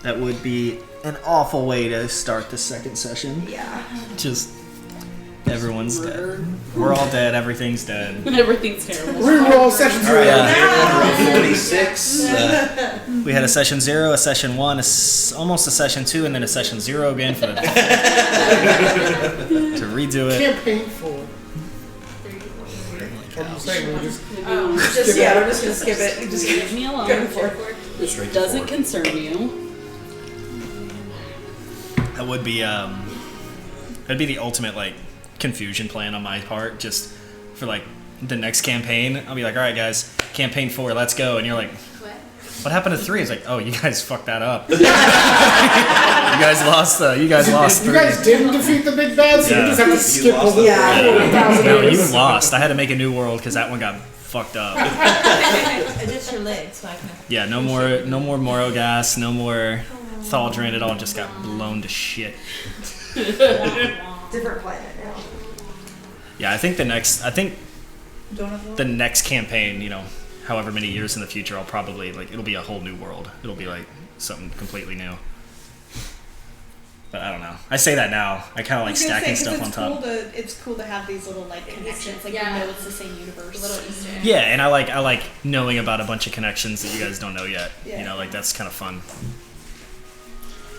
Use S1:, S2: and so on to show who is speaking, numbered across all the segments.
S1: That would be an awful way to start the second session.
S2: Yeah.
S1: Just everyone's dead. We're all dead. Everything's dead.
S3: Everything's terrible.
S4: Reroll session 0.
S1: Yeah.
S5: 46.
S1: We had a session 0, a session 1, almost a session 2, and then a session 0 again for the to redo it.
S4: Campaign 4. I'm saying we'll just
S2: we're just gonna skip it. Just
S3: Leave me alone.
S2: go for it.
S3: It doesn't concern you.
S1: That would be that'd be the ultimate like confusion plan on my part. Just for like the next campaign, I'll be like, all right, guys, campaign 4, let's go, and you're like, what happened to 3? It's like, oh, you guys fucked that up. You guys lost 3.
S4: You guys didn't defeat the big bad, so you just have to skip over.
S1: No, you lost. I had to make a new world because that one got fucked up.
S2: Just your legs, so I can.
S1: Yeah, no more Morogas, no more Thaldrin. It all just got blown to shit.
S2: Different planet now.
S1: Yeah, I think the next campaign, however many years in the future, I'll probably it'll be a whole new world. It'll be like something completely new. But I don't know. I say that now. I kind of like stacking stuff on top.
S6: It's cool to have these little connections. Like you know it's the same universe. A little Easter egg.
S1: Yeah, and I like knowing about a bunch of connections that you guys don't know yet. Yeah. That's kind of fun.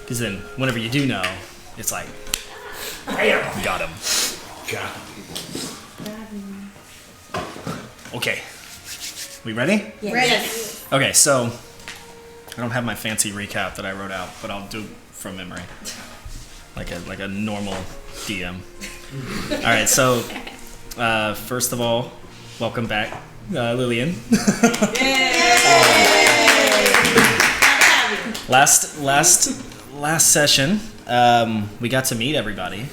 S1: Because then, whenever you do know, it's like, got him. Okay. We ready?
S6: Yes.
S1: Okay, so I don't have my fancy recap that I wrote out, but I'll do from memory, like a normal DM. All right, so first of all, welcome back, Lillian. Last session, we got to meet everybody.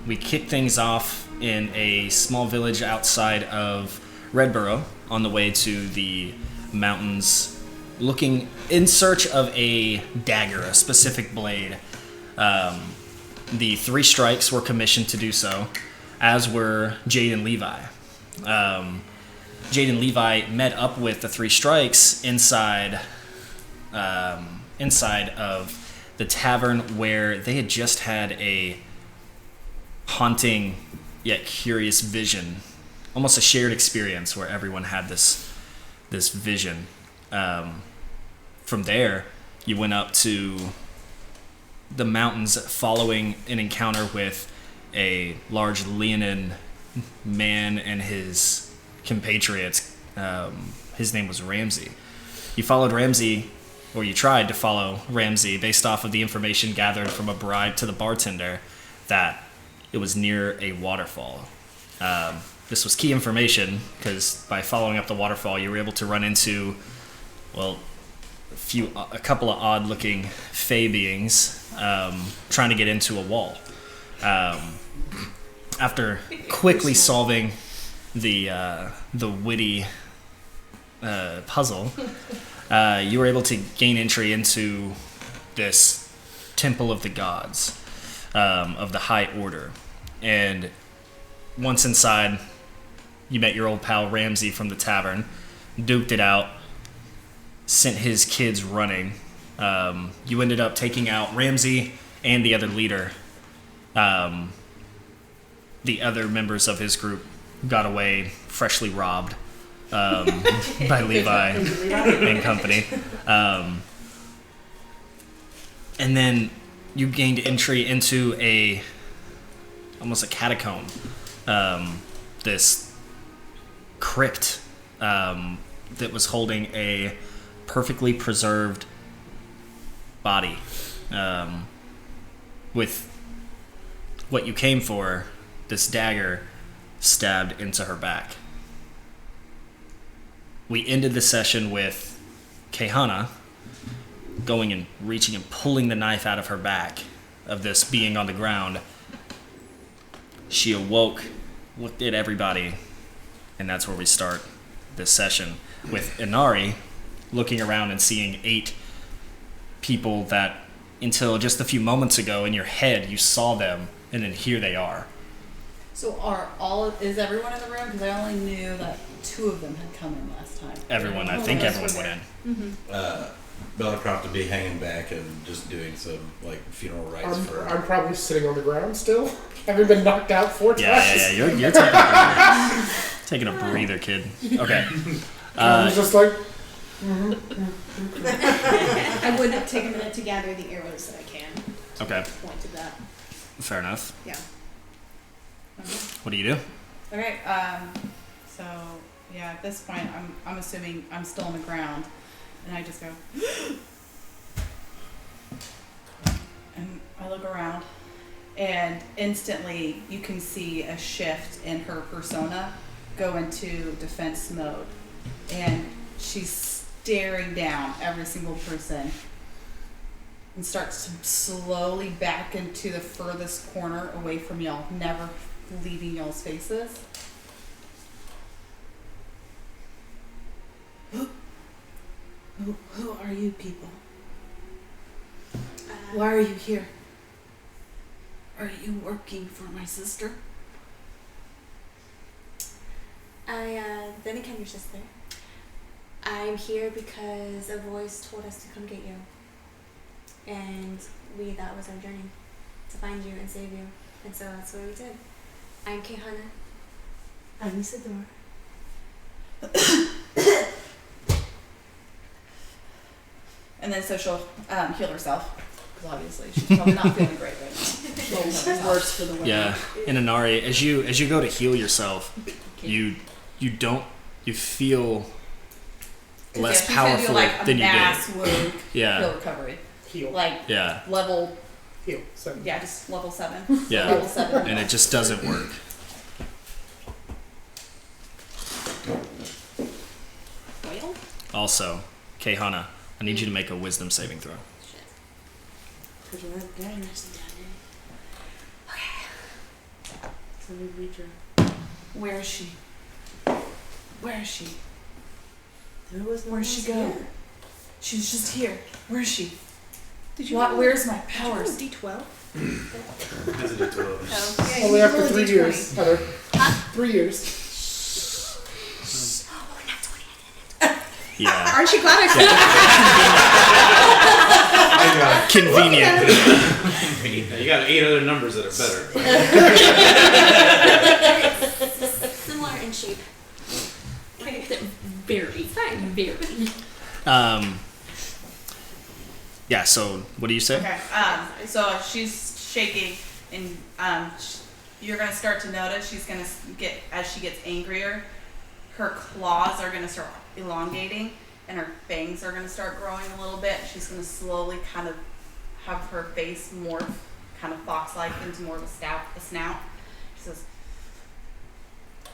S1: We kicked things off in a small village outside of Redborough on the way to the mountains, looking in search of a dagger, a specific blade. The 3 strikes were commissioned to do so, as were Jade and Levi. Jade and Levi met up with the 3 strikes inside of the tavern where they had just had a haunting yet curious vision, almost a shared experience where everyone had this vision. From there, you went up to the mountains following an encounter with a large Leonin man and his compatriots. His name was Ramsey. You followed Ramsey, or you tried to follow Ramsey, based off of the information gathered from a bribe to the bartender that it was near a waterfall. This was key information because by following up the waterfall, you were able to run into, a couple of odd-looking fey beings trying to get into a wall. After quickly solving the witty puzzle, you were able to gain entry into this temple of the gods, of the High Order. And once inside, you met your old pal Ramsey from the tavern, duked it out, sent his kids running. You ended up taking out Ramsey and the other leader. The other members of his group got away freshly robbed by Levi and company. And then you gained entry into almost a catacomb. This crypt that was holding a perfectly preserved body with what you came for, this dagger stabbed into her back. We ended the session with Caehanna going and reaching and pulling the knife out of her back of this being on the ground. She awoke, looked at everybody, and that's where we start this session, with Inari looking around and seeing 8 people that until just a few moments ago in your head you saw them, and then here they are.
S3: So is everyone in the room? Because I only knew that 2 of them had come in last time.
S1: Everyone, I think everyone went in.
S3: Mm-hmm.
S5: Bellicroft to be hanging back and just doing some like funeral rites for.
S4: I'm probably sitting on the ground still, having been knocked out 4 times.
S1: Yeah. You're taking a breather, kid. Okay.
S4: I was just like,
S6: I would take a minute to gather the arrows that I can.
S1: Okay.
S6: Point to that.
S1: Fair enough.
S6: Yeah.
S1: What do you do?
S3: Okay, so yeah, at this point I'm assuming I'm still on the ground and I just go and I look around and instantly you can see a shift in her persona go into defense mode and she's staring down every single person and starts to slowly back into the furthest corner away from y'all, never leaving y'all's faces. Who are you people? Why are you here? Are you working for my sister?
S7: Then again, your sister. I'm here because a voice told us to come get you. And that was our journey. To find you and save you. And so that's what we did. I'm Caehanna.
S2: I'm Isadora.
S3: And then so she'll heal herself. Because obviously she's probably not feeling great right now. Worse for the women.
S1: Yeah. In Inari, as you go to heal yourself, you feel less
S3: she's gonna
S1: powerful
S3: do like
S1: than
S3: a
S1: you
S3: mass
S1: did.
S3: wound
S1: Yeah.
S3: heal recovery.
S4: heal.
S3: Like
S1: Yeah.
S3: level,
S4: Heal. 7.
S3: yeah, just level 7.
S1: Yeah.
S3: Level 7.
S1: And it just doesn't work.
S6: Whale?
S1: Also, Caehanna, I need you to make a wisdom saving throw.
S2: Put your head down. So we read your.
S3: Where is she? Where is she?
S2: There was no
S3: Where'd she
S2: one
S3: go?
S2: here.
S3: She's just here. Where is she?
S6: Did you
S3: What?
S6: roll-
S3: Where's my
S6: did you roll a
S3: powers?
S6: D12?
S5: Has a D12.
S4: Only
S6: you
S4: after
S6: roll a
S4: 3
S6: D20.
S4: years, Heather. 3 years.
S1: Yeah.
S6: Aren't you glad I said
S1: Convenient.
S5: You got 8 other numbers that are better.
S7: Similar in shape.
S6: very, very.
S1: Yeah, so what do you say?
S3: Okay. So she's shaking, and you're gonna start to notice she's gonna get as she gets angrier, her claws are gonna start elongating, and her fangs are gonna start growing a little bit. She's gonna slowly kind of have her face morph, kind of fox-like, into more of a snout. She says,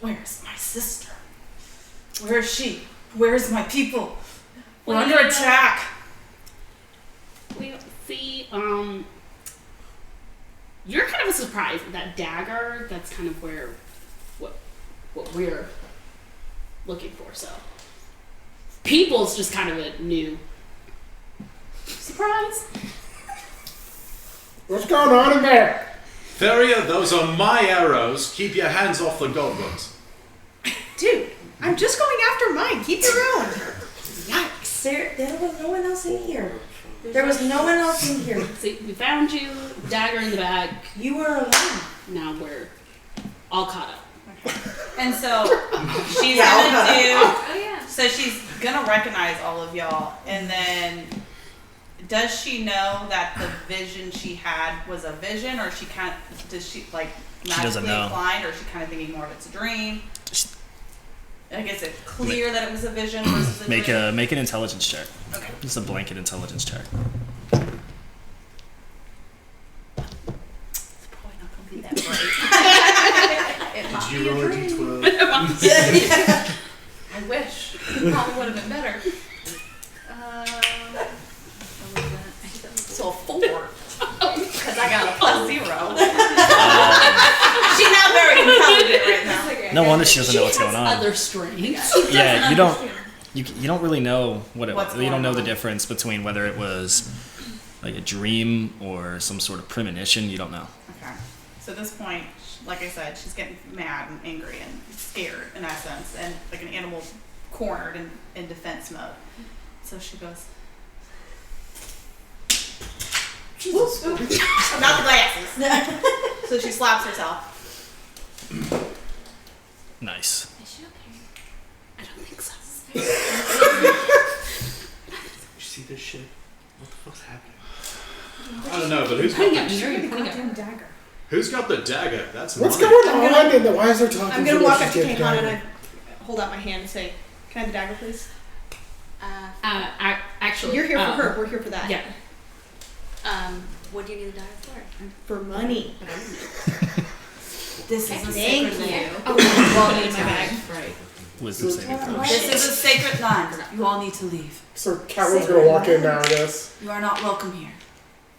S3: "Where's my sister? Where is she? Where's my people? We're under attack."
S6: We see, you're kind of a surprise with that dagger. That's kind of what we're looking for. So, people's just kind of a new surprise.
S4: What's going on in there?
S5: Feria, those are my arrows. Keep your hands off the goblins.
S6: Dude, I'm just going after mine. Keep your own.
S2: Yikes. There was no one else in here. There was no one else in here.
S6: See, we found you, dagger in the bag.
S2: You were alone.
S6: Now we're all caught up.
S3: And so she's
S2: Yeah, I'll
S3: gonna
S2: cut
S3: do.
S7: Oh yeah.
S3: So she's gonna recognize all of y'all, and then does she know that the vision she had was a vision, or does she like
S1: doesn't
S3: magically
S1: know.
S3: inclined, or is she kind of thinking more of it's a dream? Like, is it clear that it was a vision versus a dream?
S1: Make an intelligence check.
S3: Okay.
S1: It's a blanket intelligence check.
S3: It's probably not gonna be that great. It might
S5: Did
S3: be
S5: you
S3: a
S5: roll a
S3: dream.
S5: D12?
S3: I wish. Probably would have been better. So a 4. Because I got a +0. She's not very intelligent right now.
S1: No wonder she doesn't know what's going on.
S6: Other strings.
S1: Yeah, you don't really know what it was.
S3: What's
S1: You don't
S3: going
S1: know the
S3: on.
S1: difference between whether it was like a dream or some sort of premonition. You don't know.
S3: Okay. So at this point, like I said, she's getting mad and angry and scared in essence, and like an animal cornered in defense mode. So she goes, Not the glasses. So she slaps herself.
S1: Nice.
S6: Is she okay? I don't think so.
S8: You see this shit? What the fuck's happening? I don't know, but who's got
S6: Pointing at me. You're pointing at me.
S2: dagger.
S8: who's got the dagger? That's
S4: What's
S8: money.
S4: going on? And why is there talking?
S3: I'm gonna
S4: so
S3: walk
S4: much
S3: up to
S4: shit
S3: Caehanna
S4: down?
S3: and I hold out my hand and say, "Can I have the dagger, please?"
S6: Actually,
S3: You're here for her. We're here for that.
S6: Yeah.
S7: What do you need the dagger for?
S3: For money.
S9: This is a
S7: Thank
S9: sacred
S7: you.
S9: land.
S6: Oh,
S9: You all need
S6: in
S9: to
S6: my bag.
S9: leave. Right.
S1: Wisdom saving throw.
S9: This is a sacred land. You all need to leave.
S4: So Callan's gonna walk in now, I guess.
S9: You are not welcome here.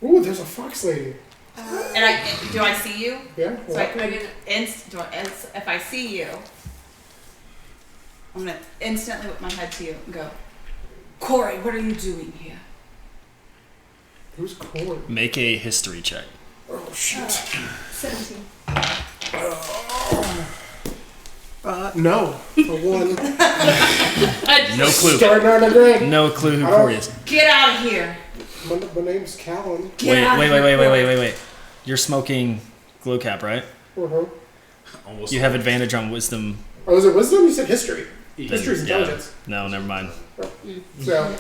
S4: Ooh, there's a fox lady.
S3: And do I see you?
S4: Yeah.
S3: So I
S4: What?
S3: could if I see you, I'm gonna instantly whip my head to you and go,
S9: Corey, what are you doing here?
S4: Who's calling?
S1: Make a history check.
S4: Oh shit.
S3: 17.
S4: No. For one.
S1: No clue.
S4: Starting on the grade.
S1: No clue who Corey is.
S3: Get out of here.
S4: My name's Callan.
S1: Wait. You're smoking glow cap, right?
S4: Uh-huh.
S8: Almost.
S1: You have advantage on wisdom.
S4: Oh, is it wisdom? You said history. History's
S1: Yeah.
S4: intelligence.
S1: No, never mind.
S4: So,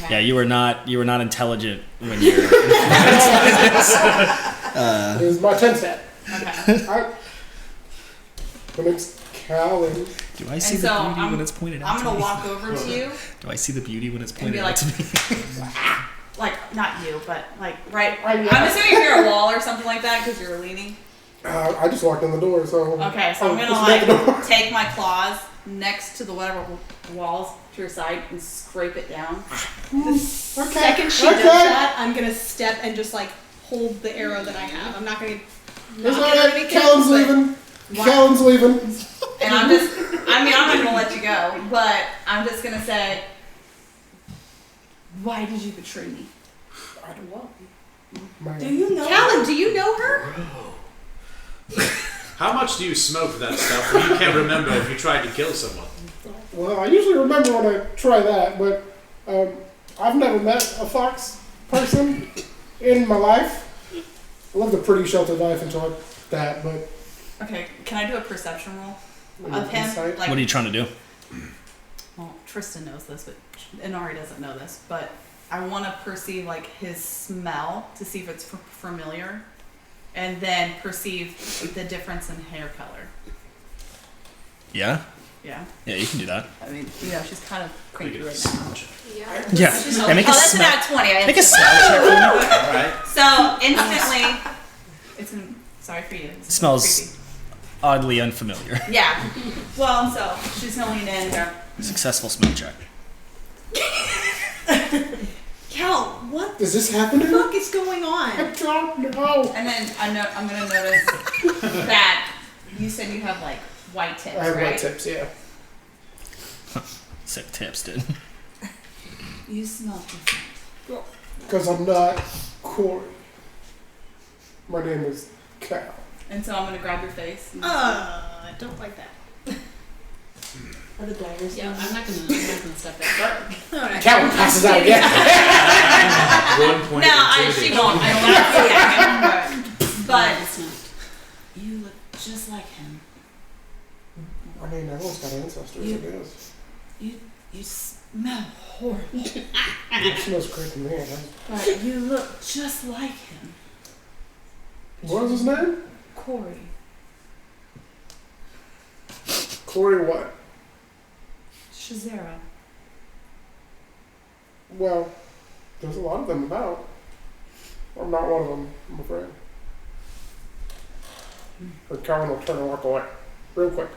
S1: Yeah, you were not intelligent when you're.
S4: it was my 10 stat.
S3: Okay.
S4: My name's Callan.
S1: Do I see
S3: And
S1: the
S3: so
S1: beauty when it's pointed out
S3: I'm
S1: to
S3: gonna
S1: me?
S3: walk over to you,
S1: Do I see the beauty when it's
S3: And
S1: pointed
S3: be
S1: out
S3: like-
S1: to me?
S3: like not you, but like right. I'm assuming you're a wall or something like that because you're leaning.
S4: I just walked in the door, so.
S3: Okay, so I'm
S4: just
S3: gonna
S4: walk the door.
S3: like take my claws next to the whatever walls to your side and scrape it down. The second she does that, I'm gonna step and just like hold the arrow that I have. I'm not gonna.
S4: There's
S3: knock
S4: no
S3: it or
S4: way.
S3: anything,
S4: Callan's
S3: but-
S4: leaving.
S3: What?
S4: Callan's leaving.
S3: And I'm not gonna let you go, but I'm just gonna say, why did you betray me?
S4: I don't know.
S2: Do you know?
S3: Callan, do you know her?
S8: How much do you smoke that stuff when you can't remember if you tried to kill someone?
S4: Well, I usually remember when I try that, but I've never met a fox person in my life. I lived a pretty sheltered life until that, but.
S3: Okay, can I do a perception roll of him?
S4: Insight?
S3: Like,
S1: What are you trying to do?
S3: well, Tristan knows this, but Inari doesn't know this. But I want to perceive like his smell to see if it's familiar, and then perceive the difference in hair color.
S1: Yeah?
S3: Yeah,
S1: Yeah, you can do that.
S3: I mean, you know, she's kind of
S8: Make
S3: cranky
S8: it a
S3: right now.
S8: smell check.
S7: Yeah.
S1: Yeah. And make a
S3: that's
S1: smell.
S3: not 20. I
S1: Make a
S3: have
S1: smell check for me.
S8: Alright.
S3: So instantly, sorry for you. It's
S1: Smells
S3: creepy.
S1: oddly unfamiliar.
S3: Yeah. Well, so she's gonna lean in there.
S1: Successful smell check.
S2: Cal, what
S4: Is this
S2: the
S4: happening?
S2: fuck is going on?
S4: I don't know.
S3: And then I'm gonna notice that you said you have like white tips,
S4: I have
S3: right?
S4: white tips, yeah.
S1: Sick tips, dude.
S3: You smell different.
S4: Because I'm not Corey. My name is Cal.
S3: And so I'm gonna grab your face. And
S2: I don't like that. Are the daggers?
S6: Yeah, I'm not gonna step there.
S2: Alright.
S4: Callan passes out again.
S8: 1 point.
S3: no, she won't. I don't want to see that. But
S6: it's not.
S9: You look just like him.
S4: I mean, everyone's got ancestors, I guess.
S9: You smell horrible.
S4: It smells great to me, I guess.
S9: But you look just like him.
S4: What was his name?
S9: Corey.
S4: Corey what?
S9: Shazera.
S4: Well, there's a lot of them about. I'm not one of them, I'm afraid. Or Callan will turn and walk away. Real quick.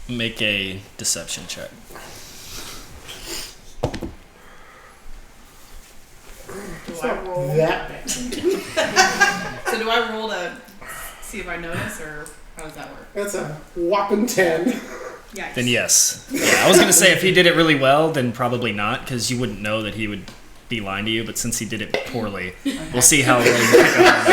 S1: Make a deception check.
S4: It's not that bad.
S3: so do I roll to see if I notice, or how does that work?
S4: That's a whopping 10.
S3: Yikes.
S1: Then yes. Yeah, I was gonna say if he did it really well, then probably not, because you wouldn't know that he would be lying to you. But since he did it poorly, we'll see how well you pick up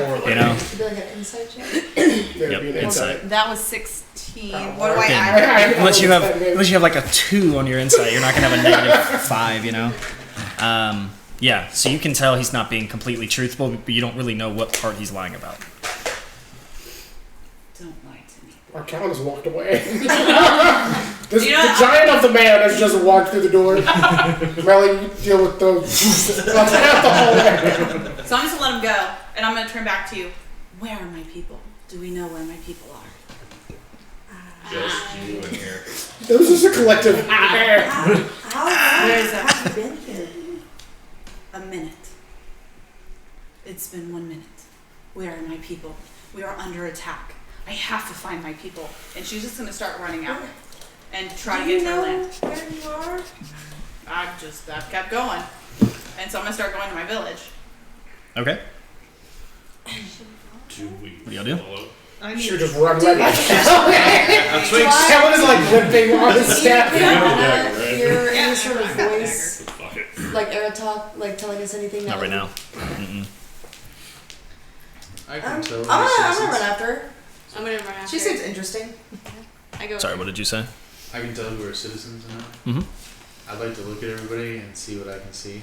S1: on it. You know?
S2: Should be like an insight check.
S4: There'd
S1: Yep,
S4: be an
S1: insight.
S3: That was 16.
S4: Oh,
S3: What do I
S4: okay.
S3: add?
S1: Unless you have like a 2 on your insight, you're not gonna have a -5. You know. Yeah, so you can tell he's not being completely truthful, but you don't really know what part he's lying about.
S9: Don't lie to me.
S4: Our Callan has walked away. The giant of the man has just walked through the door. Melly, you deal with those. Let's have the hallway.
S3: So I'm just gonna let him go, and I'm gonna turn back to you.
S9: Where are my people? Do we know where my people are?
S5: Just you in here.
S4: This is a collective.
S2: How long
S3: Where's
S2: have you been here?
S9: A minute. It's been 1 minute. Where are my people? We are under attack. I have to find my people.
S3: And she's just gonna start running out and try to
S2: Do
S3: get
S2: you
S3: to her
S2: know
S3: land.
S2: where you are?
S3: I've kept going, and so I'm gonna start going to my village.
S1: Okay.
S8: Do we
S1: What do y'all do?
S8: follow?
S2: I
S4: She would just run right back.
S8: That's what
S4: Callan is like limping on his staff.
S2: You're
S3: Yeah,
S2: any sort of
S3: I got a
S2: voice,
S8: Fuck it.
S2: like air talk, like telling us anything.
S1: Not
S2: that
S1: right
S2: we-
S1: now. Mm-mm.
S8: I
S2: I'm
S8: can tell.
S2: gonna run after her.
S7: I'm gonna run after.
S2: She seems interesting.
S7: I go.
S1: Sorry, what did you say?
S8: I can tell who are citizens now.
S1: Mm-hmm.
S8: I'd like to look at everybody and see what I can see.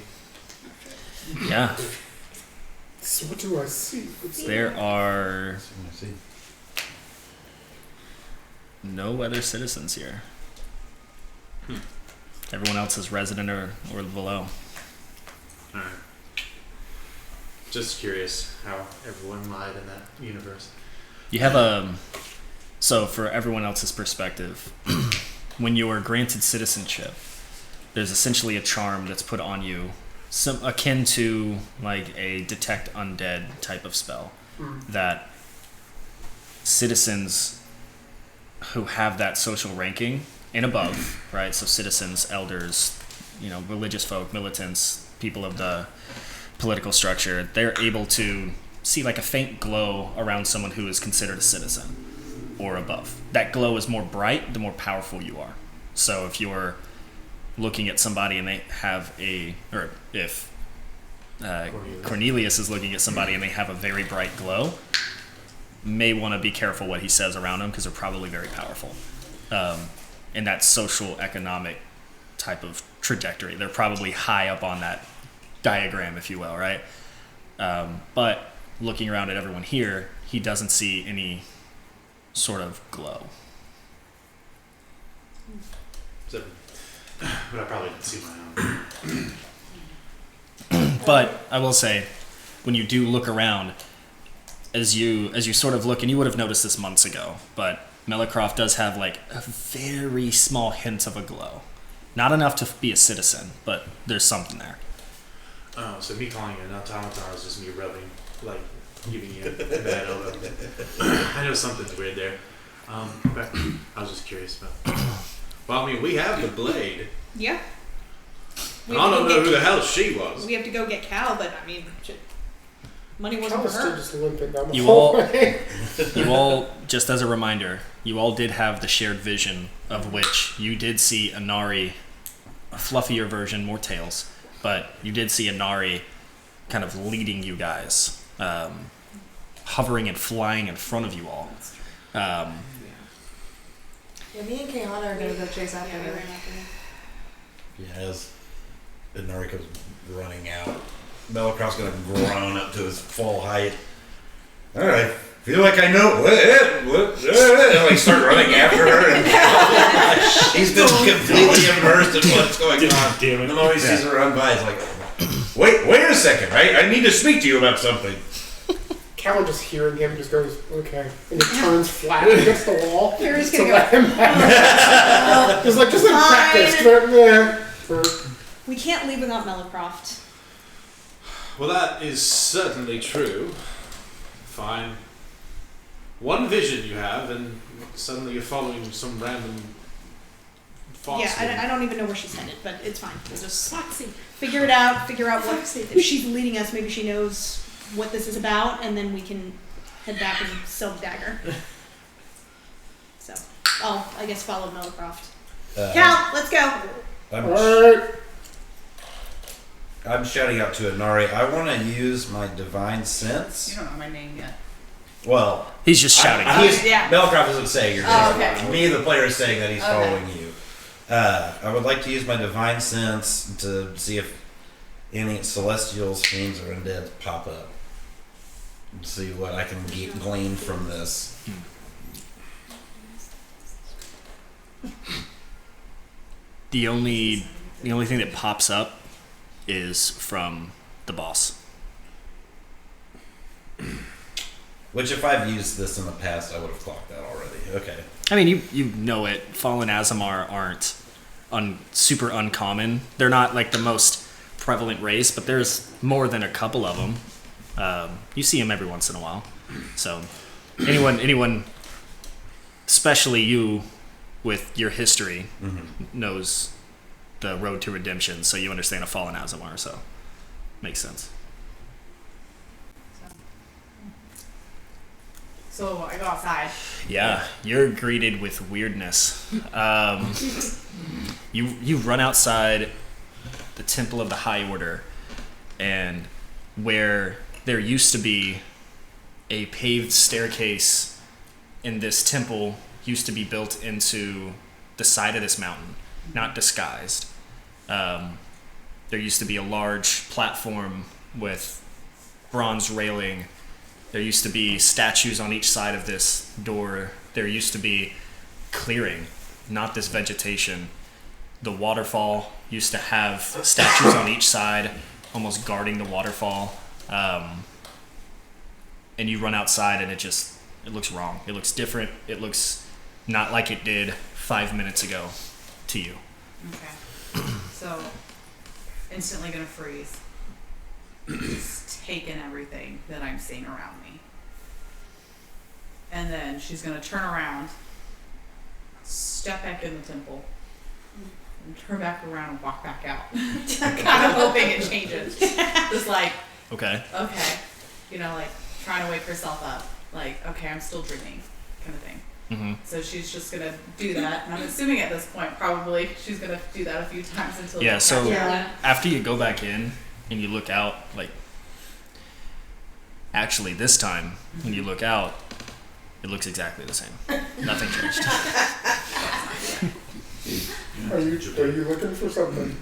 S1: Yeah.
S4: So what do I see?
S1: There are
S5: So let me see.
S1: no other citizens here. Everyone else is resident or below.
S8: Alright. Just curious how everyone lied in that universe.
S1: You have a... So for everyone else's perspective, when you are granted citizenship, there's essentially a charm that's put on you, some akin to like a detect undead type of spell, that citizens who have that social ranking and above, right? So citizens, elders, religious folk, militants, people of the political structure, they're able to see like a faint glow around someone who is considered a citizen or above. That glow is more bright the more powerful you are. So if you're looking at somebody and they have if Cornelius is looking at somebody and they have a very bright glow, may want to be careful what he says around them because they're probably very powerful. In that social economic type of trajectory, they're probably high up on that diagram, if you will, right? But looking around at everyone here, he doesn't see any sort of glow.
S8: So, but I probably didn't see my own.
S1: But I will say, when you do look around, as you sort of look, and you would have noticed this months ago, but Melicroft does have like a very small hint of a glow. Not enough to be a citizen, but there's something there.
S8: Oh, so me calling you an automaton is just me rubbing, like, giving you a bad elbow. I know something's weird there. But I was just curious about. Well, I mean, we have the blade.
S3: Yeah.
S8: And I don't know who the hell she was.
S3: We have to go get Cal, but I mean, shit, money wasn't
S4: Callan's
S3: for
S4: still
S3: her.
S4: just limping down the
S1: You all-
S4: hallway.
S1: You all, just as a reminder, you all did have the shared vision of which you did see Inari, a fluffier version, more tails, but you did see Inari kind of leading you guys, hovering and flying in front of you all.
S2: Yeah, me and Caehanna are gonna go chase after
S7: Yeah, we
S2: her.
S7: ran after her.
S5: Yeah, as Nariko's running out, Melicroft's gonna groan up to his full height. Alright, feel like I know. And like start running after her. And he's been completely immersed in what's going on.
S8: Damn it.
S5: The moment he sees her run by, he's like, wait a second, I need to speak to you about something.
S4: Callan just hearing him just goes, okay. And he turns flat against the wall.
S3: You're just
S4: to
S3: gonna
S4: let him back. Just like practice.
S3: We can't leave without Melicroft.
S8: Well, that is certainly true. Fine. One vision you have, and suddenly you're following some random Foxy.
S3: Yeah, I don't even know where she's headed, but it's fine. We'll just figure it out. Figure out what if she's leading us. Maybe she knows what this is about, and then we can head back and sell the dagger. So, I guess follow Melicroft. Cal, let's go.
S5: I'm shouting out to Inari, I want to use my divine sense.
S3: You don't know my name yet.
S5: Well,
S1: He's just shouting.
S3: Yeah.
S5: Melicroft isn't saying your name.
S3: Oh, okay.
S5: Me, the player, is saying that he's
S3: Okay.
S5: following you. I would like to use my divine sense to see if any celestials, fiends, or undead pop up. And see what I can glean from this.
S1: The only thing that pops up is from the boss.
S5: Which, if I've used this in the past, I would have clocked that already. Okay.
S1: I mean, you know it. Fallen Azamar aren't super uncommon. They're not like the most prevalent race, but there's more than a couple of them. You see them every once in a while. So anyone, especially you, with your history, knows the road to redemption. So you understand a Fallen Azamar. So makes sense.
S3: So I go outside.
S1: Yeah, you're greeted with weirdness. You run outside the Temple of the High Order, and where there used to be a paved staircase in this temple used to be built into the side of this mountain, not disguised. There used to be a large platform with bronze railing. There used to be statues on each side of this door. There used to be clearing, not this vegetation. The waterfall used to have statues on each side, almost guarding the waterfall. And you run outside and it looks wrong. It looks different. It looks not like it did 5 minutes ago to you.
S3: Okay. So, instantly gonna freeze. Just taking everything that I'm seeing around me. And then she's gonna turn around, step back in the temple, and turn back around and walk back out. Kind of hoping it changes. Just like,
S1: Okay.
S3: okay, like trying to wake herself up. Like, okay, I'm still dreaming, kind of thing.
S1: Mm-hmm.
S3: So she's just gonna do that, and I'm assuming at this point probably she's gonna do that a few times until
S1: Yeah, so
S2: Yeah.
S1: after you go back in and you look out, like, actually this time when you look out, it looks exactly the same. Nothing changed.
S4: Are you looking for something?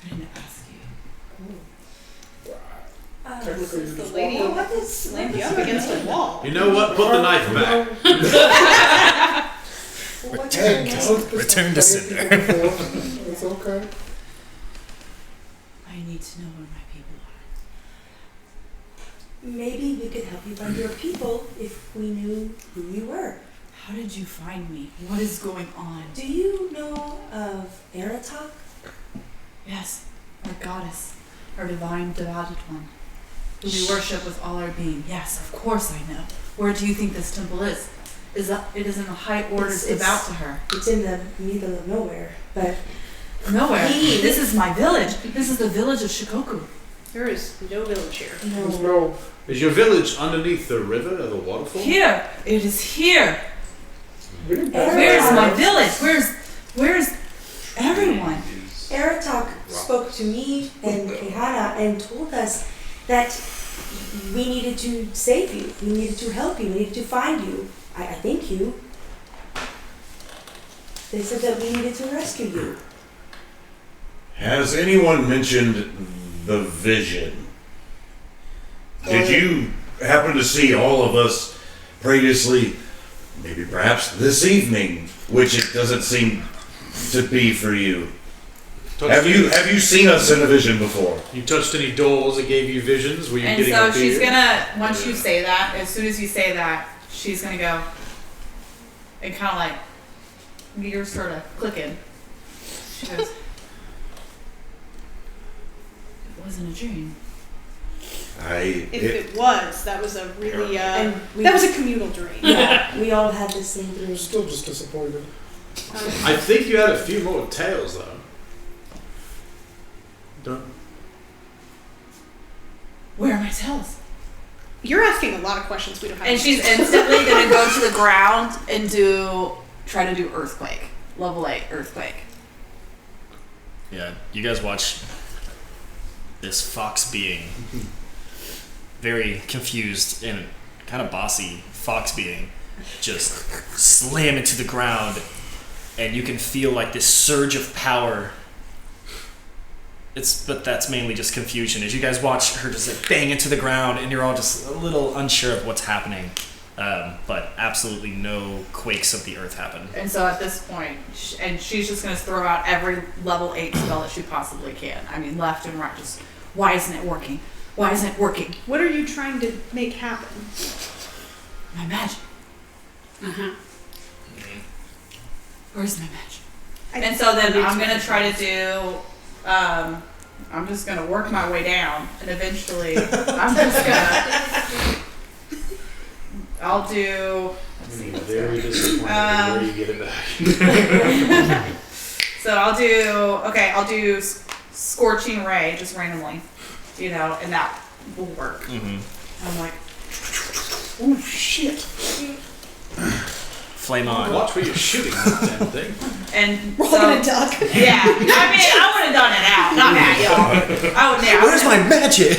S3: I didn't ask you.
S4: Technically, you just
S2: well,
S4: walk
S2: what is
S9: Slammed you up against a wall.
S8: You know what? Put the knife back.
S2: what's
S4: Hey,
S2: your name?
S1: Return to sender.
S4: It's okay.
S9: I need to know where my people are.
S2: Maybe we could help you find your people if we knew who you were.
S9: How did you find me? What is going on?
S2: Do you know of Eratok?
S9: Yes, our goddess, our divine devoted one, who we worship with all our being. Yes, of course I know. Where do you think this temple is? It is in the high orders
S2: It's-
S9: devout to her.
S2: It's in the middle of nowhere, but
S9: Nowhere.
S2: He-
S9: This is my village. This is the village of Shikoku.
S6: There is no village here.
S4: There's
S2: no.
S4: no.
S8: Is your village underneath the river or the waterfall?
S9: Here. It is here.
S4: We didn't pass
S9: Where's
S4: that.
S9: my village? Where's everyone?
S2: Eratok spoke to me and Caehanna and told us that we needed to save you, we needed to help you, we needed to find you. I thank you. They said that we needed to rescue you.
S5: Has anyone mentioned the vision? Did you happen to see all of us previously, maybe perhaps this evening, which it doesn't seem to be for you? Have you seen us in a vision before?
S8: You touched any doors that gave you visions? Were you
S3: And
S8: getting
S3: so
S8: a
S3: she's
S8: beer?
S3: gonna, once you say that, as soon as you say that, she's gonna go and kind of like, you're sort of clicking. She goes,
S9: It wasn't a dream.
S6: If it was, that was a really
S2: And we,
S6: that was a communal dream.
S2: yeah, we all had the same
S4: We're
S2: dream.
S4: still just disappointed.
S8: I think you had a few more tales though. Don't.
S9: Where are my tails?
S6: You're asking a lot of questions we don't have.
S9: And she's instantly gonna go to the ground and try to do earthquake. Level 8 earthquake.
S1: Yeah, you guys watch this fox being, very confused and kind of bossy fox being, just slam into the ground and you can feel like this surge of power. But that's mainly just confusion as you guys watch her just like bang into the ground, and you're all just a little unsure of what's happening. But absolutely no quakes of the earth happen.
S9: And so at this point, she's just going to throw out every level 8 spell that she possibly can. I mean, left and right. Just, why isn't it working? Why isn't it working?
S2: What are you trying to make happen?
S9: My magic.
S6: Uh-huh.
S9: Where's my magic? And so then I'm going to try to do... I'm just going to work my way down, and eventually I'm just going to... I'll do... Let's see, what's
S8: Very
S9: going
S8: disappointed where you get it back.
S9: So I'll do Scorching Ray, just randomly, and that will work.
S1: Mm-hmm.
S9: I'm like,
S4: Oh shit!
S1: Flame on.
S8: Watch where you're shooting that damn thing.
S9: and
S2: We're all
S9: so,
S2: gonna duck.
S9: yeah, I mean, I would have done it out, not that, y'all. I would, yeah,
S1: Where's my magic?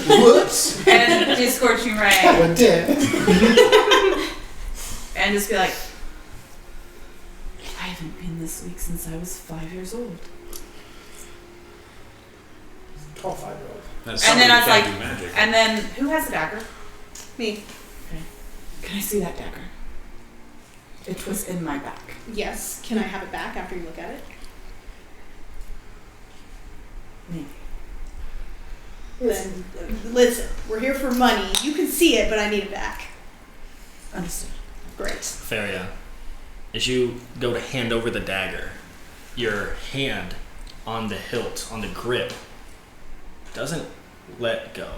S4: Whoops!
S9: and do Scorching Ray,
S4: I'm dead.
S9: and just be like, I haven't been this weak since I was 5 years old.
S4: Tall 5-year-old.
S8: That's
S9: And then
S8: somebody
S9: I was
S8: can't
S9: like-
S8: do magic.
S9: And then, who has the dagger?
S2: Me.
S9: Can I see that dagger? It was in my back.
S2: Yes. Can I have it back after you look at it?
S9: Maybe.
S2: Listen, we're here for money. You can see it, but I need it back.
S9: Understood.
S2: Great.
S1: Feria, as you go to hand over the dagger, your hand on the hilt, on the grip, doesn't let go.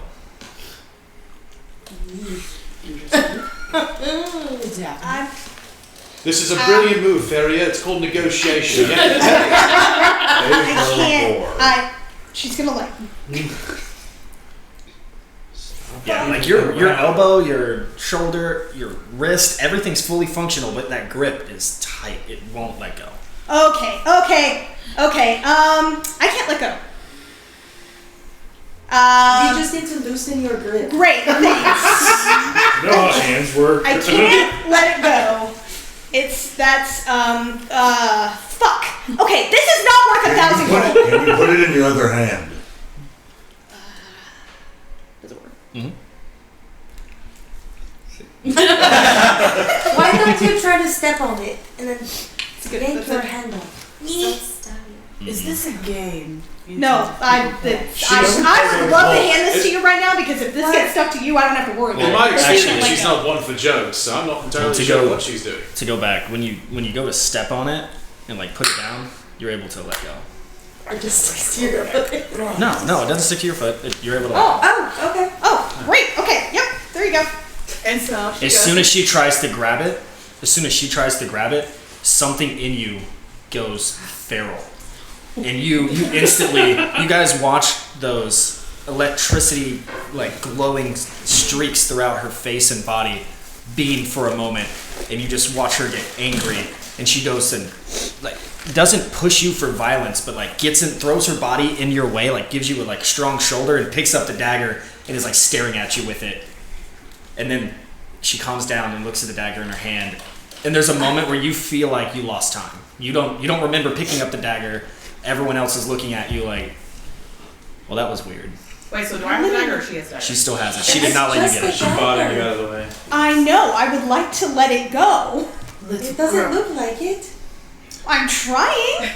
S2: I'm
S8: This is a brilliant move, Feria. It's called negotiation.
S2: I can't. She's gonna like.
S1: Yeah, like your elbow, your shoulder, your wrist, everything's fully functional, but that grip is tight. It won't let go.
S2: Okay. I can't let go.
S10: You just need to loosen your grip.
S2: Great. Thanks.
S5: No, hands work.
S2: I can't let it go. Fuck. Okay, this is not worth 1,000 gold.
S5: Can you put it in your other hand?
S2: Does it work?
S1: Mm-hmm.
S10: Why don't you try to step on it and then yank your hand off?
S9: Is this a game?
S2: No, I would love to hand this to you right now because if this gets stuck to you, I don't have to worry
S8: In
S2: about
S8: my
S2: it.
S8: experience,
S1: Actually,
S8: she's not one for jokes, so I'm not entirely
S1: to
S8: sure
S1: go-
S8: what she's doing.
S1: To go back, when you go to step on it and like put it down, you're able to let go.
S10: Or just stick to your foot.
S1: No, it doesn't stick to your foot. You're able to.
S2: Oh, okay. Oh, great. Okay, yep. There you go.
S9: And so she
S1: As
S9: goes,
S1: soon as she tries to grab it, something in you goes feral. And you instantly, you guys watch those electricity, like glowing streaks throughout her face and body beam for a moment, and you just watch her get angry, and she goes and like doesn't push you for violence, but like throws her body in your way, like gives you a like strong shoulder, and picks up the dagger and is like staring at you with it. And then she calms down and looks at the dagger in her hand, and there's a moment where you feel like you lost time. You don't remember picking up the dagger. Everyone else is looking at you like, well, that was weird.
S9: wait, so do I have the dagger or she has the dagger?
S1: She still has it. She did not let you get it.
S8: She fought him out of the way.
S2: I know. I would like to let it go.
S10: It doesn't look like it.
S2: I'm trying.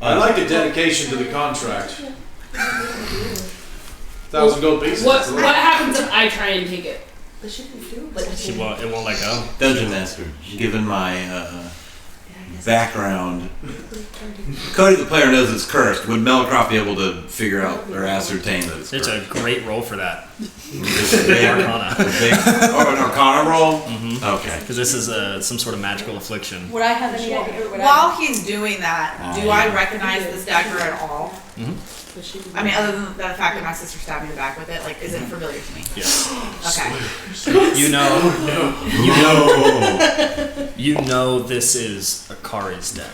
S8: I like the dedication to the contract. 1,000 gold pieces.
S6: What happens if I try and take it?
S10: But she can feel it.
S1: It won't let go.
S5: Dungeon Master, given my background, Cody the player knows it's cursed. Would Melicroft be able to figure out or ascertain that it's
S1: It's
S5: cursed?
S1: a great roll for that.
S5: Arcana. An Arcana roll?
S1: Mm-hmm.
S5: Okay.
S1: Because this is some sort of magical affliction.
S2: Would I have any idea?
S9: While he's doing that, do I recognize this dagger at all?
S1: Mm-hmm.
S9: I mean, other than the fact that my sister stabbed me in the back with it, like, is it familiar to me?
S1: Yes.
S9: Okay.
S1: You know this is Akari's dagger.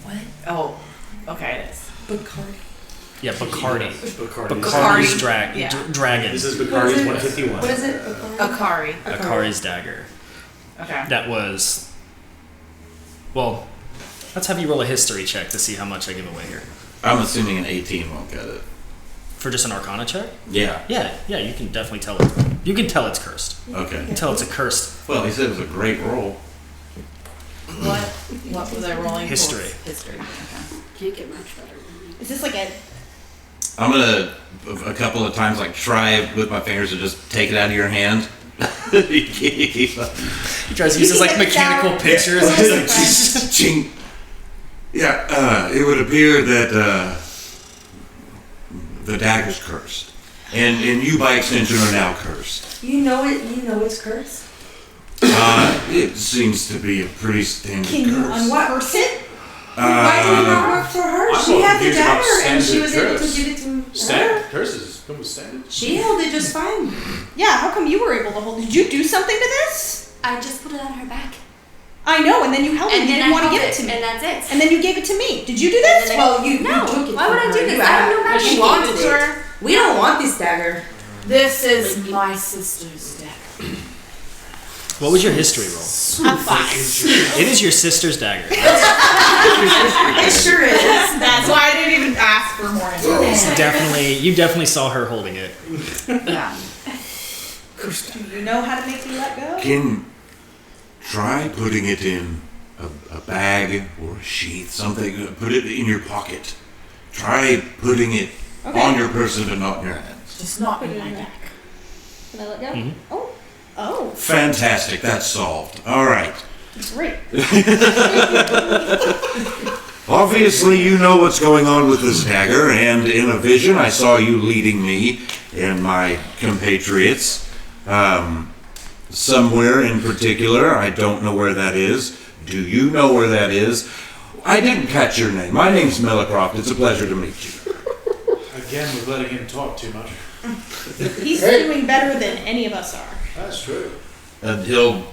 S9: What? Oh, okay, it is.
S1: Yeah, Bacardi.
S8: Bacardi.
S1: Bacardi's
S9: Yeah.
S1: dragon.
S8: This is Bacardi's 151.
S10: What is it?
S9: Akari.
S1: Akari's dagger.
S9: Okay.
S1: that was. Well, let's have you roll a history check to see how much I give away here.
S5: I'm assuming an 18 won't cut it.
S1: For just an Arcana check?
S5: Yeah.
S1: Yeah, you can definitely tell it. You can tell it's cursed.
S5: Okay.
S1: You can tell it's a cursed
S5: Well, he said it was a great roll.
S9: What was I rolling?
S1: History.
S9: History. Okay.
S6: Can't get much better.
S7: Is this like a
S5: I'm gonna a couple of times like try with my fingers to just take it out of your hand.
S1: He tries to use his like mechanical pictures. And he's like,
S5: Ching. Yeah, it would appear that the dagger's cursed, and you by extension are now cursed.
S2: You know it. You know it's cursed.
S5: It seems to be a pretty standard
S2: Can you
S5: curse.
S2: unwrap it? Why did it not work for her?
S8: I'm
S2: She
S8: more
S2: had the
S8: confused about
S2: dagger and she
S8: standard
S2: was able to
S8: curse.
S2: give it to her.
S8: Standard curses come with standard.
S2: She held it just fine.
S10: Yeah, how come you were able to hold? Did you do something to this?
S7: I just put it on her back.
S10: I know, and then you held it.
S7: And
S10: You
S7: then
S10: didn't
S7: I
S10: want to
S7: held
S10: give it to me.
S7: And that's it.
S10: And then you gave it to me. Did you do
S7: And
S10: this?
S7: then
S2: Well, you
S7: no.
S2: took it
S7: Why
S2: from
S7: would I
S2: her.
S7: do
S2: You
S7: this? I
S2: asked-
S7: have no magic.
S2: She wanted it. We don't want this dagger.
S9: This is my sister's deck.
S1: what was your history roll?
S10: A 5.
S1: It is your sister's dagger.
S2: It sure is.
S10: That's why I didn't even ask for more information.
S1: You definitely saw her holding it.
S9: Yeah.
S10: Do you know how to make me let go?
S5: Can try putting it in a bag or a sheath, something. Put it in your pocket. Try putting it on your person, but not in your hands.
S9: Just not in my deck.
S10: Can I let go?
S1: Mhm.
S10: Oh,
S5: Fantastic. That's solved. All right.
S10: great.
S5: Obviously, you know what's going on with this dagger, and in a vision, I saw you leading me and my compatriots somewhere in particular. I don't know where that is. Do you know where that is? I didn't catch your name. My name's Millicroft. It's a pleasure to meet you.
S8: Again, we're letting him talk too much.
S10: He's
S4: Hey.
S10: doing better than any of us are.
S8: That's true.
S5: And he'll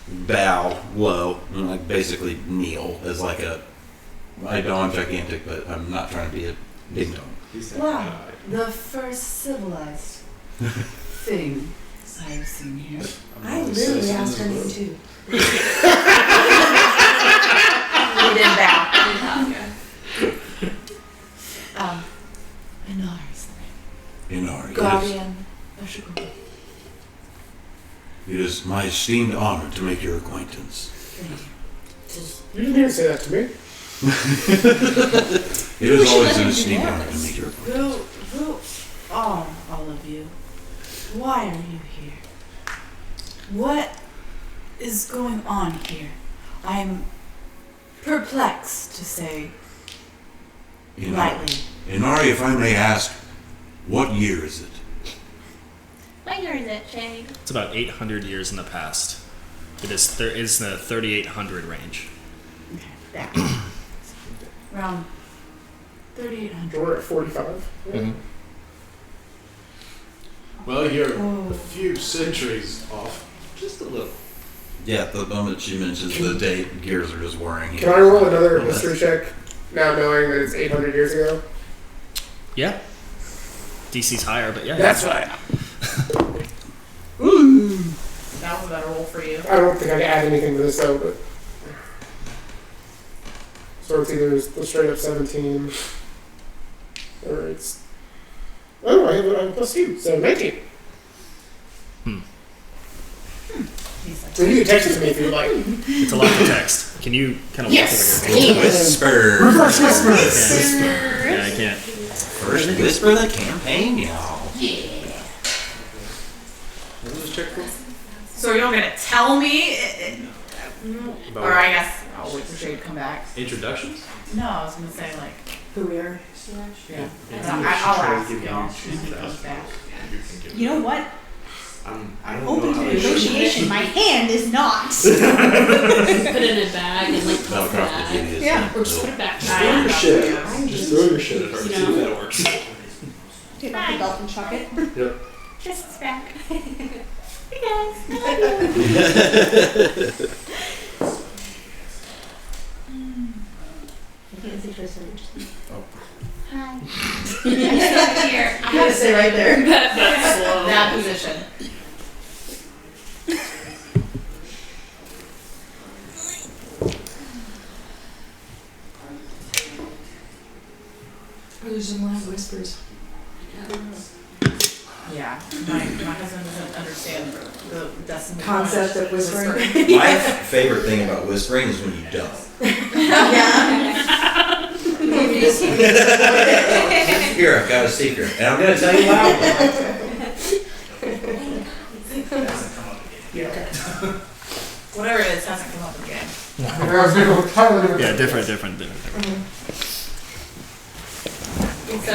S5: bow low and like basically kneel as like a. I know I'm gigantic, but I'm not trying to be a ding dong.
S9: Wow. The first civilized thing I've seen here.
S2: I literally asked her name too.
S9: We didn't bow. Inari's
S5: Inari,
S9: guardian of Shukuru.
S5: it is my esteemed honor to make your acquaintance.
S4: You didn't say that to me.
S5: It is always an esteemed honor to make your acquaintance.
S9: Who are all of you? Why are you here? What is going on here? I'm perplexed, to say lightly.
S5: Inari, if I may ask, what year is it?
S7: What year is it, Shay?
S1: It's about 800 years in the past. There is the 3,800 range.
S9: That. Around 3,800.
S4: We're at 45. Yeah.
S8: Well, you're
S9: Oh.
S8: a few centuries off. Just a little.
S5: Yeah, the moment she mentions the date, gears are just whirring.
S4: Can I roll another history check now knowing that it's 800 years ago?
S1: Yeah. DC's higher, but yeah.
S4: That's right.
S3: That was a better roll for you.
S4: I don't think I can add anything to this though, but. So it's either the straight up 17 or it's. Oh, I have a plus 2, so 19.
S9: He's like,
S4: So you can text it to me if you like.
S1: It's a lot to text. Can you kind of
S10: Yes.
S1: walk over here?
S5: Whisper.
S4: Reverse whisper!
S1: Yeah, I can't.
S5: First whisper of the campaign, y'all.
S8: What was this check for?
S3: So you're not gonna tell me?
S8: About
S3: Or I guess I'll wait for Shay to come back.
S8: introductions?
S9: no, I was gonna say like,
S2: Who we are.
S3: Yeah.
S8: Yeah.
S3: I'll ask y'all when he comes back.
S10: You know what?
S8: I don't
S10: Open
S8: know
S10: to
S8: how
S10: negotiation. My hand is not.
S6: Put it in a bag and like toss the
S5: Millicroft
S6: bag.
S5: did his
S10: Yeah.
S6: Or just put it back.
S3: I am
S6: You
S3: shit.
S4: Just throw your shit.
S6: know?
S8: that works.
S10: Take off the belt and chuck it.
S7: Tristan's back. Hey guys, Hi. Here.
S3: I'm gonna stay right there.
S6: That's slow.
S3: That position.
S9: illusion language.
S2: Whispers.
S9: Yeah, my husband doesn't understand the decimal
S2: Concept of
S9: whispering.
S5: My favorite thing about whispering is when you don't. Here, I've got a secret, and I'm gonna tell you loudly.
S9: Whatever it is hasn't come up again.
S1: Yeah, different.
S9: So,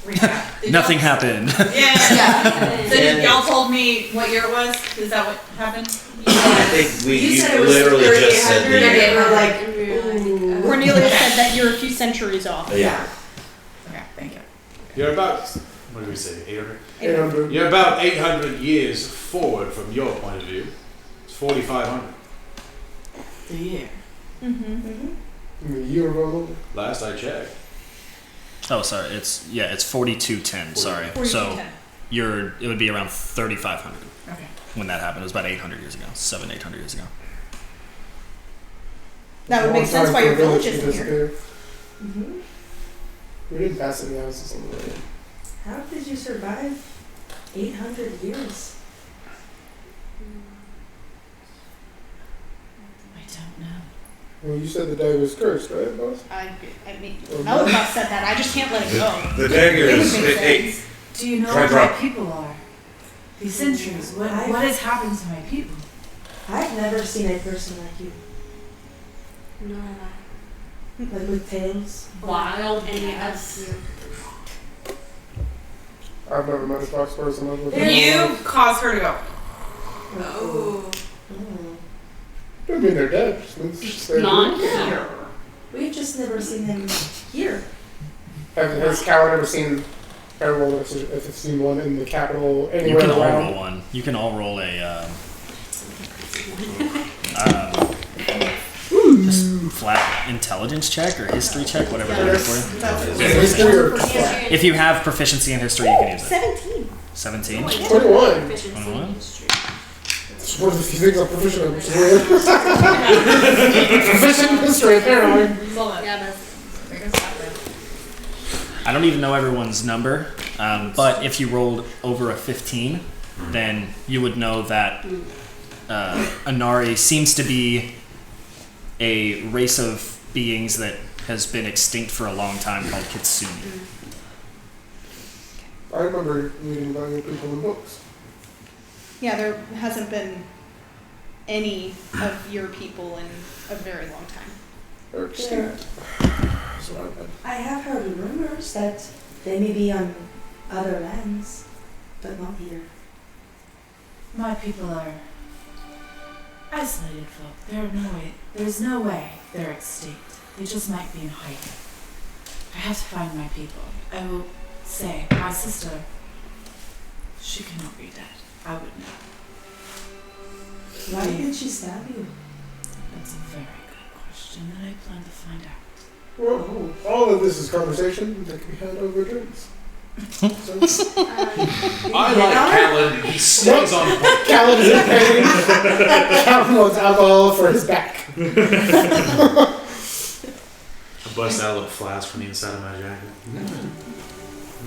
S9: recap.
S1: Nothing happened.
S9: Yeah. So y'all told me what year it was? Is that what happened?
S5: I think you
S2: said it was
S5: literally just said the
S2: 3800
S5: year.
S2: and we're like, ooh.
S6: Cornelia said that you're a few centuries off.
S5: Yeah.
S9: Okay, thank you.
S8: You're about, what did we say, 800?
S4: 800.
S8: You're about 800 years forward from your point of view. It's 4,500.
S9: The year.
S4: A year ago.
S8: Last I checked.
S1: Oh, sorry. It's 4210. Sorry. So it would be around 3,500
S9: Okay.
S1: when that happened. It was about 800 years ago. 800 years ago.
S6: That would make sense why your village isn't here.
S4: We didn't pass any houses on the way.
S2: How did you survive 800 years?
S9: I don't know.
S4: Well, you said the day was cursed, right, boss?
S6: I mean, Melikoff said that. I just can't let it go.
S5: The dagger
S6: It
S5: is
S6: would make
S5: eight.
S6: sense.
S9: Do you know
S5: Try
S9: what
S5: drop.
S9: my people are? These centuries. What has happened to my people?
S2: I've never seen a person like you.
S7: Nor have I.
S2: Like with tails.
S6: Wild
S7: Any
S6: and
S7: of you.
S4: I've never met a fox person. I've lived
S9: You caused her to go.
S7: Oh.
S4: Don't mean they're dead. Just means they're
S6: Not
S4: dead.
S6: here.
S2: We've just never seen them here.
S4: Has Callan ever seen Feywild, if it's seen one in the capital
S1: You
S4: anywhere
S1: can all
S4: around?
S1: roll one. You can all roll a just flat intelligence check or history check, whatever they're for you.
S4: History or
S1: If you have proficiency in history, you can use it.
S6: 17.
S1: 17.
S4: 21.
S7: Proficiency in
S1: 21?
S7: history.
S4: It's one of the few things I'm proficient in, which is weird. Proficient in history, apparently.
S7: Yeah, that's
S1: I don't even know everyone's number, but if you rolled over a 15, then you would know that Inari seems to be a race of beings that has been extinct for a long time called Kitsune.
S4: I remember reading about your people in books.
S6: Yeah, there hasn't been any of your people in a very long time.
S4: They're extinct. So
S2: I have heard rumors that they may be on other lands, but not here.
S9: My people are isolated folk. There's no way they're extinct. They just might be in hiding. I have to find my people. I will say, my sister, she cannot be dead. I would know.
S2: Why did she stab you?
S9: That's a very good question that I plan to find out.
S4: Well, all of this is conversation that can be had over drinks. So,
S8: I like Callan. He stays on point.
S4: Callan is in pain. Callan wants alcohol for his back.
S8: I bust out a little flask from the inside of my jacket.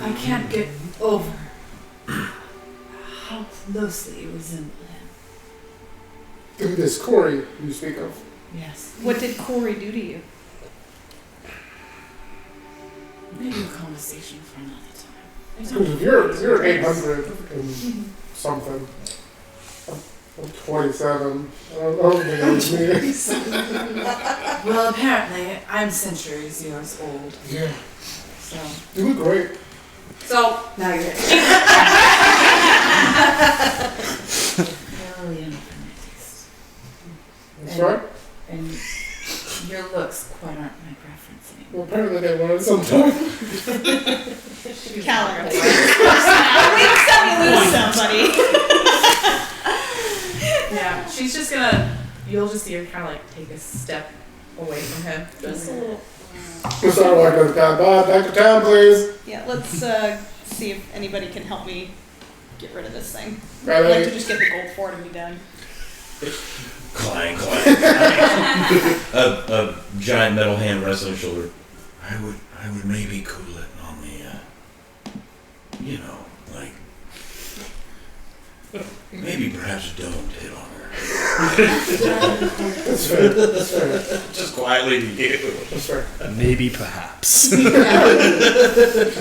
S9: I can't get over how closely you resemble him.
S4: Through this Corey you speak of.
S9: Yes.
S6: What did Corey do to you?
S9: Maybe a conversation for another time. I don't
S4: Because you're 800 and something. I'm 27. I don't think I was me.
S9: Well, apparently, I'm centuries years old.
S4: Yeah.
S9: So.
S4: You look great.
S9: So.
S2: Now you're here.
S9: Well, you know, for my taste.
S4: That's right.
S9: And your looks quite aren't my preference anymore.
S4: Well, apparently they wanted sometime.
S6: Callan. We saw you lose somebody.
S9: Yeah, she's just gonna. You'll just see her kind of like take a step away from him. Just a little.
S4: Just not like a guy. Bob, back to town, please.
S6: Yeah, let's see if anybody can help me get rid of this thing.
S4: Right,
S6: I'd like to just get the gold for it and be done.
S5: Clang, clang. A giant metal hand rests on his shoulder. I would maybe cool it on the, like, maybe perhaps don't hit on her.
S4: That's fair. That's fair.
S5: Just quietly to you.
S4: That's fair.
S1: Maybe, perhaps.
S4: I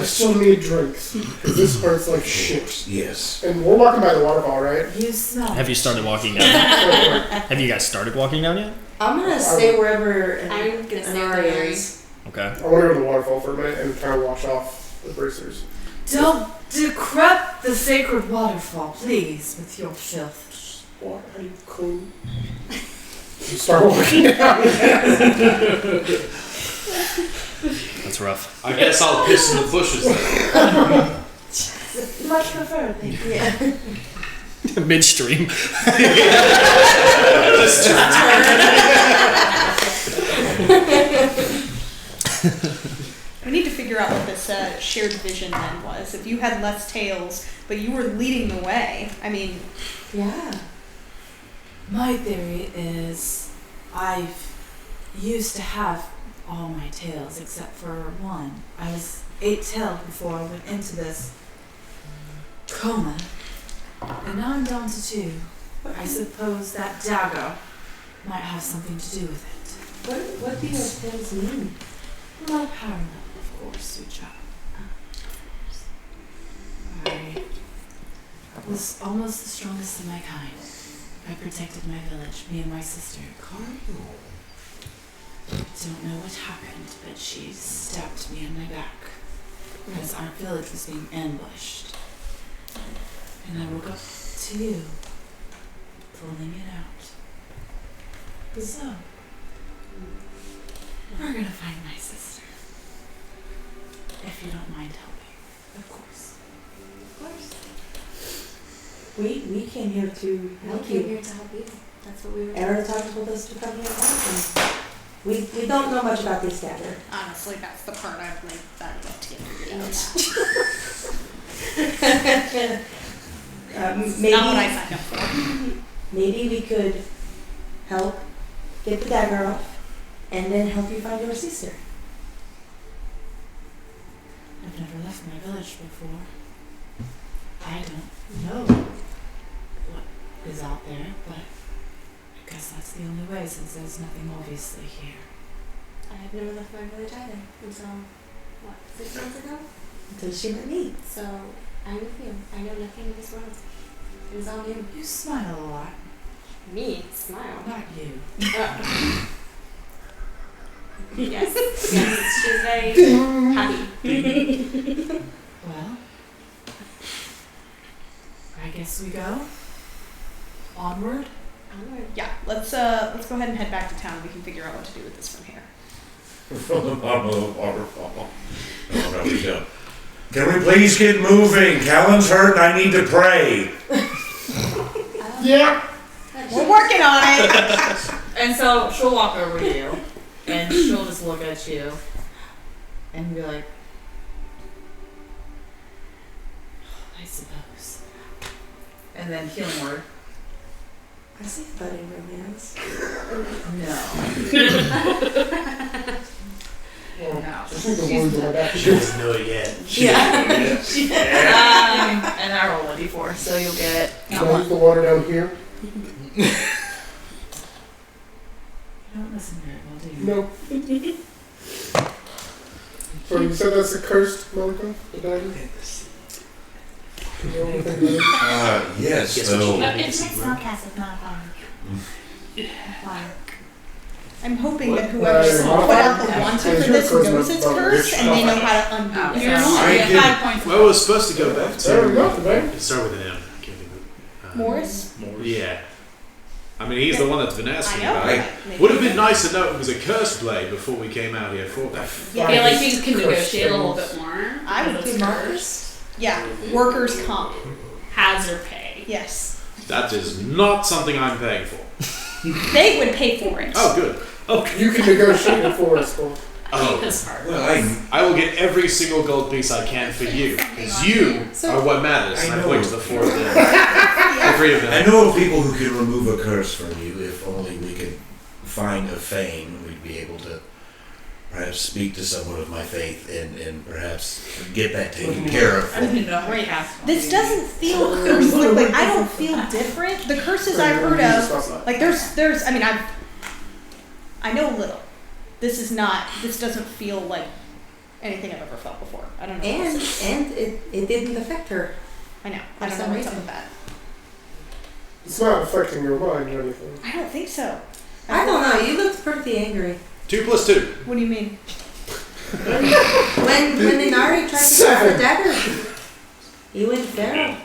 S4: still need drinks because this hurts like shit.
S5: Yes.
S4: And we're walking by the waterfall, right?
S9: You smell.
S1: Have you started walking down? Have you guys started walking down yet?
S2: I'm gonna stay wherever
S7: I'm gonna stay
S2: Inari
S7: where Inari.
S2: is.
S1: Okay.
S4: I want to go to the waterfall for a minute and kind of wash off the bracers.
S9: Don't decrep the sacred waterfall, please, with your filth.
S4: What? How do you clean? You start walking down.
S1: That's rough.
S8: I guess I'll piss in the bushes then.
S9: Much preferred, thank you.
S1: Midstream.
S11: We need to figure out what this shared vision then was. If you had less tails, but you were leading the way, I mean,
S2: Yeah.
S9: My theory is I've used to have all my tails except for one. I was 8-tailed before I went into this coma, and now I'm down to 2. I suppose that dagger might have something to do with it.
S2: What do your tails mean?
S9: My parallel, of course, Sucha. I was almost the strongest of my kind. I protected my village, me and my sister, Carl. Don't know what happened, but she stabbed me in my back as our village was being ambushed. And I woke up to you, pulling it out. So, we're gonna find my sister. If you don't mind helping, of course.
S7: Of course.
S2: We came here to
S7: We
S2: help
S7: came
S2: you.
S7: here to help you. That's what we were
S2: Eradrin told us to come here and help you. We don't know much about this dagger.
S11: honestly, that's the part I'd like that yet to get figured out.
S2: Maybe,
S11: Not what I signed up for.
S2: maybe we could help get the dagger off and then help you find your sister.
S9: I've never left my village before. I don't know what is out there, but I guess that's the only way since there's nothing obviously here.
S7: I've never left my village either until, 6 months ago?
S2: Until she met me.
S7: So, I'm with you. I know nothing of this world. It was all new.
S9: You smile a lot.
S7: Me? Smile.
S9: Not you.
S7: Yes. Yes. She's very happy.
S9: Well, I guess we go onward.
S7: Onward.
S11: Yeah, let's go ahead and head back to town. We can figure out what to do with this from here.
S5: From the bottom of the waterfall. Oh, no, we don't. Can we please get moving? Callan's hurt and I need to pray.
S4: Yeah.
S11: We're working on it.
S9: And so she'll walk over to you, and she'll just look at you, and be like, I suppose. And then healing word.
S2: I see budding romance.
S9: No.
S4: Well,
S9: No.
S4: I think the
S9: She's
S4: words
S9: not.
S4: are back.
S8: She doesn't know it yet.
S9: And I roll a d4, so you'll get.
S4: Can I use the water down here?
S9: You don't listen very well, do you?
S4: No. So you said that's a cursed Malika? The dagger? You know anything about it?
S5: Yes,
S8: Guess
S5: so.
S8: what you-
S10: It's spellcasted, not fire. Fire.
S11: I'm hoping that
S4: Right,
S11: whoever put out the
S4: yeah.
S11: wanted
S4: Yeah,
S11: for
S4: sure,
S11: this
S4: close
S11: knows
S4: my
S11: it's
S4: phone.
S11: cursed and they know how to undo
S9: Oh,
S11: it.
S9: so
S5: I
S9: you get
S5: did-
S9: 5 points.
S8: Well, we're supposed to go back
S4: There we
S8: to.
S4: go, babe.
S8: It started with an M. I can't think of it.
S11: Morris?
S8: Yeah. I mean, he's the one that's been asking
S11: I know.
S8: about it.
S11: Maybe
S8: Would have been
S11: they-
S8: nice to know it was a cursed blade before we came out here for that.
S6: I feel like we can negotiate a little bit more.
S11: I would
S6: Because
S11: do
S6: it's
S11: Marcus. Yeah, workers' comp.
S6: hazard pay.
S11: Yes.
S8: That is not something I'm paying for.
S11: They would pay for it.
S8: Oh, good.
S4: You can negotiate it for us, Cole.
S8: Oh,
S6: This part.
S5: Well,
S8: I will get every single gold piece I can for you, because you are what matters.
S5: I
S8: And I
S5: know.
S8: point to the 4 of them. All 3 of them.
S5: I know of people who can remove a curse from you if only we could find a fane. We'd be able to perhaps speak to someone of my faith and perhaps get that taken care of.
S9: I didn't know how fast.
S11: This doesn't feel curse-like. Like, I don't feel different. The curses I've heard of, like there's. I mean, I know a little. This doesn't feel like anything I've ever felt before. I don't know.
S2: And it didn't affect her.
S11: I know.
S2: For
S11: I don't know
S2: some
S11: what's up
S2: reason.
S11: with that.
S4: It's not affecting your mind or anything.
S11: I don't think so.
S2: I don't know. You looked pretty angry
S8: 2 + 2.
S11: What do you mean?
S2: when Inari tried to grab the dagger. You went feral.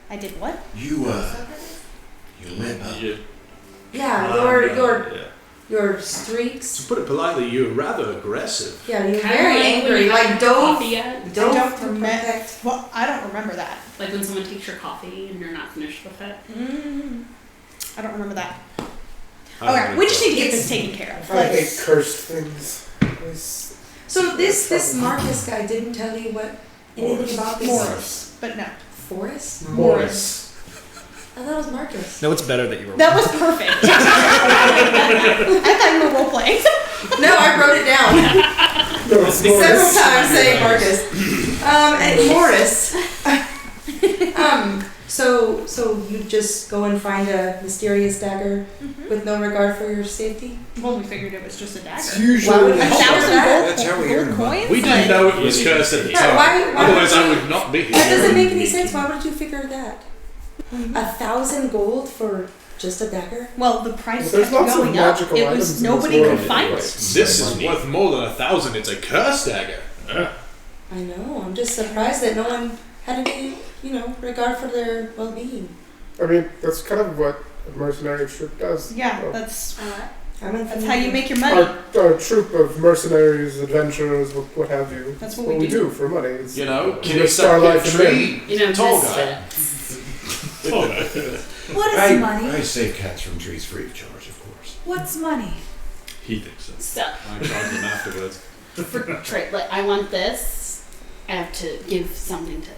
S11: I did what?
S5: You lit up.
S2: Yeah, your streaks.
S8: To put it politely, you're rather aggressive.
S2: Yeah, you're
S6: Kinda
S2: very
S6: like when
S2: angry.
S6: you
S2: Like
S6: haven't had
S2: dove.
S6: coffee yet.
S2: Dove
S11: don't
S2: to
S11: remember.
S2: protect.
S11: Well, I don't remember that.
S6: Like when someone takes your coffee and you're not finished with it.
S11: I don't remember that.
S8: I don't
S11: Okay,
S8: know
S11: we just need to get
S2: It's-
S11: this taken care of.
S4: I hate
S11: Let's-
S4: cursed things. It's-
S2: So this Marcus guy didn't tell you anything about this
S11: Morris, but no.
S2: forest?
S4: Morris.
S2: I thought it was Marcus.
S1: No, it's better that you were.
S11: That was perfect. I thought you were role playing.
S2: No, I wrote it down
S4: No, it's
S2: several
S4: Morris.
S2: times saying Marcus. And Morris. So you just go and find a mysterious dagger with no regard for your safety?
S11: Well, we figured it was just a
S4: It's
S11: dagger.
S4: usually
S2: Why would
S11: A
S2: I-
S11: thousand
S5: That's how we
S11: gold
S5: earn money.
S11: coins?
S8: We didn't know it was cursed at the
S2: Yeah,
S8: time.
S2: why
S8: Otherwise,
S2: would
S8: I
S2: you-
S8: would not be here.
S2: That doesn't make any sense. Why would you figure that? 1,000 gold for just a dagger?
S11: Well, the price
S4: There's
S11: kept
S4: lots of
S11: going up.
S4: magical
S11: It
S4: items
S11: was
S4: in this
S11: nobody
S4: world
S11: could find
S4: anyway.
S11: it.
S8: This is worth more than 1,000. It's a cursed dagger.
S2: I know. I'm just surprised that no one had any, regard for their well-being.
S4: I mean, that's kind of what a mercenary troop does.
S11: Yeah,
S4: Oh.
S11: that's
S2: That's
S11: how you make your money.
S4: Our troop of mercenaries, adventurers, what have you.
S11: That's
S4: It's
S11: what we do.
S4: for money. It's
S8: You know,
S4: we
S8: can you
S4: risk
S8: start
S4: our
S8: a
S4: life and limb.
S8: tree?
S6: You know,
S8: Tall
S6: this,
S8: guy.
S9: What is money?
S5: I save cats from trees free of charge, of course.
S9: What's money?
S8: He thinks so.
S6: So,
S8: I charge him afterwards.
S6: for trade, like, I want this. I have to give something to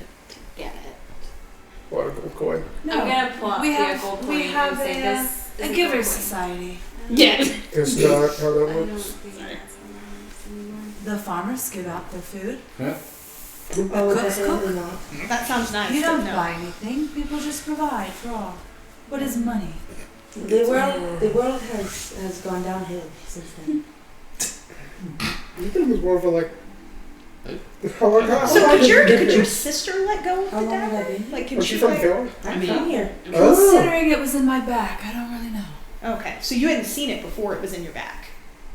S6: get it.
S4: What a gold coin.
S9: No,
S7: I'm gonna pull up
S9: we
S7: the
S9: have
S7: gold coin
S9: we have
S7: and say
S9: a
S7: this is
S9: a
S7: a
S9: giver
S7: gold coin.
S9: society.
S6: Yeah.
S4: It's not how that
S7: I don't
S4: works.
S7: think
S6: Sorry.
S7: that's how that works anymore.
S9: The farmers give out their food.
S2: Oh,
S9: Cooks
S2: definitely
S9: cook.
S2: not.
S11: That sounds nice.
S9: You
S11: but
S9: don't
S11: no.
S9: buy anything. People just provide for all. What is money?
S2: The world has gone downhill since then.
S4: You think it was more of a like. How long
S11: So
S4: how
S11: could your
S4: did you-
S11: sister let go of
S2: How
S11: the
S2: long have I
S11: dagger?
S2: been?
S11: Like, can
S4: Was
S11: she
S4: she from
S11: like?
S4: Callan?
S2: I'm
S6: mean-
S2: from here.
S4: Oh.
S9: Considering it was in my back, I don't really know.
S11: Okay, so you hadn't seen it before it was in your back.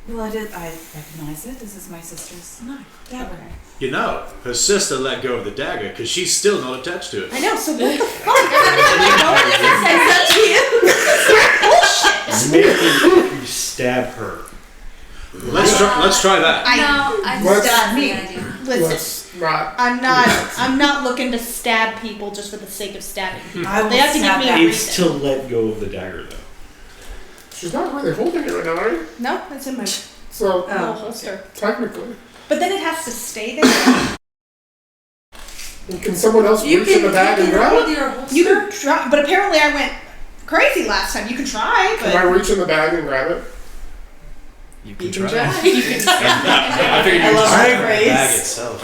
S9: Well, I recognize it. This is my sister's knife. Dagger.
S8: You know, her sister let go of the dagger because she's still not attached to it.
S11: I know. So what the fuck?
S12: Maybe you stab her.
S8: Let's try that.
S7: No, I
S4: Let's-
S7: just got the idea.
S11: Listen,
S4: Let's not.
S11: I'm not looking to stab people just for the sake of stabbing people.
S9: I will
S11: They have to give
S9: stab
S11: me a
S9: that.
S12: It's
S11: reason.
S12: to let go of the dagger, though.
S4: She's not really holding it right now, are you?
S11: No, it's in my
S4: So,
S11: little holster.
S4: technically.
S11: But then it has to stay there.
S4: Can someone else reach in the bag and grab
S2: hold
S4: it?
S2: your holster.
S11: You can try, but apparently I went crazy last time. You can try,
S4: Can I
S11: but
S4: reach in the bag and grab it?
S1: You can
S2: You can
S1: try.
S2: try.
S8: I figured
S2: I
S8: you
S2: love
S8: just
S2: that
S8: the
S2: phrase.
S8: bag itself.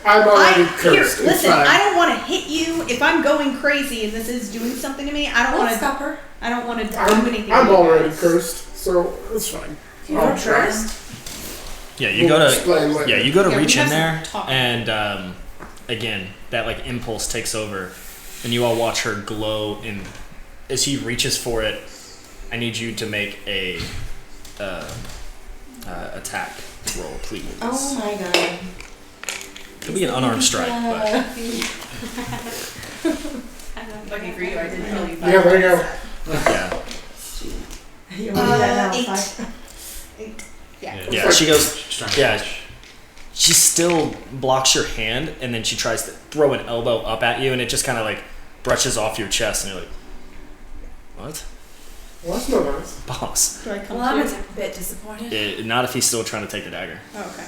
S4: I'm already
S11: here,
S4: cursed. It's
S11: listen,
S4: fine.
S11: I don't want to hit you if I'm going crazy and this is doing something to me. I don't
S2: Don't
S11: want to.
S2: stop her.
S11: I don't want to do
S4: I'm,
S11: anything.
S4: I'm
S11: to you
S4: already
S11: guys.
S4: cursed, so it's fine.
S2: You
S4: I'll
S2: don't
S4: try.
S2: trust?
S1: Yeah, you go to.
S4: Explain later.
S1: Yeah, you go to
S11: Yeah, we
S1: reach in
S11: have some
S1: there,
S11: talk.
S1: and again, that like impulse takes over, and you all watch her glow. And as he reaches for it, I need you to make a attack roll, please.
S2: Oh my god.
S1: It'll be an unarmed strike, but
S9: Lucky for you, I didn't tell you.
S4: Yeah, there you go.
S1: yeah,
S2: You want to do that now?
S11: 8.
S2: Five.
S1: yeah. She goes.
S8: She's trying
S1: Yeah.
S8: to
S1: She still blocks your hand, and then she tries to throw an elbow up at you, and it just kind of like brushes off your chest, and you're like, "What,
S4: Well, that's not nice.
S1: boss?"
S11: Do I come
S9: Well, I'm
S11: to
S9: a
S11: you?
S9: bit disappointed.
S1: Not if he's still trying to take the dagger.
S11: Oh, okay.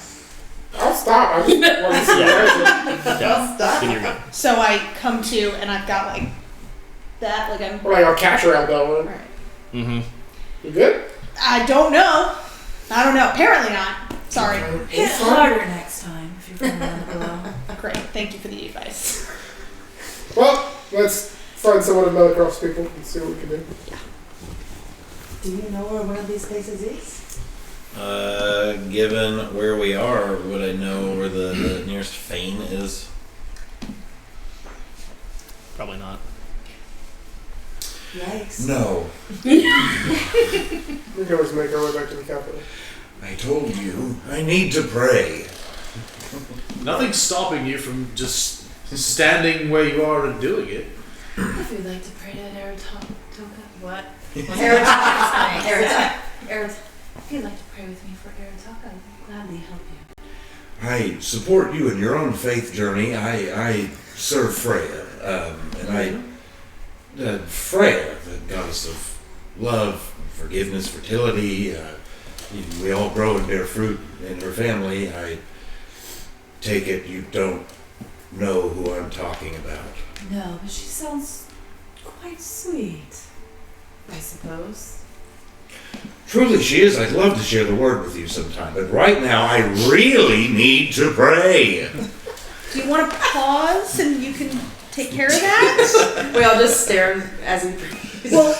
S4: I'll stop. I just want to see what
S1: Yeah, then you're good.
S11: So I come to, and I've got like that, like I'm.
S4: Well, like, I'll catch her elbow.
S11: Right.
S1: Mm-hmm.
S4: You good?
S11: I don't know. I don't know. Apparently not. Sorry.
S9: Hit harder next time if you're feeling down below.
S11: Great. Thank you for the advice.
S4: Well, let's find someone to melee cross people and see what we can do.
S2: Do you know where one of these places is?
S5: Given where we are, would I know where the nearest fane is?
S1: Probably not.
S2: Yikes.
S5: No.
S4: We can always make our way back to the capital.
S5: I told you, I need to pray.
S8: Nothing's stopping you from just standing where you are and doing it.
S9: If you'd like to pray to Eratoka. What?
S7: Eratoka.
S9: If you'd like to pray with me for Eratoka, I'll gladly help you.
S5: I support you in your own faith journey. I serve Freya, Freya, the goddess of love, forgiveness, fertility. We all grow and bear fruit in her family. I take it you don't know who I'm talking about.
S9: No, but she sounds quite sweet, I suppose.
S5: Truly she is. I'd love to share the word with you sometime, but right now I really need to pray.
S11: Do you want to pause and you can take care of that?
S7: We all just stare as we.
S11: Well,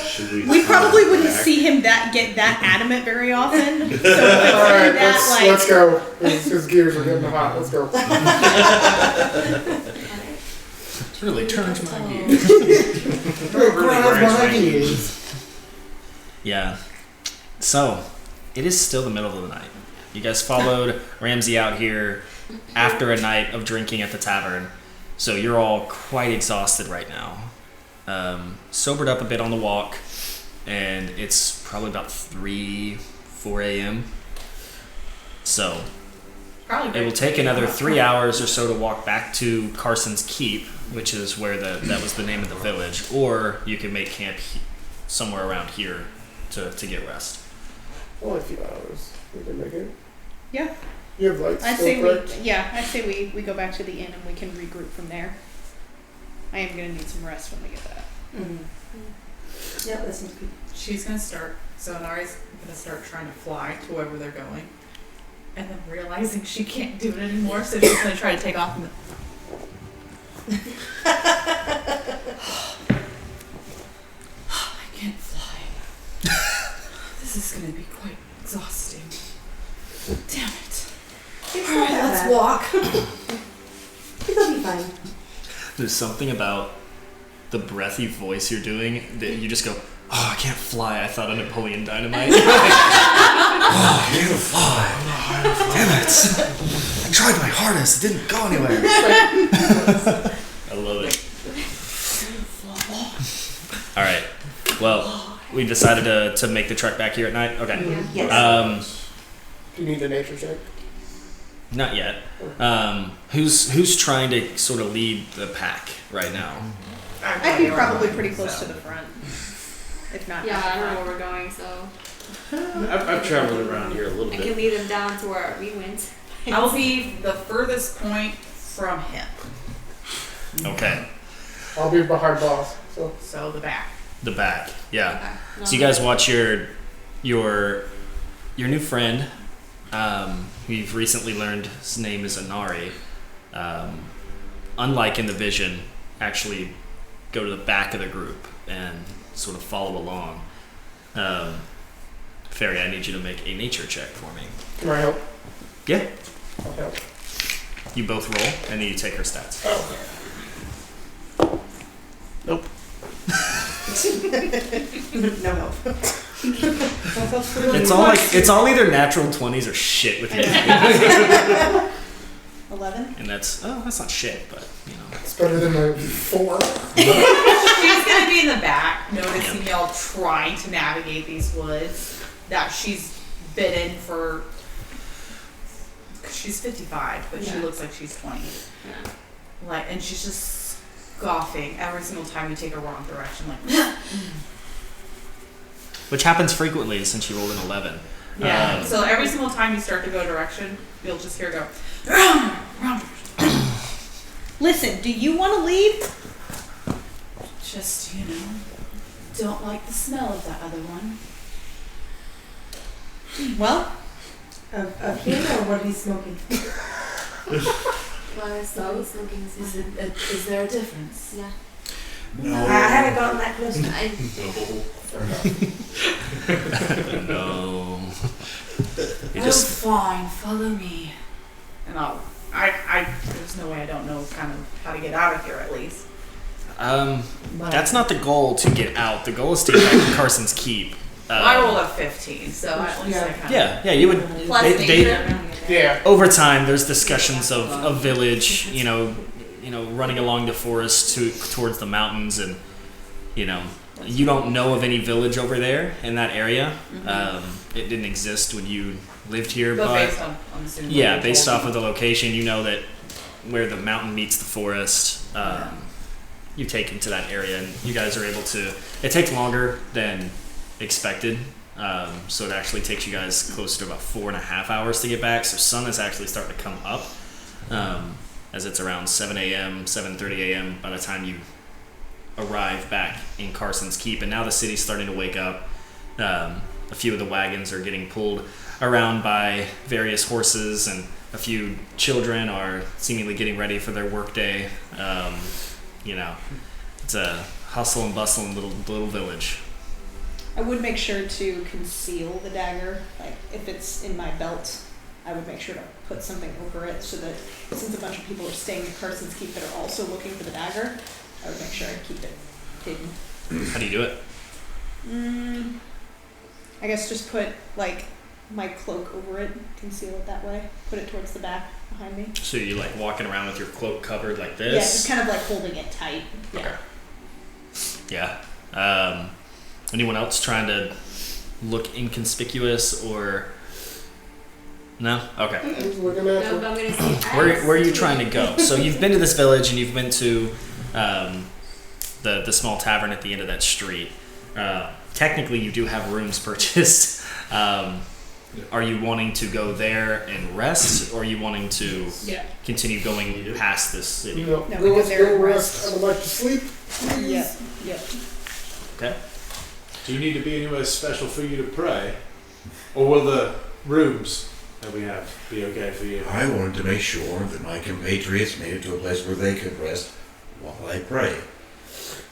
S11: we probably wouldn't see him get that adamant very often. So
S4: Alright,
S11: that,
S4: let's go. His gears are getting hot. Let's go.
S1: Really turns my gears.
S4: Grab my gears.
S1: Yeah. So, it is still the middle of the night. You guys followed Ramsey out here after a night of drinking at the tavern. So you're all quite exhausted right now. Sobered up a bit on the walk, and it's probably about 4 a.m. So it will take another 3 hours or so to walk back to Carson's Keep, which is where that was the name of the village, or you can make camp somewhere around here to get rest.
S4: Only a few hours. We can make it.
S11: Yeah.
S4: You have lights.
S11: I'd
S4: still,
S11: say
S4: correct?
S11: I'd say we go back to the inn and we can regroup from there. I am gonna need some rest when we get that.
S2: Mm-hmm. Yep, that seems good.
S9: She's gonna start. So Nari's gonna start trying to fly to wherever they're going, and then realizing she can't do it anymore, so she's gonna try to take off. I can't fly. This is gonna be quite exhausting. Damn it.
S2: Alright, let's walk. It'll be fine.
S1: There's something about the breathy voice you're doing that you just go, oh, I can't fly. I thought of Napoleon Dynamite. Oh,
S5: I need to fly.
S1: damn it. I tried my hardest. It didn't go anywhere. I love it. All right. Well, we decided to make the trek back here at night. Okay.
S2: Yes.
S4: Do you need the nature check?
S1: Not yet. Who's trying to sort of lead the pack right now?
S11: I'd be probably pretty close to the front, if not.
S7: Yeah, I don't know where we're going, so
S12: I've traveled around here a little
S7: I
S12: bit.
S7: can lead them down to where we went.
S9: I'll be the furthest point from him.
S1: Okay.
S4: I'll be behind boss.
S9: So the back.
S1: The back. Yeah.
S7: Okay. No.
S1: So you guys watch your new friend. We've recently learned his name is Inari. Unlike in the vision, actually go to the back of the group and sort of follow along. Fairy, I need you to make a nature check for me.
S4: Can I help?
S1: Yeah.
S4: I'll help.
S1: You both roll, and then you take her stats.
S4: Nope.
S2: No help.
S1: It's all either natural 20s or shit with you.
S11: 11.
S1: And that's not shit, but you know.
S4: It's better than the 4.
S9: She's gonna be in the back, noticing y'all trying to navigate these woods that she's been in for. She's 55, but she
S7: Yeah.
S9: looks like she's 20.
S7: Yeah.
S9: Like, and she's just scoffing every single time you take a wrong direction. Like,
S1: Which happens frequently since you rolled an 11.
S9: yeah. So every single time you start to go a direction, you'll just hear her go. Wrong.
S11: Listen, do you want to leave?
S9: Just, don't like the smell of that other one.
S11: Well,
S2: Of him or what he's smoking?
S7: Well, it's so smoking is
S9: Is there a difference?
S7: Yeah.
S5: No.
S2: I haven't gotten that close.
S1: No. You
S9: Oh,
S1: just
S9: fine. Follow me. And there's no way I don't know kind of how to get out of here at least. But
S1: that's not the goal to get out. The goal is to get back to Carson's Keep.
S9: I rolled a 15, so at least I kind of.
S1: Yeah, you would.
S7: Plus
S1: They,
S7: nature.
S4: Yeah.
S1: over time, there's discussions of a village, you know, running along the forest towards the mountains, and you don't know of any village over there in that area. It didn't exist when you lived here,
S9: But
S1: but
S9: based on, I'm assuming.
S1: yeah,
S9: what you
S1: based
S9: told
S1: off of the location, you know that where the mountain meets the forest, you take into that area, and you guys are able to. It takes longer than expected, so it actually takes you guys close to about 4.5 hours to get back. So sun is actually starting to come up, as it's around 7 a.m., 7:30 a.m. by the time you arrive back in Carson's Keep, and now the city's starting to wake up. A few of the wagons are getting pulled around by various horses, and a few children are seemingly getting ready for their workday. It's a hustle and bustle in little village.
S11: I would make sure to conceal the dagger. Like, if it's in my belt, I would make sure to put something over it so that since a bunch of people are staying in Carson's Keep that are also looking for the dagger, I would make sure I keep it hidden.
S1: How do you do it?
S11: I guess just put, like, my cloak over it, conceal it that way, put it towards the back behind me.
S1: So you like walking around with your cloak covered like
S11: Yeah,
S1: this?
S11: just kind of like holding it tight. Yeah.
S1: Yeah. Anyone else trying to look inconspicuous or no? Okay.
S4: I was looking at
S7: No, but I'm gonna say
S1: Where are you trying to go? So you've been to this village and you've been to the small tavern at the end of that street. Technically, you do have rooms purchased. Are you wanting to go there and rest, or are you wanting to continue going past this city?
S11: No,
S4: go,
S11: we go
S4: let's
S11: there
S4: go
S11: and
S4: rest.
S11: rest.
S4: I would like to sleep.
S11: Yeah. Yep.
S1: Okay.
S8: Do you need to be anywhere special for you to pray? Or will the rooms that we have be okay for you?
S5: I wanted to make sure that my compatriots made it to a place where they could rest while I pray.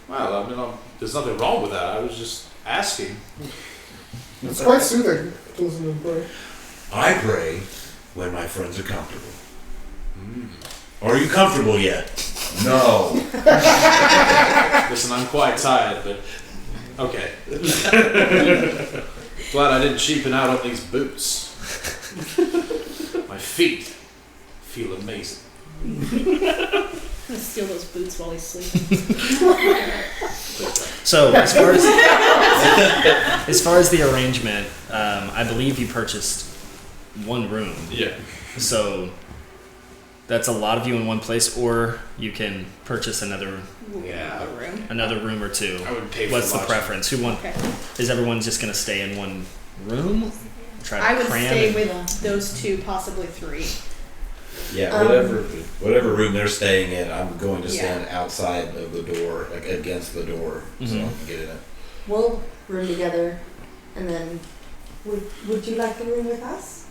S8: Well, I mean, there's nothing wrong with that. I was just asking.
S4: It's quite soothing to listen to him pray.
S5: I pray when my friends are comfortable. Are you comfortable yet? No.
S8: Listen, I'm quite tired, but okay. Glad I didn't cheapen out on these boots. My feet feel amazing.
S11: I'm gonna steal those boots while he's sleeping.
S1: So as far as the arrangement, I believe you purchased one room.
S12: Yeah.
S1: So that's a lot of you in one place, or you can purchase another room or two.
S12: I would pay for
S1: What's the
S12: lodging.
S1: preference?
S11: Okay.
S1: Is everyone just going to stay in one room? Try to
S11: I would
S1: cram
S11: stay
S1: and-
S11: with those two, possibly three.
S5: Yeah, whatever room they're staying in, I'm going to stand outside of the door, like against the door, so I can get in it.
S2: We'll room together, and then would you like to room with us?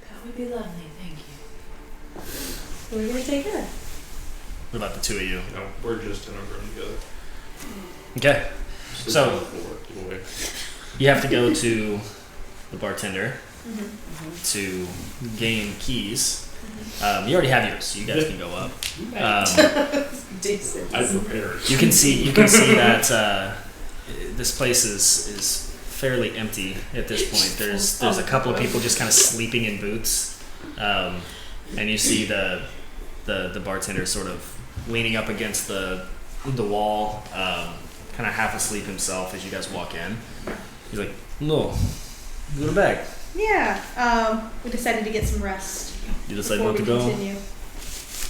S9: That would be lovely, thank you.
S2: We're gonna take her.
S1: What about the two of you?
S12: No, we're just in a room together.
S1: Okay. So-
S12: Sleep on the floor, away.
S1: You have to go to the bartender to gain keys. You already have yours, so you guys can go up.
S2: Decent.
S12: I prepared.
S1: You can see that this place is fairly empty at this point. There's a couple of people just kind of sleeping in booths, and you see the bartender sort of leaning up against the wall, kind of half asleep himself as you guys walk in. He's like, "No, go back."
S11: Yeah. We decided to get some rest.
S1: You decide
S11: before
S1: not to
S11: we
S1: go.
S11: continue.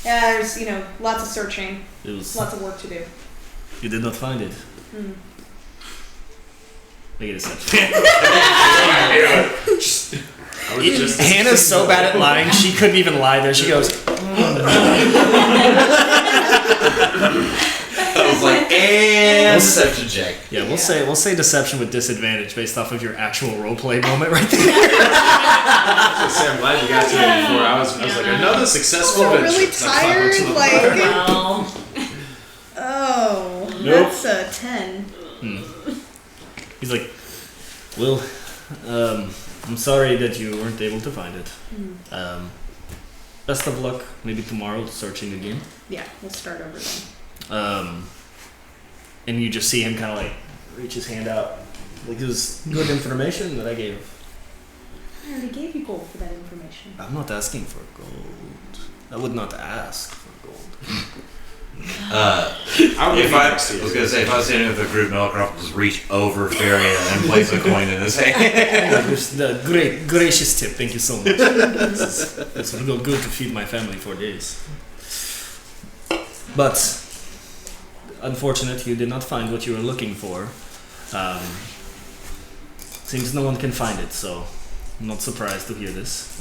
S11: Yeah, there's lots of searching,
S1: It was.
S11: lots of work to do.
S1: You did not find it. Make it a sense.
S12: I was just
S1: Hannah's so bad at lying, she couldn't even lie there. She goes,
S5: I was like, and deception check.
S1: Yeah, we'll say deception with disadvantage based off of your actual roleplay moment right there.
S8: I'm glad you got to it before. I was like, another successful
S11: I'm
S8: venture.
S11: really
S8: That's not
S11: tired.
S8: much of a-
S11: Like, oh,
S8: Nope.
S11: that's a 10.
S1: He's like, well, I'm sorry that you weren't able to find it. Best of luck. Maybe tomorrow searching again.
S11: Yeah, we'll start over then.
S1: And you just see him kind of like reach his hand out. Like, it was good information that I gave.
S11: I already gave you gold for that information.
S1: I'm not asking for gold. I would not ask for gold.
S5: If I was gonna say, if I was standing with a group, Melicroft would just reach over Fairy and place a coin in his hand.
S1: Just the gracious tip. Thank you so much. It's real good to feed my family for days. But unfortunate, you did not find what you were looking for. Seems no one can find it, so I'm not surprised to hear this.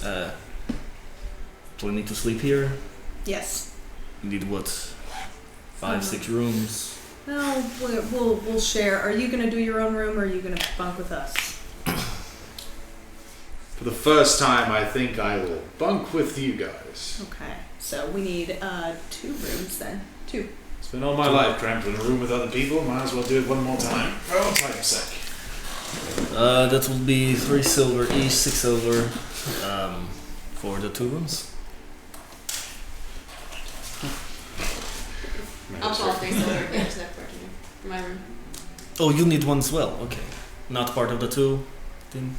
S1: Planning to sleep here?
S11: Yes.
S1: You need what? 5-6 rooms?
S11: No, we'll share. Are you gonna do your own room, or are you gonna bunk with us?
S8: For the first time, I think I will bunk with you guys.
S11: Okay. So we need 2 rooms then. 2.
S8: Spent all my life cramped in a room with other people. Might as well do it one more time. For time's sake.
S1: That will be 3 silver each, 6 silver for the 2 rooms.
S7: I'll call 3 silver to that for my room.
S1: Oh, you need one as well. Okay, not part of the 2 thing.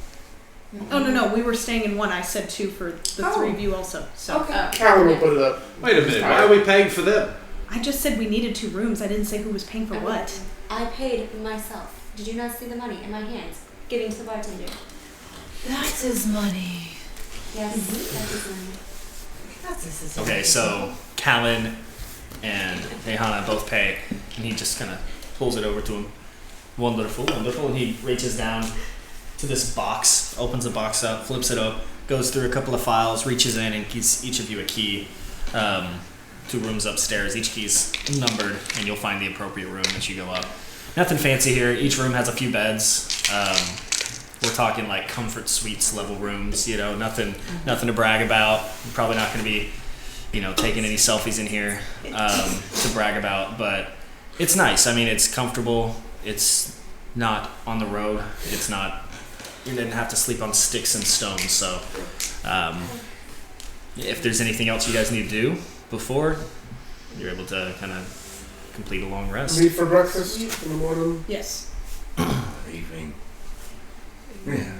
S11: Oh no, we were staying in 1. I said 2 for the 3 of you also. So
S7: Okay.
S4: Callan will put it up.
S8: Wait a minute. Why are we paying for them?
S11: I just said we needed 2 rooms. I didn't say who was paying for what.
S7: I paid myself. Did you not see the money in my hands? Giving to the bartender.
S9: That's his money.
S7: Yes, that is money.
S9: That's his
S1: Okay, so Callan and Caehanna both pay, and he just kind of pulls it over to him. Wonderful, wonderful. And he reaches down to this box, opens the box up, flips it up, goes through a couple of files, reaches in, and gives each of you a key. 2 rooms upstairs. Each key's numbered, and you'll find the appropriate room as you go up. Nothing fancy here. Each room has a few beds. We're talking like comfort suites level rooms. You know, nothing to brag about. You're probably not going to be, taking any selfies in here to brag about. But it's nice. I mean, it's comfortable. It's not on the road. It's not. You didn't have to sleep on sticks and stones. So, if there's anything else you guys need to do before, you're able to kind of complete a long rest.
S4: Meet for breakfast in the morning.
S11: Yes.
S5: Evening. Yeah.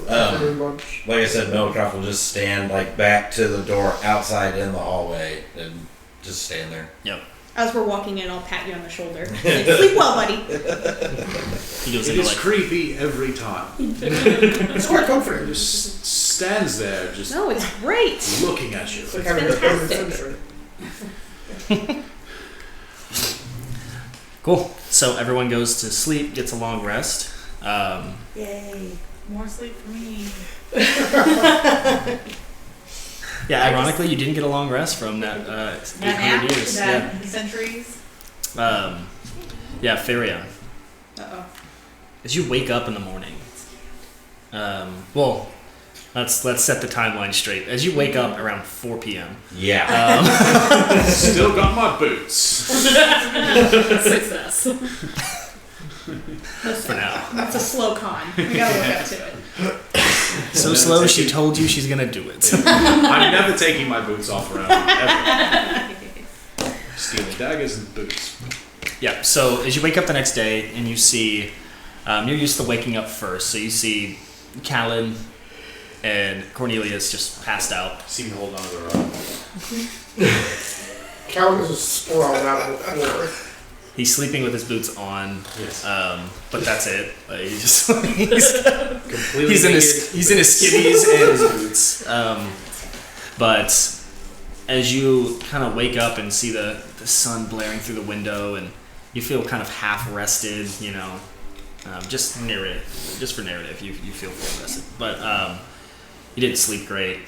S4: Afternoon lunch.
S5: Like I said, Melicroft will just stand like back to the door outside in the hallway and just stand there.
S1: Yep.
S11: As we're walking in, I'll pat you on the shoulder. Sleep well, buddy.
S1: He goes
S8: It
S1: into
S8: is
S1: like.
S8: creepy every time.
S4: It's quite comforting.
S8: Just stands there, just
S11: No, it's great.
S8: looking at you.
S4: It's like having a permanent
S11: fantastic.
S4: sensor.
S1: Cool. So everyone goes to sleep, gets a long rest.
S2: Yay.
S9: More sleep for me.
S1: Yeah, ironically, you didn't get a long rest from that 800 years.
S9: Centuries.
S1: Yeah, Feria.
S11: Uh-oh.
S1: As you wake up in the morning, well, let's set the timeline straight. As you wake up around 4 p.m.
S5: Yeah.
S8: Still got my boots.
S6: Success.
S1: For now.
S11: That's a slow con. We gotta work up to it.
S1: So slow, she told you she's gonna do it.
S8: I'm never taking my boots off around ever. Stealing daggers and boots.
S1: Yeah, so as you wake up the next day and you see, you're used to waking up first, so you see Callan and Cornelius just passed out.
S8: See me hold on to the rope.
S4: Callan is just sprawled out on the floor.
S1: He's sleeping with his boots on,
S8: Yes.
S1: but that's it. Like, he's
S8: Completely
S1: in
S8: naked.
S1: his skivvies and his boots. But as you kind of wake up and see the sun blaring through the window, and you feel kind of half rested, just for narrative, you feel full rested. But you didn't sleep great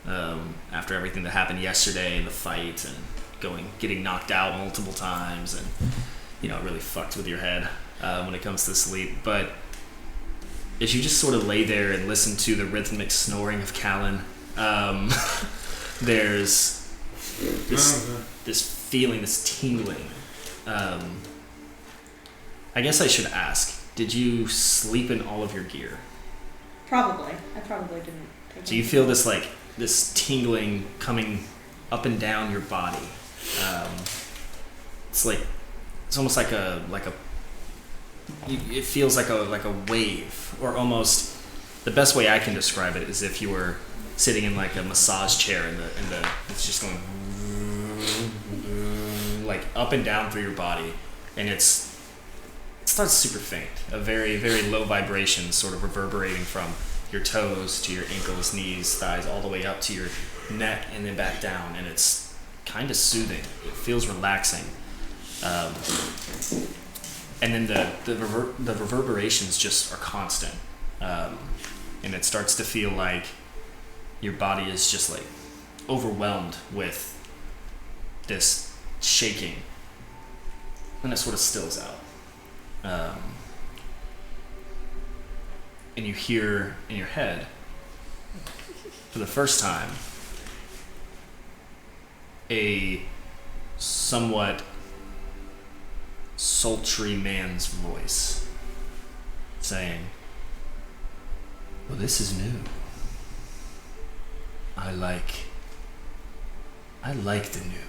S1: after everything that happened yesterday, the fight, and getting knocked out multiple times, and really fucked with your head when it comes to sleep. But as you just sort of lay there and listen to the rhythmic snoring of Callan, there's this feeling, this tingling. I guess I should ask, did you sleep in all of your gear?
S11: Probably. I probably didn't take
S1: Do you feel this tingling coming up and down your body? It's almost like it feels like a wave, or almost the best way I can describe it is if you were sitting in like a massage chair and it's just going like up and down through your body, and it starts super faint, a very, very low vibration sort of reverberating from your toes to your ankles, knees, thighs, all the way up to your neck and then back down, and it's kind of soothing. It feels relaxing. And then the reverberations just are constant. And it starts to feel like your body is just like overwhelmed with this shaking. And it sort of stills out. And you hear in your head, for the first time, a somewhat sultry man's voice saying, "Well, this is new. I like the new.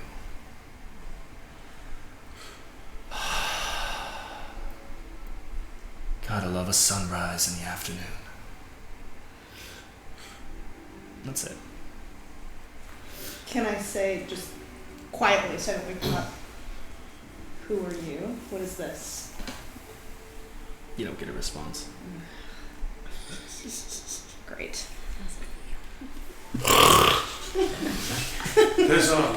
S1: Gotta love a sunrise in the afternoon." That's it.
S11: Can I say just quietly so I don't wake them up? Who are you? What is this?
S1: You don't get a response.
S11: Great.
S8: There's all.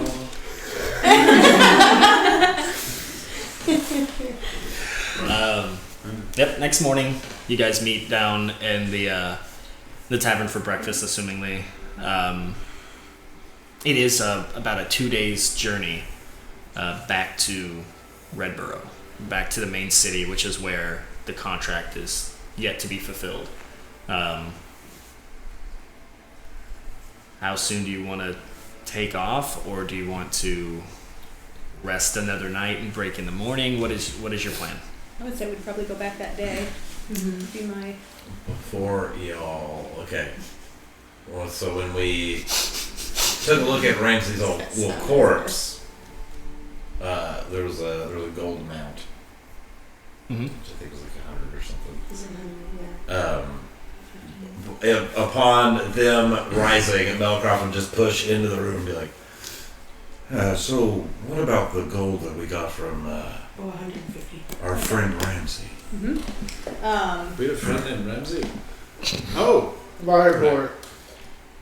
S1: Yep. Next morning, you guys meet down in the tavern for breakfast. Assumingly, it is about a 2 days journey back to Redborough, back to the main city, which is where the contract is yet to be fulfilled. How soon do you want to take off, or do you want to rest another night and break in the morning? What is your plan?
S11: I would say we'd probably go back that day. Be my.
S5: Before y'all, okay. Well, so when we took a look at Ramsey's old little corpse, there was a gold amount, which I think was like 100 or something.
S2: Is it 100? Yeah.
S5: Upon them rising, Melcroft would just push into the room and be like, "So what about the gold that we got from
S2: 150.
S5: our friend Ramsey?"
S8: We had a friend named Ramsey. Oh,
S4: My boy.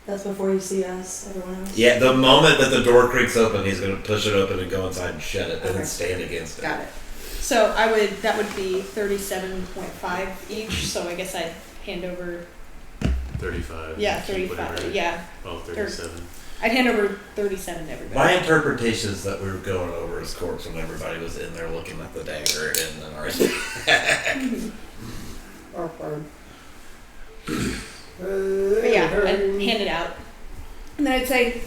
S2: That's before you see us, everyone else.
S5: Yeah, the moment that the door creaks open, he's going to push it open and go inside and shut it, and then stand against it.
S11: Got it. So that would be 37.5 each. So I guess I'd hand over.
S8: 35.
S11: Yeah,
S8: keep
S11: 35.
S8: whatever.
S11: Yeah,
S8: Oh, 37.
S11: I'd hand over 37 to everybody.
S5: My interpretation is that we were going over his corpse when everybody was in there looking at the dagger and then ours.
S4: Oh, fine.
S11: But yeah, I'd hand it out. And then I'd say,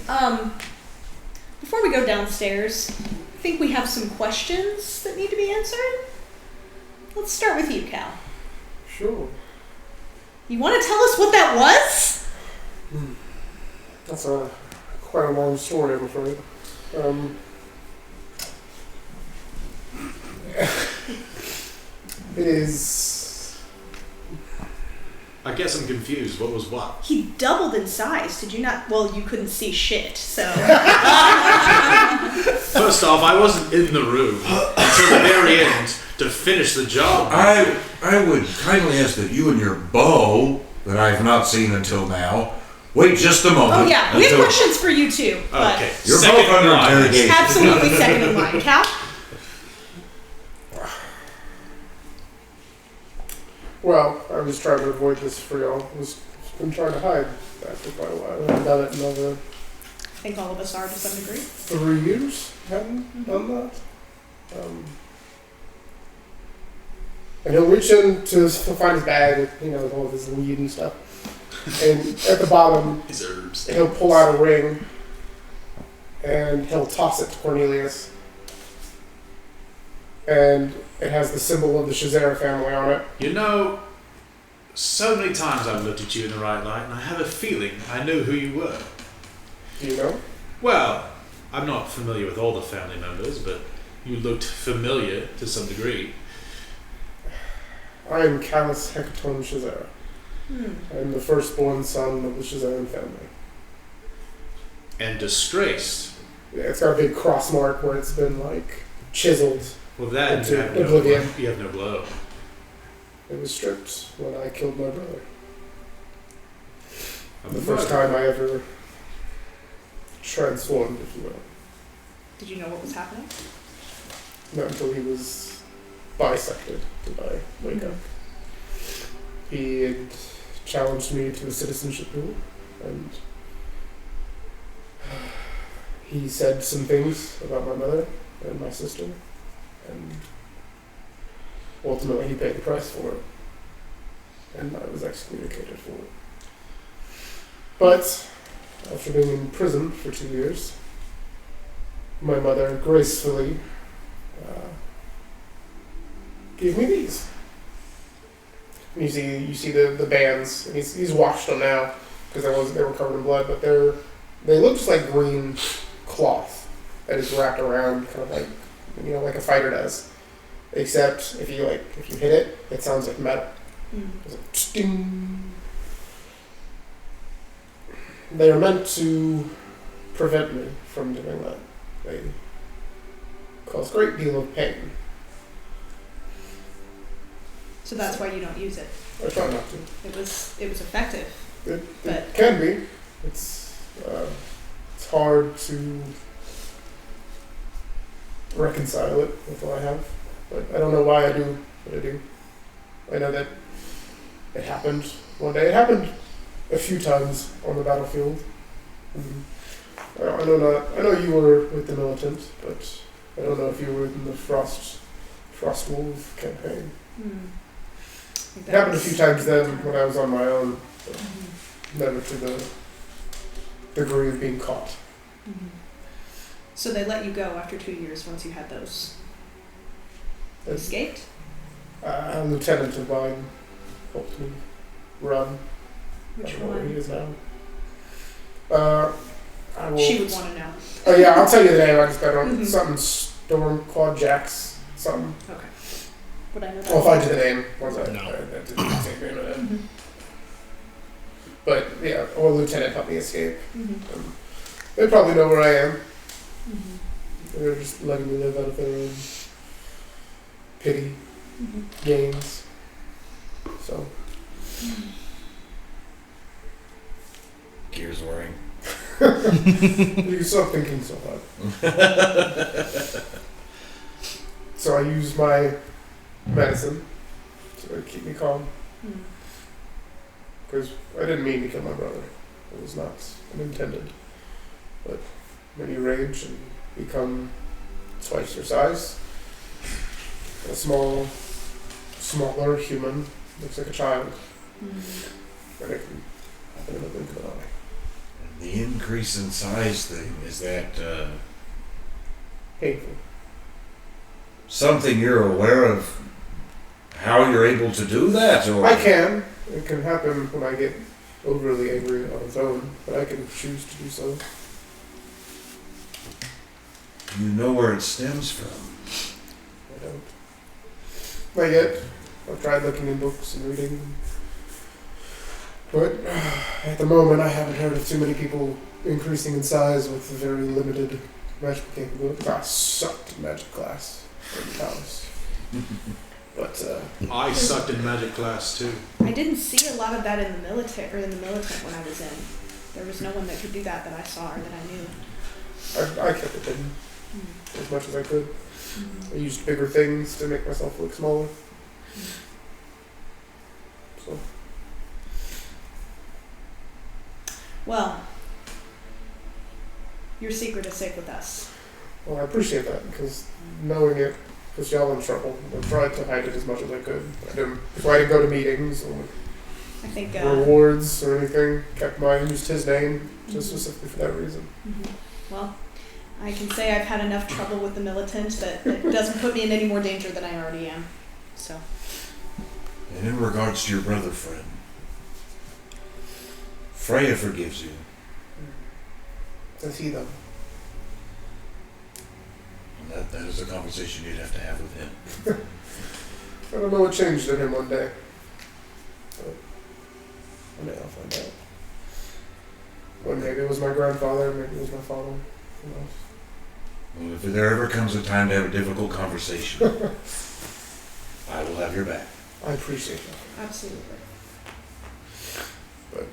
S11: before we go downstairs, I think we have some questions that need to be answered. Let's start with you, Cal.
S4: Sure.
S11: You want to tell us what that was?
S4: That's quite a long story, I'm afraid. It is.
S8: I guess I'm confused. What was what?
S11: He doubled in size. Did you not? Well, you couldn't see shit, so.
S8: First off, I wasn't in the room until the very end to finish the job.
S5: I would kindly ask that you and your bow, that I have not seen until now, wait just a moment.
S11: Oh yeah, we have questions for you too. But
S8: Okay.
S5: You're
S8: Second
S5: both under
S8: in line.
S5: interrogation.
S11: absolutely second in line, Cal.
S4: Well, I was trying to avoid this for y'all. I was been trying to hide that for quite a while. I've done it in over
S11: I think all of us are to some degree.
S4: 3 years. Haven't done that. And he'll reach in to find his bag with, with all of his weed and stuff. And at the bottom,
S8: His herbs.
S4: he'll pull out a ring and he'll toss it to Cornelius. And it has the symbol of the Shazera family on it.
S8: You know, so many times I've looked at you in the right light, and I have a feeling I knew who you were.
S4: Do you know?
S8: Well, I'm not familiar with all the family members, but you looked familiar to some degree.
S4: I am Callus Hecaton Shazera. I am the firstborn son of the Shazaran family.
S8: And disgraced.
S4: Yeah, it's got a big cross mark where it's been chiseled.
S8: Well, that and
S4: into
S8: you
S4: oblivion.
S8: You have no blow.
S4: It was stripped when I killed my brother.
S8: I'm
S4: The first time I ever transformed, if you will.
S11: Did you know what was happening?
S4: Not until he was bisected did I wake up. He had challenged me to a citizenship duel, and he said some things about my mother and my sister, and ultimately he paid the price for it, and I was excommunicated for it. But after being in prison for 2 years, my mother gracefully gave me these. And you see the bands, and he's washed them now because they were covered in blood, but they look just like green cloth that is wrapped around, kind of like a fighter does. Except if you hit it, it sounds like metal. It's like sting. They are meant to prevent me from doing that. They cause a great deal of pain.
S11: So that's why you don't use it.
S4: I try not to.
S11: It was effective.
S4: It can be. It's hard to reconcile it with what I have. But I don't know why I do what I do. I know that it happened one day. It happened a few times on the battlefield. I know you were with the militant, but I don't know if you were in the Frostwolf campaign. It happened a few times then when I was on my own, but never to the degree of being caught.
S11: So they let you go after 2 years once you had those. Escaped?
S4: A lieutenant of mine helped me run.
S11: Which
S4: I don't know where
S11: one?
S4: he is now. I will.
S11: She would want to know.
S4: Oh yeah, I'll tell you the name. I just got on something Storm Quad Jacks something.
S11: Okay. Would I know that?
S4: I'll find you the name once I
S1: No.
S4: that didn't take me a minute. But yeah, or lieutenant helped me escape. They probably know where I am. They're just letting me live out of their own pity gains. So.
S5: Gears whirring.
S4: You can stop thinking so hard. So I use my medicine to keep me calm. Because I didn't mean to kill my brother. It was not unintended. But when you rage and become twice your size, a smaller human looks like a child. And it can happen in a blink of an eye.
S5: The increase in size thing, is that
S4: Painful.
S5: something you're aware of how you're able to do that? Or
S4: I can. It can happen when I get overly angry on its own, but I can choose to do so.
S5: you know where it stems from?
S4: I don't. Not yet. I've tried looking in books and reading. But at the moment, I haven't heard of too many people increasing in size with very limited magical capabilities. I sucked in magic class in the palace. But
S8: I sucked in magic class too.
S11: I didn't see a lot of that in the military or in the militant when I was in. There was no one that could do that I saw or that I knew.
S4: I kept it hidden as much as I could. I used bigger things to make myself look smaller. So
S11: Well, your secret is safe with us.
S4: well, I appreciate that because knowing it because y'all in trouble. I tried to hide it as much as I could. I didn't try to go to meetings or
S11: I think.
S4: rewards or anything. Used his name just specifically for that reason.
S11: Well, I can say I've had enough trouble with the militant that it doesn't put me in any more danger than I already am. So.
S5: And in regards to your brother, friend, Freya forgives you.
S4: Does he though?
S5: And that is a conversation you'd have to have with him.
S4: I don't know what changed in him one day. But one day I'll find out. Well, maybe it was my grandfather, maybe it was my father. Who knows?
S5: Well, if there ever comes a time to have a difficult conversation, I will have your back.
S4: I appreciate that.
S11: Absolutely.
S4: But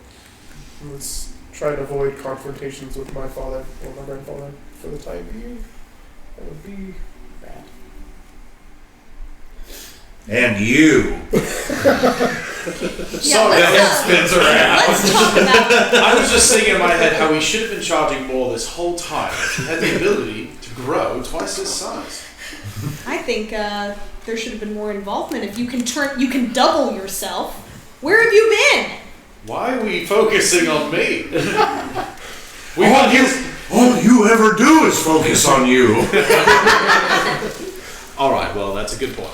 S4: let's try to avoid confrontations with my father or my grandfather for the time being. That would be bad.
S5: And you.
S8: Sorry,
S6: let's,
S8: spins around.
S6: let's talk about.
S8: I was just thinking in my head how we should have been charging more this whole time. He had the ability to grow twice his size.
S11: I think there should have been more involvement. If you can double yourself. Where have you been?
S8: Why are we focusing on me?
S5: All you ever do is focus on you.
S8: All right, well, that's a good point.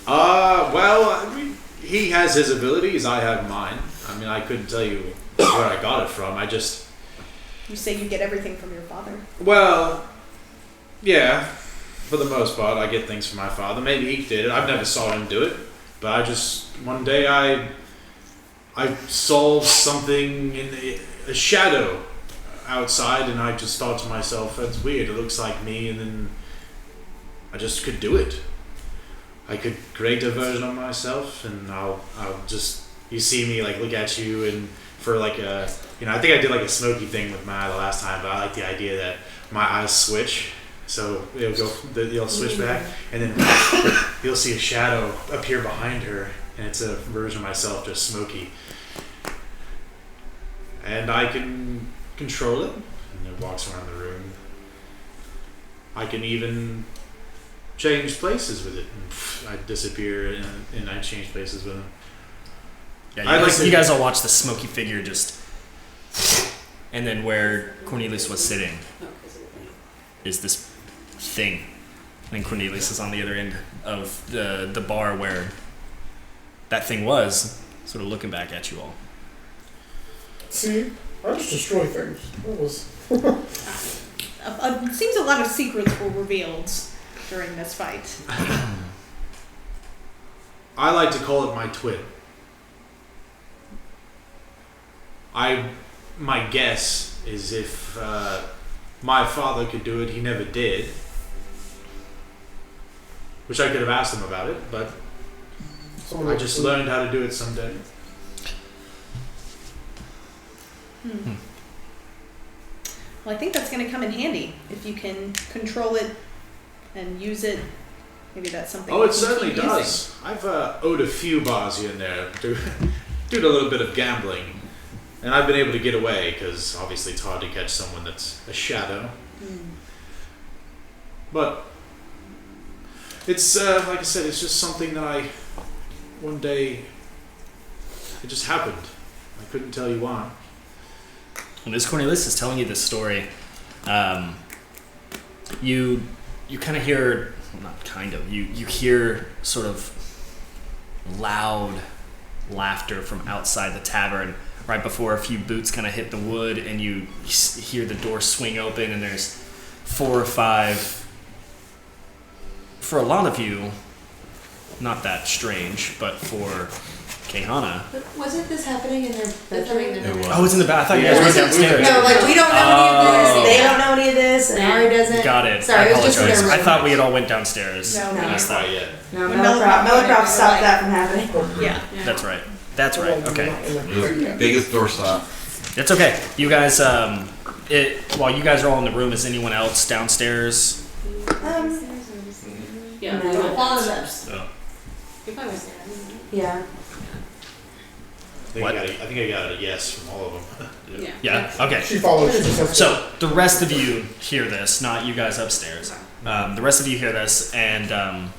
S8: Well, I mean, he has his abilities, I have mine. I mean, I couldn't tell you where I got it from.
S11: You say you get everything from your father.
S8: Well, yeah, for the most part, I get things from my father. Maybe he did it. I've never saw him do it, but one day I saw something in a shadow outside, and I just thought to myself, that's weird. It looks like me, and then I just could do it. I could create a version of myself, and I'll just, you see me like look at you, and for like a, I think I did like a smoky thing with my eye the last time, but I like the idea that my eyes switch, so they'll switch back, and then you'll see a shadow appear behind her, and it's a version of myself, just smoky, and I can control it, and it walks around the room. I can even change places with it, and I disappear, and I change places with him.
S1: Yeah, you guys all watch the smoky figure just, and then where Cornelius was sitting is this thing, and Cornelius is on the other end of the bar where that thing was, sort of looking back at you all.
S4: See, I just destroy things. That was.
S11: It seems a lot of secrets were revealed during this fight.
S8: I like to call it my twin. My guess is if my father could do it, he never did. Which I could have asked him about it, but I just learned how to do it someday.
S11: Well, I think that's going to come in handy if you can control it and use it. Maybe that's something.
S8: Oh,
S11: you
S8: it
S11: can
S8: certainly
S11: keep
S8: does.
S11: using.
S8: I've owed a few bars here and there to due to a little bit of gambling, and I've been able to get away because obviously it's hard to catch someone that's a shadow. But it's like I said, it's just something that one day it just happened. I couldn't tell you why.
S1: When this Cornelius is telling you this story, you kind of hear, well, not kind of, you hear sort of loud laughter from outside the tavern right before a few boots kind of hit the wood, and you hear the door swing open, and there's 4 or 5, for a lot of you, not that strange, but for Caehanna.
S2: But wasn't this happening in their bedroom?
S1: Oh, it's in the bath. I thought you guys went downstairs.
S2: No, like we don't know any of this. They don't know any of this, and Ari doesn't.
S1: Got it.
S2: Sorry,
S1: I
S2: it was just in
S1: apologize.
S2: their
S1: I
S2: room.
S1: thought we had all went downstairs.
S2: No,
S1: and
S2: no.
S1: missed that.
S8: yet.
S2: No,
S11: When
S2: Melicroft stopped that from happening.
S11: Yeah.
S1: That's right. That's right. Okay.
S5: Biggest doorstop.
S1: It's okay. You guys, while you guys are all in the room, is anyone else downstairs?
S6: Yeah,
S2: No.
S6: we went
S2: All of
S6: downstairs.
S12: No.
S6: If I was there.
S2: Yeah.
S8: I think I got a yes from all of them.
S6: Yeah.
S1: Yeah. Okay.
S4: She follows. She just has to-
S1: So the rest of you hear this, not you guys upstairs. The rest of you hear this, and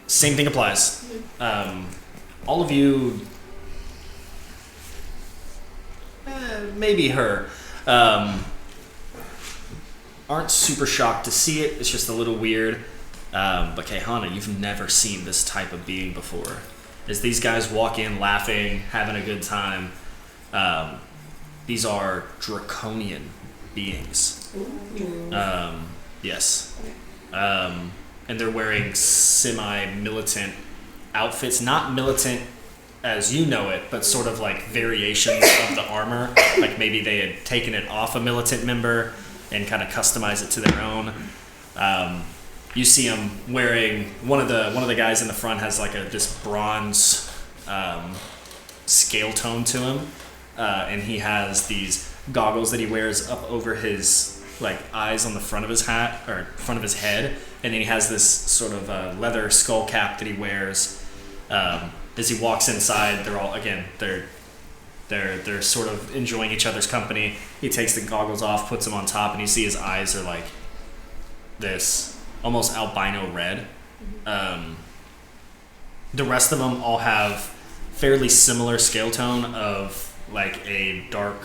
S1: same thing applies. All of you, maybe her, aren't super shocked to see it. It's just a little weird. But Caehanna, you've never seen this type of being before. As these guys walk in laughing, having a good time, these are draconian beings. Yes. And they're wearing semi-militant outfits. Not militant as you know it, but sort of like variations of the armor. Like maybe they had taken it off a militant member and kind of customized it to their own. You see them wearing, one of the guys in the front has like this bronze scale tone to him, and he has these goggles that he wears up over his like eyes on the front of his hat or front of his head, and then he has this sort of leather skull cap that he wears. As he walks inside, they're all they're sort of enjoying each other's company. He takes the goggles off, puts them on top, and you see his eyes are like this almost albino red. The rest of them all have fairly similar scale tone of like a dark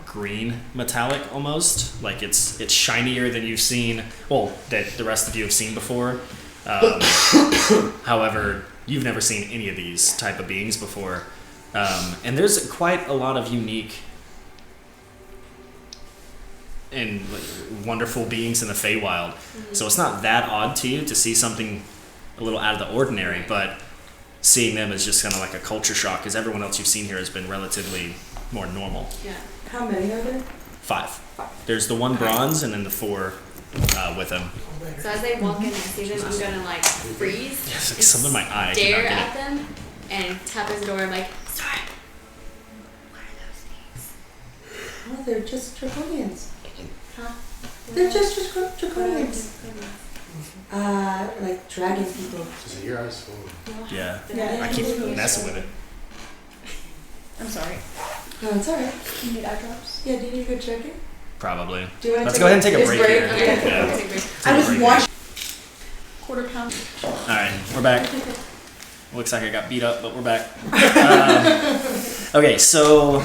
S1: green metallic almost. Like it's shinier than you've seen, well, that the rest of you have seen before. However, you've never seen any of these type of beings before. And there's quite a lot of unique and wonderful beings in the Feywild. So it's not that odd to you to see something a little out of the ordinary, but seeing them is just kind of like a culture shock because everyone else you've seen here has been relatively more normal.
S2: Yeah. How many are there?
S1: 5. There's the 1 bronze and then the 4 with him.
S7: So as they walk in and see them, I'm gonna like freeze.
S1: Yes, like something in my eye.
S7: Stare at them and tap his door like, sorry. What are those things?
S2: Oh, they're just draconians.
S7: Huh?
S2: They're just draconians. Like dragon people.
S12: Is it your eyes full?
S1: Yeah.
S2: Yeah.
S1: I keep messing with it.
S11: I'm sorry.
S2: No, it's alright.
S11: You need eye drops?
S2: Yeah, do you need to go check it?
S1: Probably.
S2: Do you want to
S1: Let's go ahead and take a break here.
S7: Okay,
S1: Yeah.
S7: take a break.
S1: Take
S2: I
S1: a
S2: was
S1: break
S2: watching.
S11: Quarter pound.
S1: Alright, we're back. Looks like I got beat up, but we're back. Okay, so.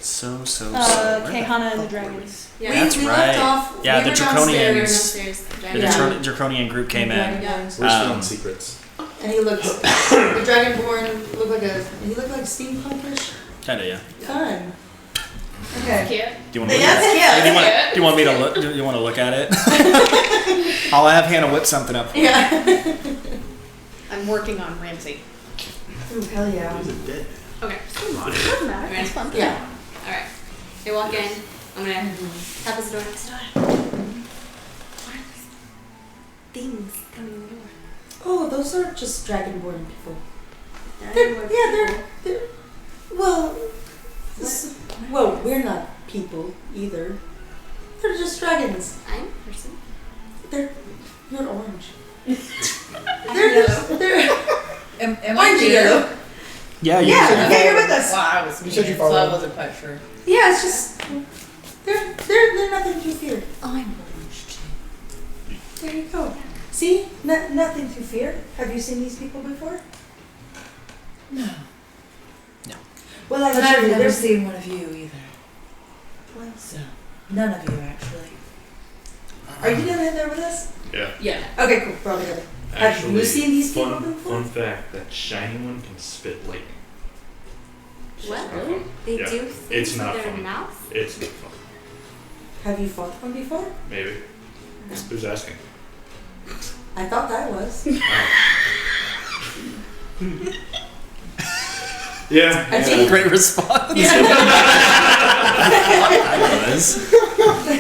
S11: Caehanna and the dragons.
S7: Yeah.
S1: That's
S2: we
S1: right.
S2: left off.
S1: Yeah,
S2: we
S1: the
S2: were
S7: We
S1: Draconians.
S7: were downstairs.
S1: The
S2: Yeah.
S1: Draconian group came in.
S7: Yeah.
S12: We're still on secrets.
S2: And he looked, the Dragonborn looked like he looked like steampunkish.
S1: Kinda, yeah.
S2: Fun. Okay.
S7: Cute.
S1: Do you want to
S2: Yeah,
S1: look at it?
S2: yeah.
S1: Do you want me to look? Do you want to look at it? I'll have Hannah whip something up. For you.
S2: Yeah.
S11: I'm working on Ramsey.
S2: Ooh, hell yeah.
S12: He's a dead.
S7: Okay.
S11: Doesn't matter. It's fun.
S2: Yeah.
S7: Alright. They walk in. I'm gonna tap his door next door. What are these things coming in the door?
S2: Oh, those are just Dragonborn people. They're well, well, we're not people either. They're just dragons.
S7: I'm a person.
S2: You're orange. they're
S9: Am
S2: orange yellow.
S1: Yeah,
S2: Yeah, you're with us.
S9: Well, I was
S4: You said you
S9: muted, so I
S4: followed.
S9: wasn't quite sure.
S2: Yeah, it's just they're nothing to fear.
S9: I'm orange too.
S2: There you go. See, nothing to fear. Have you seen these people before?
S9: No.
S2: Well, I'm
S9: But I've
S2: sure
S9: never
S2: there's.
S9: seen one of you either.
S2: Well,
S9: So, none of you actually.
S2: are you gonna in there with us?
S12: Yeah.
S7: Yeah.
S2: Okay, cool. We're all together. Have
S12: Actually,
S2: you seen these people
S12: fun
S2: before?
S12: fact: that shiny one can spit lightning.
S7: What?
S12: Really?
S7: They
S12: Yeah.
S7: do things
S12: It's
S7: with
S12: not
S7: their
S12: funny.
S7: mouth?
S12: It's not fun.
S2: Have you fought one before?
S12: Maybe. Who's asking?
S2: I thought that was.
S12: Yeah.
S2: I think.
S1: Great response. I was.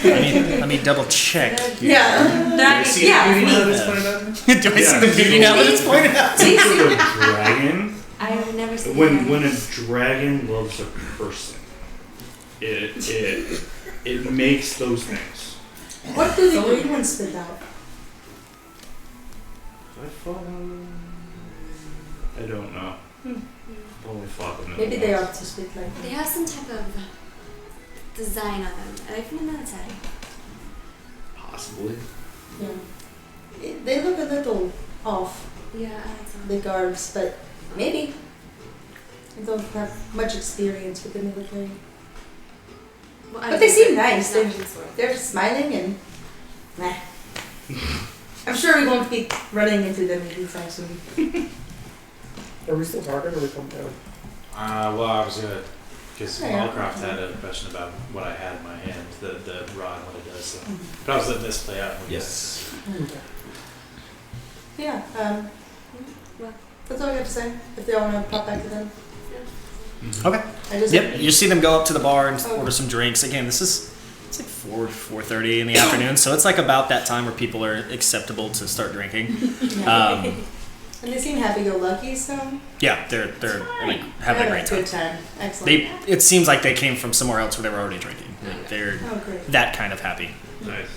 S1: Let me double check.
S2: Yeah.
S12: See
S2: Yeah.
S12: the beauty now
S2: me.
S12: that's pointed out?
S1: Do I see the beauty now that it's pointed out?
S12: Think of a dragon.
S7: I've never seen
S12: When a dragon loves a person, it makes those things.
S2: What do the green ones spit out?
S12: I don't know. I've only fought them.
S2: Maybe they are to spit like
S7: They have some type of design on them. Are they from the military?
S12: Possibly.
S2: Yeah. They look a little off,
S7: Yeah, I had some.
S2: the guards, but maybe. I don't have much experience with the military.
S7: Well,
S2: But they seem
S7: not
S2: nice.
S7: useful.
S2: They're smiling and meh. I'm sure we won't be running into them anytime soon.
S4: Are we still talking or we come down?
S8: Well, I was gonna, because
S2: Yeah.
S8: Malcroft had a question about what I had in my hand, the rod, what it does. So. But I was letting this play out.
S5: Yes.
S4: Okay.
S2: Yeah, well, that's all I have to say. If they all want to pop back to them.
S1: Okay.
S2: I just
S1: Yep. You see them go up to the bar and
S2: Oh.
S1: order some drinks. Again, it's like 4:30 in the afternoon, so it's like about that time where people are acceptable to start drinking.
S2: And they seem happy-go-lucky, so
S1: Yeah, they're like having a great
S2: good
S1: time.
S2: time. Excellent.
S1: It seems like they came from somewhere else where they were already drinking. They're
S2: Oh, great.
S1: that kind of happy.
S12: Nice.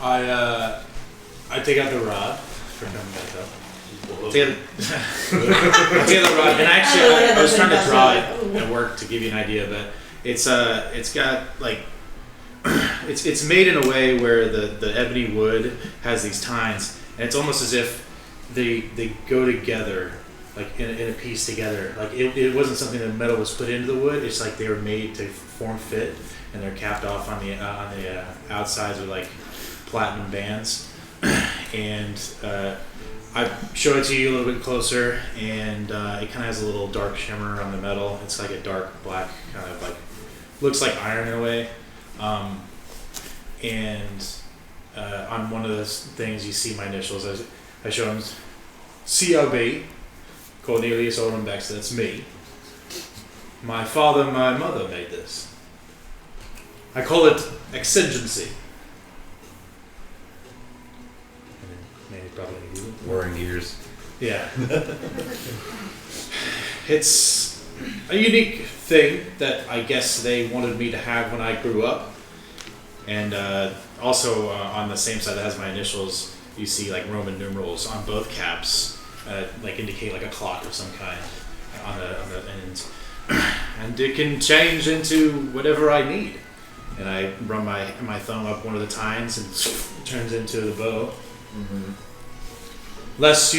S8: I take out the rod for coming back up. Take the rod, and actually I was trying to draw it at work to give you an idea, but it's got like it's made in a way where the ebony wood has these tines, and it's almost as if they go together, like in a piece together. Like it wasn't something that metal was put into the wood. It's like they were made to form fit, and they're capped off on the outsides with like platinum bands. And I show it to you a little bit closer, and it kind of has a little dark shimmer on the metal. It's like a dark black, kind of like, looks like iron in a way. And on one of those things, you see my initials. I show him COB, Cornelius Orenbeck, so that's me. My father and my mother made this. I call it exigency. Maybe probably
S5: Wearing gears.
S8: yeah. It's a unique thing that I guess they wanted me to have when I grew up. And also on the same side that has my initials, you see like Roman numerals on both caps, like indicate like a clock of some kind on the end. And it can change into whatever I need. And I run my thumb up one of the tines and it turns into the bow.
S5: Mm-hmm.
S8: Less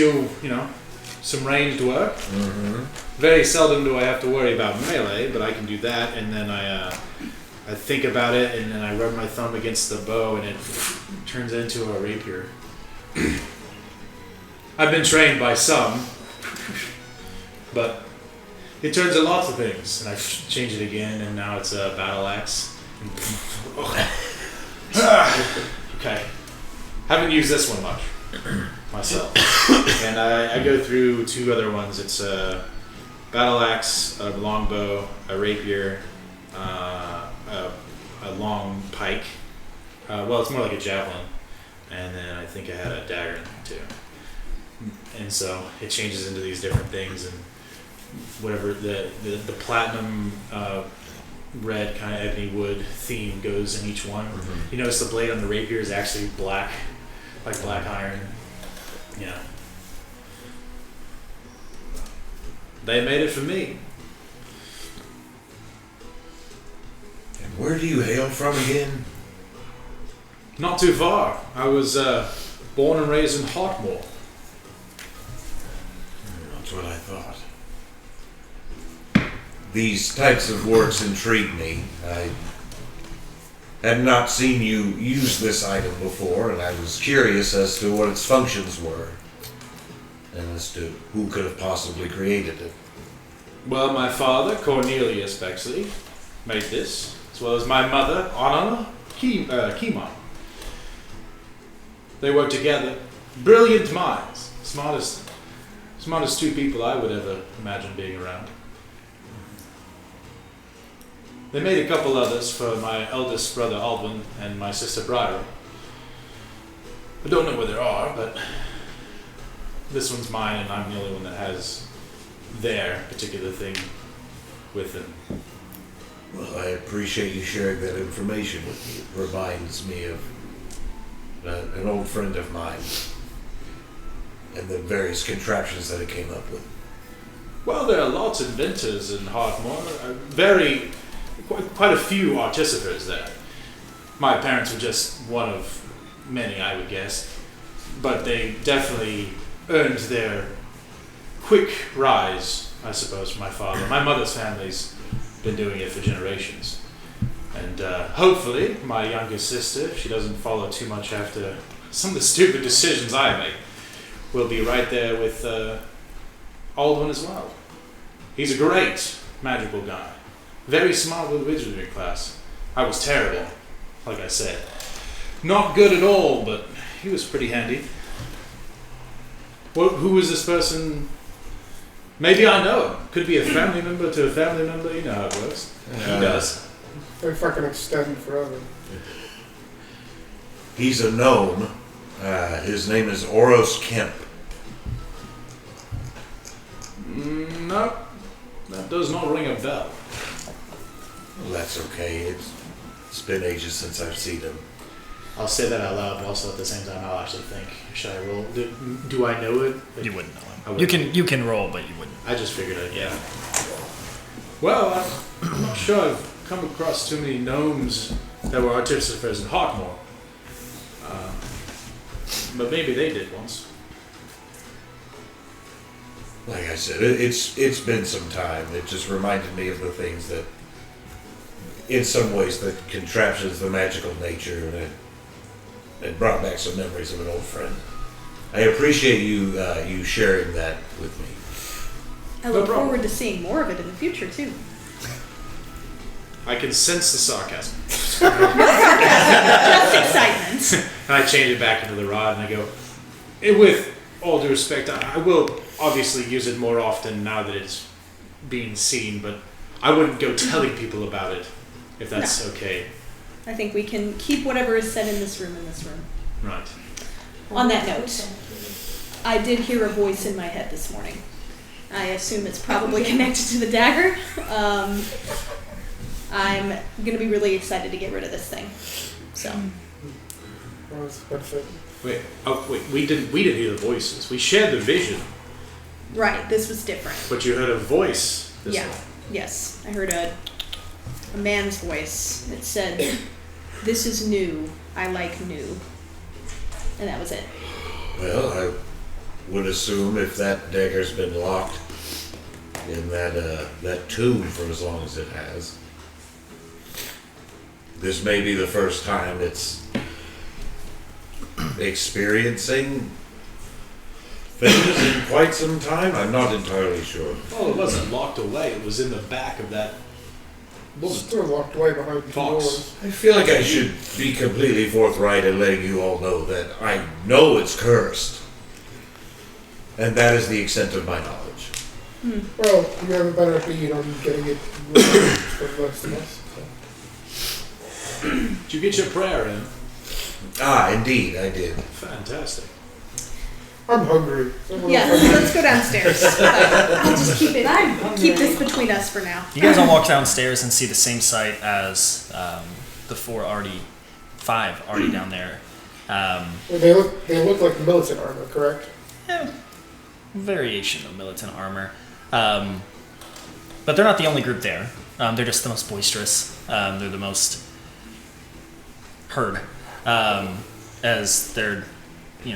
S8: some ranged work.
S5: Mm-hmm.
S8: Very seldom do I have to worry about melee, but I can do that. And then I think about it, and then I rub my thumb against the bow, and it turns into a rapier. I've been trained by some, but it turns into lots of things. And I change it again, and now it's a battle axe. Okay. Haven't used this one much myself. And I go through two other ones. It's a battle axe, a longbow, a rapier, a long pike. Well, it's more like a javelin. And then I think I had a dagger in there too. And so it changes into these different things, and whatever the platinum red kind of ebony wood theme goes in each one.
S5: Mm-hmm.
S8: You notice the blade on the rapier is actually black, like black iron. Yeah. They made it for me.
S5: And where do you hail from again?
S8: Not too far. I was born and raised in Hartmoor.
S5: That's what I thought. These types of works intrigue me. I had not seen you use this item before, and I was curious as to what its functions were, and as to who could have possibly created it.
S8: Well, my father, Cornelius Bexley, made this, as well as my mother, Anna Keeman. They worked together. Brilliant minds. Smartest two people I would ever imagine being around. They made a couple others for my eldest brother Alvin and my sister Bridal. I don't know where they are, but this one's mine, and I'm the only one that has their particular thing with them.
S5: Well, I appreciate you sharing that information with me. It reminds me of an old friend of mine and the various contraptions that it came up with.
S8: Well, there are lots of inventors in Hartmoor. Quite a few artificers there. My parents were just one of many, I would guess. But they definitely earned their quick rise, I suppose, from my father. My mother's family's been doing it for generations. And hopefully, my younger sister, if she doesn't follow too much after some of the stupid decisions I make, will be right there with Aldwin as well. He's a great magical guy. Very smart with wizardry class. I was terrible, like I said. Not good at all, but he was pretty handy. Well, who is this person? Maybe I know him. Could be a family member to a family member. You know how it works. He does.
S4: They fucking extend forever.
S5: He's a gnome. His name is Oros Kemp.
S8: No, that does not ring a bell.
S5: Well, that's okay. It's been ages since I've seen him.
S8: I'll say that out loud, but also at the same time, I'll actually think. Should I roll? Do I know it?
S1: You wouldn't know him.
S8: I wouldn't.
S1: You can roll, but you wouldn't.
S8: I just figured it. Yeah. Well, I'm not sure I've come across too many gnomes that were artificers in Hawkmoor. But maybe they did once.
S5: Like I said, it's been some time. It just reminded me of the things that, in some ways, the contraptions, the magical nature, and it brought back some memories of an old friend. I appreciate you sharing that with me.
S11: I look forward to seeing more of it in the future too.
S8: I can sense the sarcasm.
S11: Just excitement.
S8: And I change it back into the rod, and I go, with all due respect, I will obviously use it more often now that it's being seen, but I wouldn't go telling people about it, if that's okay.
S11: I think we can keep whatever is said in this room.
S8: Right.
S11: On that note, I did hear a voice in my head this morning. I assume it's probably connected to the dagger. I'm going to be really excited to get rid of this thing. So.
S8: Wait, we didn't hear the voices. We shared the vision.
S11: Right, this was different.
S8: But you heard a voice this
S11: Yeah,
S8: way.
S11: yes. I heard a man's voice that said, "This is new. I like new." And that was it.
S5: Well, I would assume if that dagger's been locked in that tomb for as long as it has, this may be the first time it's experiencing things in quite some time. I'm not entirely sure.
S8: Well, it wasn't locked away. It was in the back of that woman.
S4: Still locked away behind the
S8: Fox.
S4: doors.
S5: I feel like I should be completely forthright in letting you all know that I know it's cursed. And that is the extent of my knowledge.
S4: Well, you have a better bead on getting it removed for the rest of us. So.
S8: Did you get your prayer in?
S5: Ah, indeed, I did.
S8: Fantastic.
S4: I'm hungry.
S11: Yes, let's go downstairs. I'll just keep this between us for now.
S1: You guys all walk downstairs and see the same sight as the five already down there.
S4: They look like militant armor, correct?
S1: Yeah, variation of militant armor. But they're not the only group there. They're just the most boisterous. They're the most heard. As they're,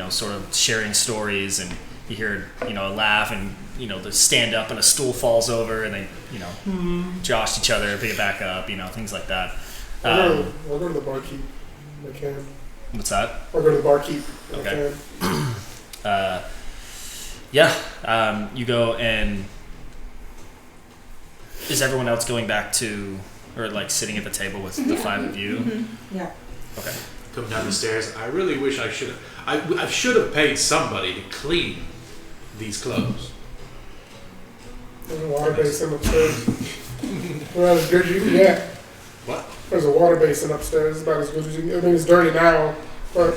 S1: sort of sharing stories, and you hear, a laugh, and, they stand up and a stool falls over, and they, josh each other, pick it back up, things like that.
S4: I'll go to the barkeep if I can.
S1: What's that?
S4: I'll go to the barkeep if
S1: Okay.
S4: I can.
S1: You go, and is everyone else going back to, or sitting at the table with the five of you?
S11: Mm-hmm.
S10: Yeah.
S1: Okay.
S8: Come down the stairs. I really wish I should have. I should have paid somebody to clean these clothes.
S4: There's a water basin upstairs. About as good as you can get.
S8: What?
S4: There's a water basin upstairs. About as good as you can get. I mean, it's dirty now, but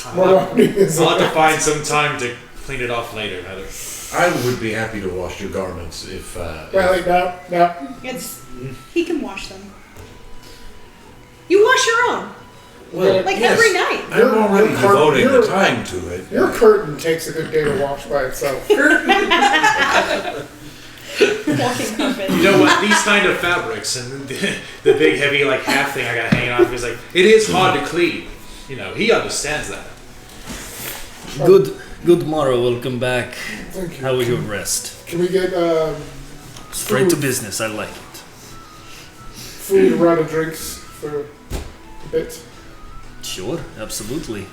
S8: I'll have to find some time to clean it off later, Heather.
S5: I would be happy to wash your garments if.
S4: No.
S11: He can wash them. You wash your own.
S5: Well,
S11: every night.
S5: I'm already devoting the time to it.
S4: Your curtain takes a good day to wash by itself.
S11: Walking carpet.
S8: You know what? These kind of fabrics and the big heavy like half thing I got hanging on is like it is hard to clean. You know, he understands that.
S1: Good morrow, welcome back.
S4: Thank you.
S1: How was your rest?
S4: Can we get
S1: Straight to business, I like it.
S4: food, a round of drinks for a bit?
S1: Sure, absolutely.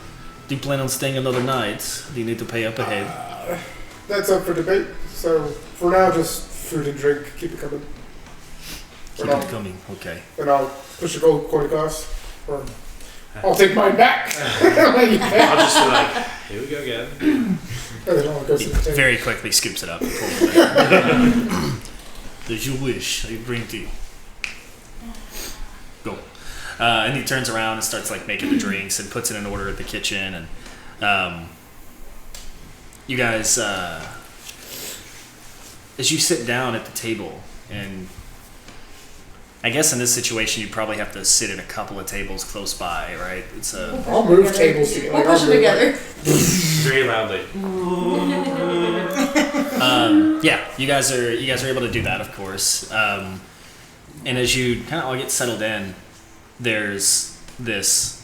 S1: Do you plan on staying another night? Do you need to pay up ahead?
S4: That's up for debate. So for now, just food and drink. Keep it coming.
S1: Keep
S4: And
S1: it coming, okay.
S4: Then I'll push a gold coin across, or I'll take mine back. Let you pay.
S8: I'll just be like, here we go again.
S4: And then I'll go
S1: He
S4: to the table.
S1: very quickly scoops it up and pulls it back. As you wish, I bring to you. Go. And he turns around and starts like making the drinks and puts it in order at the kitchen. And you guys, as you sit down at the table, and I guess in this situation you probably have to sit at a couple of tables close by, right? It's a
S4: I'll move tables together.
S10: We'll push them together.
S8: Very loudly.
S1: yeah, you guys are able to do that, of course. And as you kind of all get settled in, there's this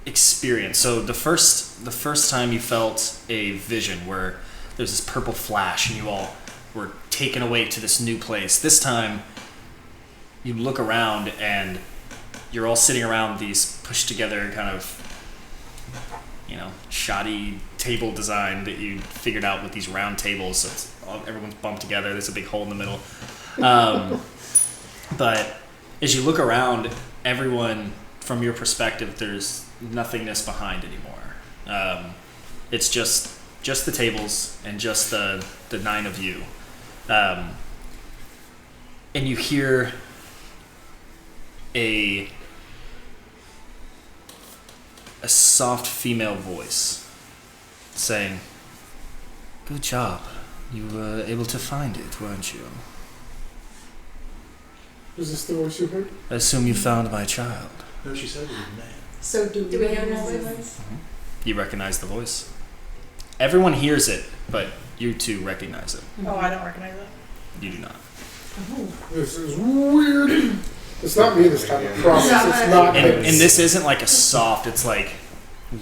S1: experience. So the first time you felt a vision where there's this purple flash and you all were taken away to this new place. This time you look around and you're all sitting around these pushed together kind of, shoddy table design that you figured out with these round tables. So it's everyone's bumped together. There's a big hole in the middle. But as you look around, everyone, from your perspective, there's nothingness behind anymore. It's just the tables and just the 9 of you. And you hear a soft female voice saying, "Good job. You were able to find it, weren't you?
S4: Is this the voice you heard?
S1: I assume you found my child."
S8: No, she said it was a man.
S10: So do we recognize the voice?
S1: You recognize the voice. Everyone hears it, but you two recognize it.
S11: Oh, I don't recognize it.
S1: You do not.
S4: This is weird. It's not me this time, I promise. It's not
S1: And
S4: me.
S1: this isn't like a soft, it's like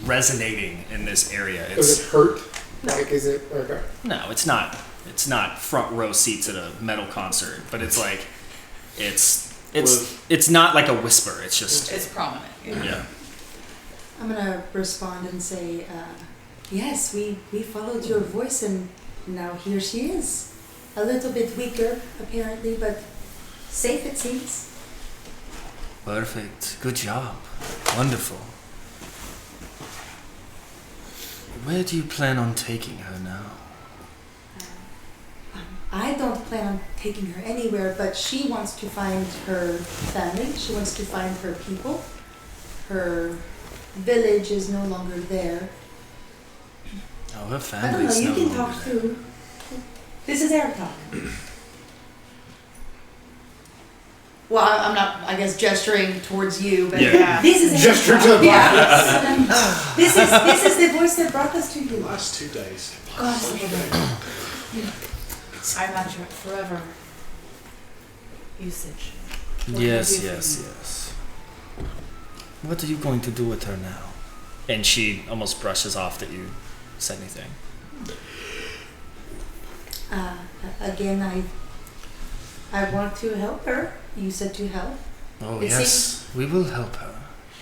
S1: resonating in this area.
S4: Does
S1: It's
S4: it hurt? Like, is it? Okay.
S1: no, it's not front row seats at a metal concert, but it's like it's not like a whisper. It's just
S3: It's prominent.
S1: yeah.
S2: I'm gonna respond and say, yes, we followed your voice and now here she is. A little bit weaker, apparently, but safe it seems.
S1: Perfect. Good job. Wonderful. Where do you plan on taking her now?
S2: I don't plan on taking her anywhere, but she wants to find her family. She wants to find her people. Her village is no longer there.
S1: Oh, her
S2: I don't know,
S1: family's
S2: you
S1: no
S2: can
S1: longer
S2: talk
S1: there.
S2: too. This is our talk. Well, I'm not, I guess, gesturing towards you, but
S1: Yeah.
S2: this is
S4: Gesture
S2: our
S4: to
S2: talk.
S4: the
S2: Yeah. This is the voice that brought us to you.
S8: Last 2 days.
S9: I imagine it forever. Usage. What
S1: Yes,
S9: can I do
S1: yes,
S9: for you?
S1: yes. What are you going to do with her now? And she almost brushes off that you said anything.
S2: Again, I want to help her. You said to help.
S1: Oh,
S2: It
S1: yes, we will help her.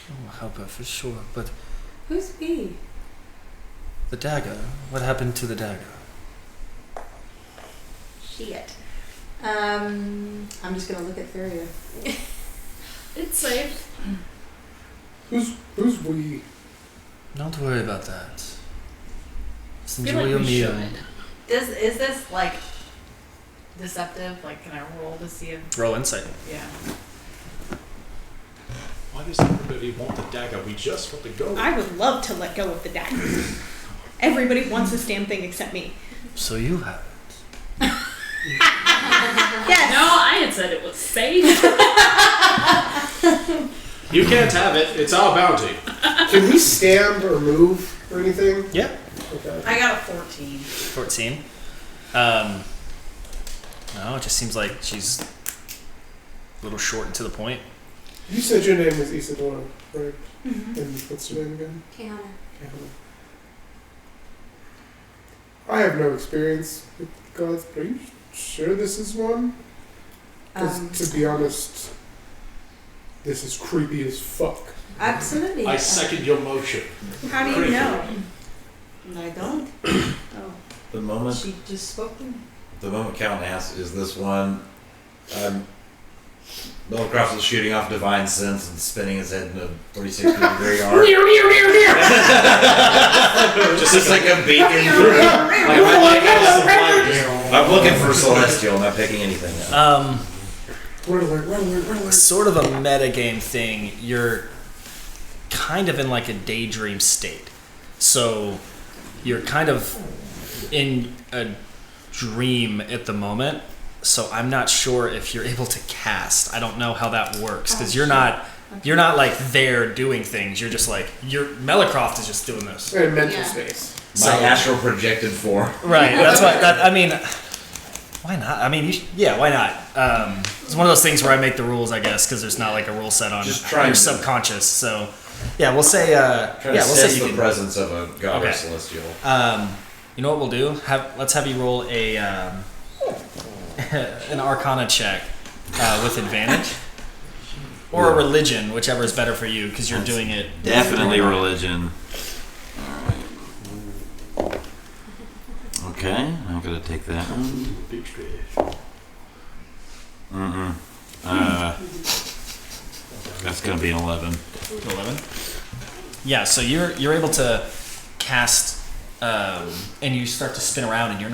S1: We'll help her for sure. But
S2: Who's we?
S1: the dagger, what happened to the dagger?
S2: Shit. I'm just gonna look at Feria.
S6: It's safe.
S4: Who's we?
S1: Don't worry about that. Just
S6: I feel
S1: enjoy
S6: like
S1: your
S6: we
S1: meal.
S6: should.
S9: Is this like deceptive? Like, can I roll to see if?
S1: Roll insight.
S9: Yeah.
S8: Why does everybody want the dagger? We just want to go.
S11: I would love to let go of the dagger. Everybody wants this damn thing except me.
S1: So you have it.
S11: Yes.
S6: No, I had said it was safe.
S8: You can't have it. It's our bounty.
S4: Can we stand or move or anything?
S1: Yeah.
S4: Okay.
S9: I got a 14.
S1: 14. No, it just seems like she's a little short and to the point.
S4: You said your name was Isadora, right?
S2: Mm-hmm.
S4: And what's your name again?
S7: Caehanna.
S4: Caehanna. I have no experience with gods, but are you sure this is one? Because to be honest, this is creepy as fuck.
S2: Absolutely.
S8: I second your motion.
S11: How do you know?
S2: I don't.
S11: Oh,
S5: The moment
S2: She just spoke to me.
S5: Callan asks, "Is this one?" Belcroft was shooting off divine sense and spinning his head in a 360-degree arc. Just like a beacon. I'm looking for celestial. I'm not picking anything up.
S4: Red alert, red alert, red alert.
S1: Sort of a metagame thing. You're kind of in like a daydream state. So you're kind of in a dream at the moment. So I'm not sure if you're able to cast. I don't know how that works because you're not like there doing things. You're just like Melicroft is just doing this.
S4: In mental
S6: Yeah.
S4: space.
S5: My astral projected form.
S1: Right. That's why. I mean, why not? I mean, why not? It's one of those things where I make the rules, I guess, because there's not like a rule set on
S5: Just trying
S1: your
S5: to-
S1: subconscious. So, yeah, we'll say.
S5: Trying to
S1: We'll say
S5: sense
S1: you
S5: the
S1: can.
S5: presence of a god or
S1: Okay.
S5: celestial.
S1: You know what we'll do? Let's have you roll a an Arcana check with advantage, or a religion, whichever is better for you, because you're doing it.
S12: Definitely religion. Okay, I'm gonna take that one.
S8: Big stretch.
S12: That's gonna be an 11.
S1: 11. Yeah, so you're able to cast, and you start to spin around, and you're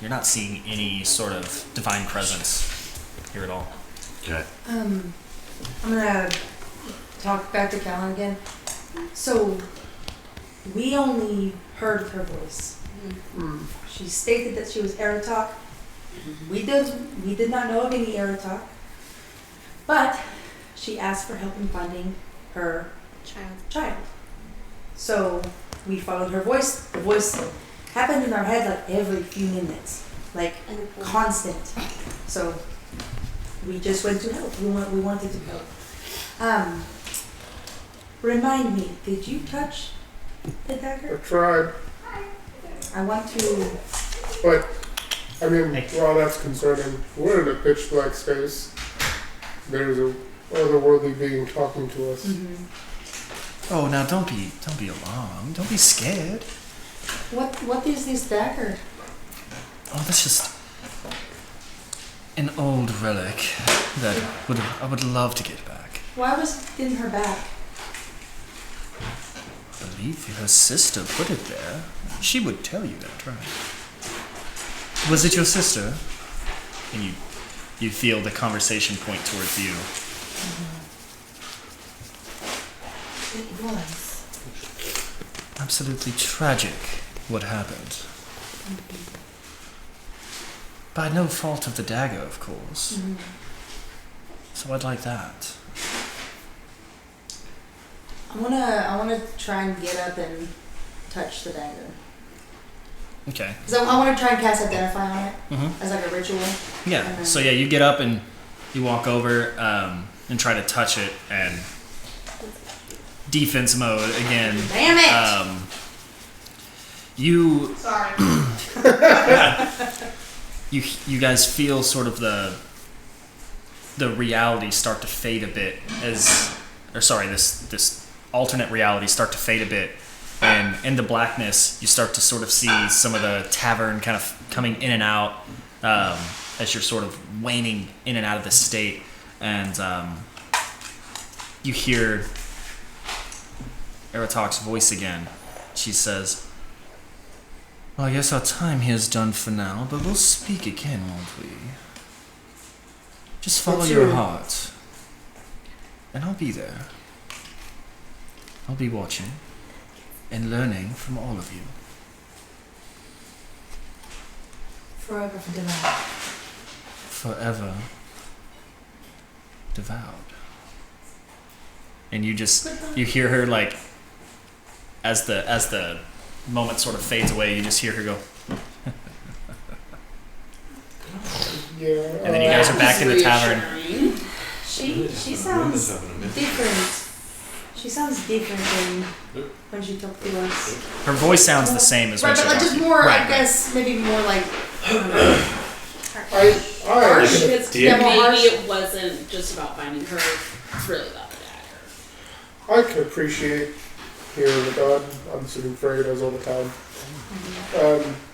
S1: not seeing any sort of divine presence here at all.
S12: Okay.
S2: I'm gonna talk back to Callan again. So, we only heard her voice. She stated that she was Aratok. We did not know of any Aratok. But she asked for help in finding her child. So we followed her voice. The voice happened in our head like every few minutes, like constant. So we just went to help. We wanted to help. Remind me, did you touch the
S4: I
S2: dagger?
S4: tried,
S2: I want to.
S4: but I mean, while that's concerning, we're in a pitch black space. There's a otherworldly being talking to us.
S1: Oh, now don't be alarmed. Don't be scared.
S2: What is this dagger?
S1: Oh, that's just an old relic that I would love to get back.
S2: Why was it in her back?
S1: I believe her sister put it there. She would tell you that, right? Was it your sister? And you feel the conversation point towards you.
S9: It was.
S1: Absolutely tragic what happened. By no fault of the dagger, of course. So I'd like that.
S2: I wanna try and get up and touch the dagger.
S1: Okay.
S2: Cause I want to try and cast Identify on it
S1: Mm-hmm.
S2: as like a ritual.
S1: Yeah. So yeah, you get up and you walk over and try to touch it, and defense mode again.
S2: Damn it!
S1: You
S9: Sorry.
S1: you guys feel sort of the reality start to fade a bit this alternate reality start to fade a bit, and in the blackness you start to sort of see some of the tavern kind of coming in and out as you're sort of waning in and out of the state, and you hear Aratok's voice again. She says, "Well, I guess our time here is done for now, but we'll speak again, won't we? Just follow
S4: What's
S1: your
S4: your-
S1: heart, and I'll be there. I'll be watching and learning from all of you."
S9: Forever devoured.
S1: Forever devoured. And you hear her like as the moment sort of fades away. You just hear her go,
S4: Yeah.
S1: and then you guys are back in the tavern.
S6: Reassuring.
S2: She sounds different. She sounds different than when she talked to us.
S1: Her voice sounds the same as when
S2: Right,
S1: she
S2: but like
S1: talked
S2: just
S1: to you.
S2: more,
S1: Right,
S2: I guess, maybe more like
S4: I
S2: harsh. Yeah, more
S6: Maybe
S2: harsh.
S6: it wasn't just about finding her. It's really about the dagger.
S4: I can appreciate hearing the god. I'm assuming Freya does all the time.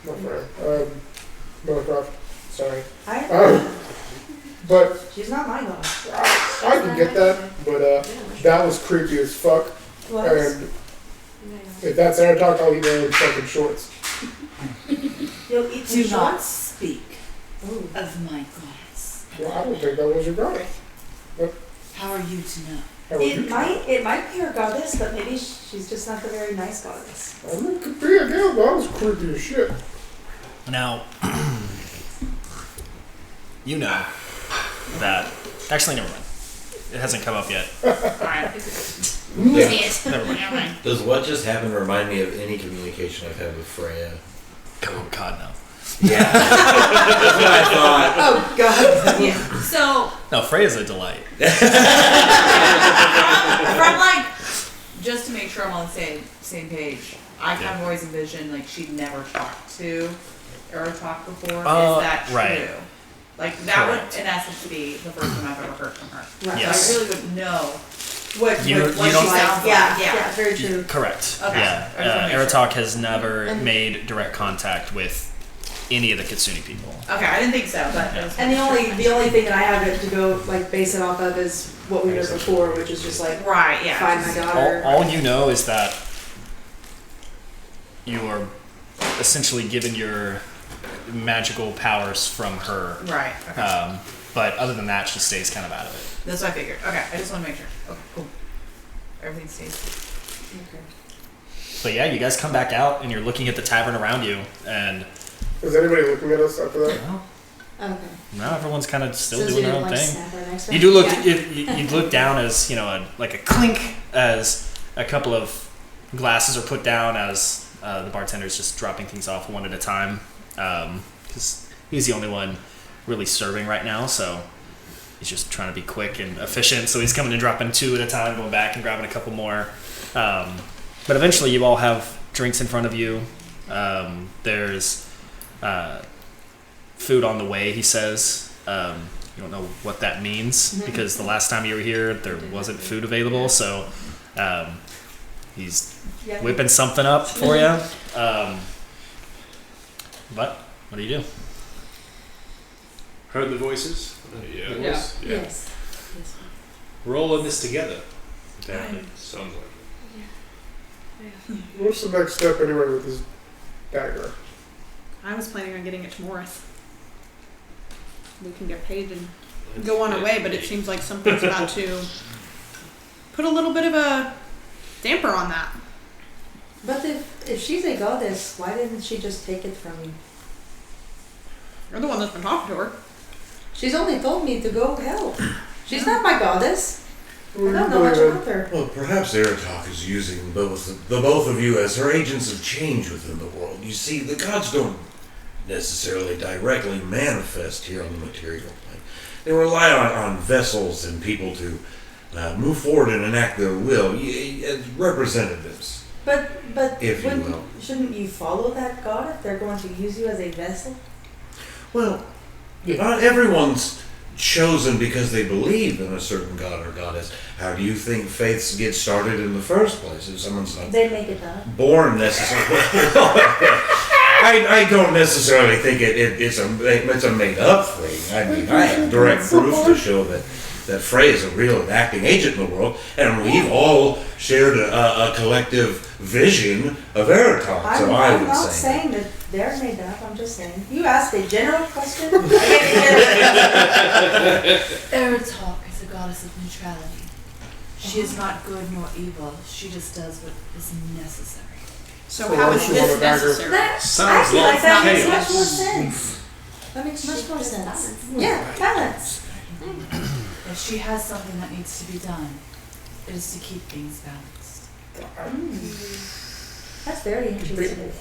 S4: Not Freya. Melicroft. Sorry. But
S2: She's not my god.
S4: I can get that, but that was creepy as fuck. And if that's air talk, I'll eat my own fucking shorts.
S2: You'll eat
S9: Do
S2: some
S9: not
S2: shorts?
S9: speak
S2: Ooh.
S9: of my goddess.
S4: Well, I don't think that was your god.
S9: How are you to know?
S4: How are you?
S2: It might be her goddess, but maybe she's just not a very nice goddess.
S4: I mean, it could be a girl, but that was creepy as shit.
S1: Now, you know that. Actually, never mind. It hasn't come up yet. Never mind.
S5: Does what just happened remind me of any communication I've had with Freya?
S1: Oh God, no.
S5: Yeah. That's what I thought.
S2: Oh god.
S9: Yeah. So
S1: No, Freya's a delight.
S9: from like, just to make sure I'm on the same page, I kind of always envisioned like she'd never talked to or talked before. Is that true?
S1: Right.
S9: Like that
S1: Correct.
S9: would, in essence, be the first time I've ever heard from her.
S2: Right.
S1: Yes.
S9: So I really wouldn't know
S2: What
S1: You-
S9: what
S1: you
S9: she
S1: don't-
S9: sounds like.
S2: yeah, very true.
S1: Correct.
S9: Okay.
S1: Yeah.
S9: I just wanna make sure.
S1: Aratok has never
S2: And-
S1: made direct contact with any of the Kitsune people.
S9: Okay, I didn't think so, but I just
S2: And the
S9: wanted to
S2: only thing that I have to go like base it off of is what we heard before, which is just like
S9: right, yeah.
S2: find my daughter.
S1: All you know is that you are essentially given your magical powers from her.
S9: Right. Okay.
S1: But other than that, she stays kind of out of it.
S9: That's what I figured. Okay, I just want to make sure. Okay, cool. Everything stays.
S1: But yeah, you guys come back out and you're looking at the tavern around you, and
S4: Is anybody looking at us after that?
S2: Okay.
S1: now everyone's kind of still
S2: Since
S1: doing
S2: we
S1: their
S2: didn't
S1: own
S2: like
S1: thing.
S2: snap our necks
S1: You do look.
S2: Yeah.
S1: You look down as like a clink as a couple of glasses are put down as the bartender's just dropping things off one at a time because he's the only one really serving right now. So he's just trying to be quick and efficient. So he's coming and dropping two at a time, going back and grabbing a couple more. But eventually, you all have drinks in front of you. There's food on the way. He says. You don't know what that means because the last time you were here, there wasn't food available. So he's whipping something up for you. But what do you do?
S8: Heard the voices?
S12: Yeah.
S8: The
S6: Yeah.
S8: voice?
S2: Yes.
S8: We're all in this together. Apparently.
S12: Sounds like
S4: What's the next step anyway with this dagger?
S11: I was planning on getting it to Morris. We can get paid and go on our way, but it seems like something's about to put a little bit of a damper on that.
S2: But if she's a goddess, why didn't she just take it from you?
S11: You're the one that's been talking to her.
S2: She's only told me to go help. She's not my goddess. I
S4: Well,
S2: don't
S4: you
S2: know much
S4: believe
S2: about her.
S5: Well, perhaps Aratok is using the both of you as her agents of change within the world. You see, the gods don't necessarily directly manifest here on the material plane. They rely on vessels and people to move forward and enact their will as representatives.
S2: But
S5: If you
S2: wouldn't-
S5: will.
S2: shouldn't you follow that god if they're going to use you as a vessel?
S5: Well, not everyone's chosen because they believe in a certain god or goddess. How do you think faiths get started in the first place? If someone's not
S2: They make it up.
S5: born necessarily. I don't necessarily think it's a made up thing. I mean, I have direct proof to show that Frey is a real acting agent in the world, and we've all shared a collective vision of Aratok. So I
S2: I'm
S5: would
S2: not
S5: say.
S2: saying that they're made up. I'm just saying. You asked a general question.
S9: Aratok is a goddess of neutrality. She is not good nor evil. She just does what is necessary.
S11: So
S4: So
S11: how
S4: why
S11: is
S4: she want
S11: this
S4: a dagger?
S11: necessary?
S2: That, I
S8: Sounds
S2: feel like that makes
S8: chaos.
S2: much more sense. That makes much more sense. Yeah, balance.
S9: If she has something that needs to be done, it is to keep things balanced.
S2: That's very interesting.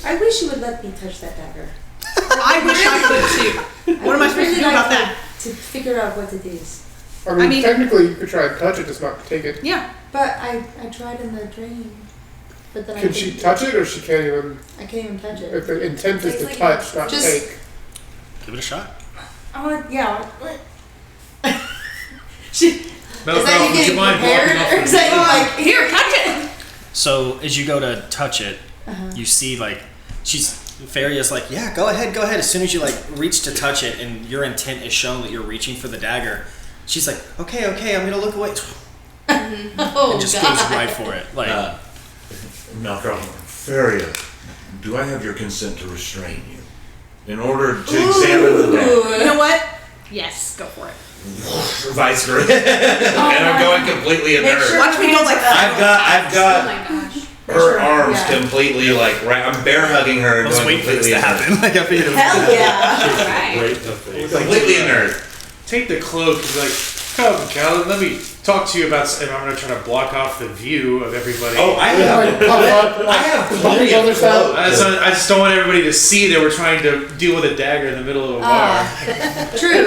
S2: I wish you would let me touch that dagger.
S11: I wish I could too. What am I supposed to do about that?
S2: To figure out what it is.
S4: I mean,
S11: I mean-
S4: technically, you could try and touch it, just not take it.
S11: Yeah.
S2: But I tried in the drain. But then
S4: Can she touch it, or she can't even?
S2: I can't even touch it.
S4: If the intent is
S7: It's
S4: to
S7: like
S4: touch, not
S2: just-
S4: take.
S1: Give it a shot.
S2: I want, yeah.
S8: Metal
S2: Is that you
S8: would you
S2: getting
S8: mind
S2: prepared,
S8: blocking
S2: or
S8: off
S2: is that you like
S11: Here, touch it.
S1: So as you go to touch it,
S2: Uh-huh.
S1: you see like Feria's like, yeah, go ahead. As soon as you like reach to touch it and your intent is shown that you're reaching for the dagger, she's like, okay, I'm gonna look away.
S2: oh
S1: And just
S2: god.
S1: goes right for it. Like
S5: Malcolm, Feria, do I have your consent to restrain you? In order to examine the dagger.
S11: You know what?
S6: Yes, go for it.
S5: Vice versa. And I'm going completely inert.
S11: Watch me go like that.
S5: I've
S6: Oh
S5: got
S6: my gosh.
S5: her
S2: Sure,
S5: arms
S2: yeah.
S5: completely like I'm bear hugging her
S1: I
S5: and
S1: was
S5: going
S1: waiting for this
S5: completely
S1: to
S5: inert.
S1: happen. Like I figured it was
S2: Hell yeah.
S6: Right.
S8: Right in the face.
S5: Completely inert.
S8: Take the cloak and be like, come, Callan, let me talk to you about. And I'm gonna try to block off the view of everybody.
S5: Oh, I have plenty of clothes.
S8: I just don't want everybody to see that we're trying to deal with a dagger in the middle of a bar.
S2: True.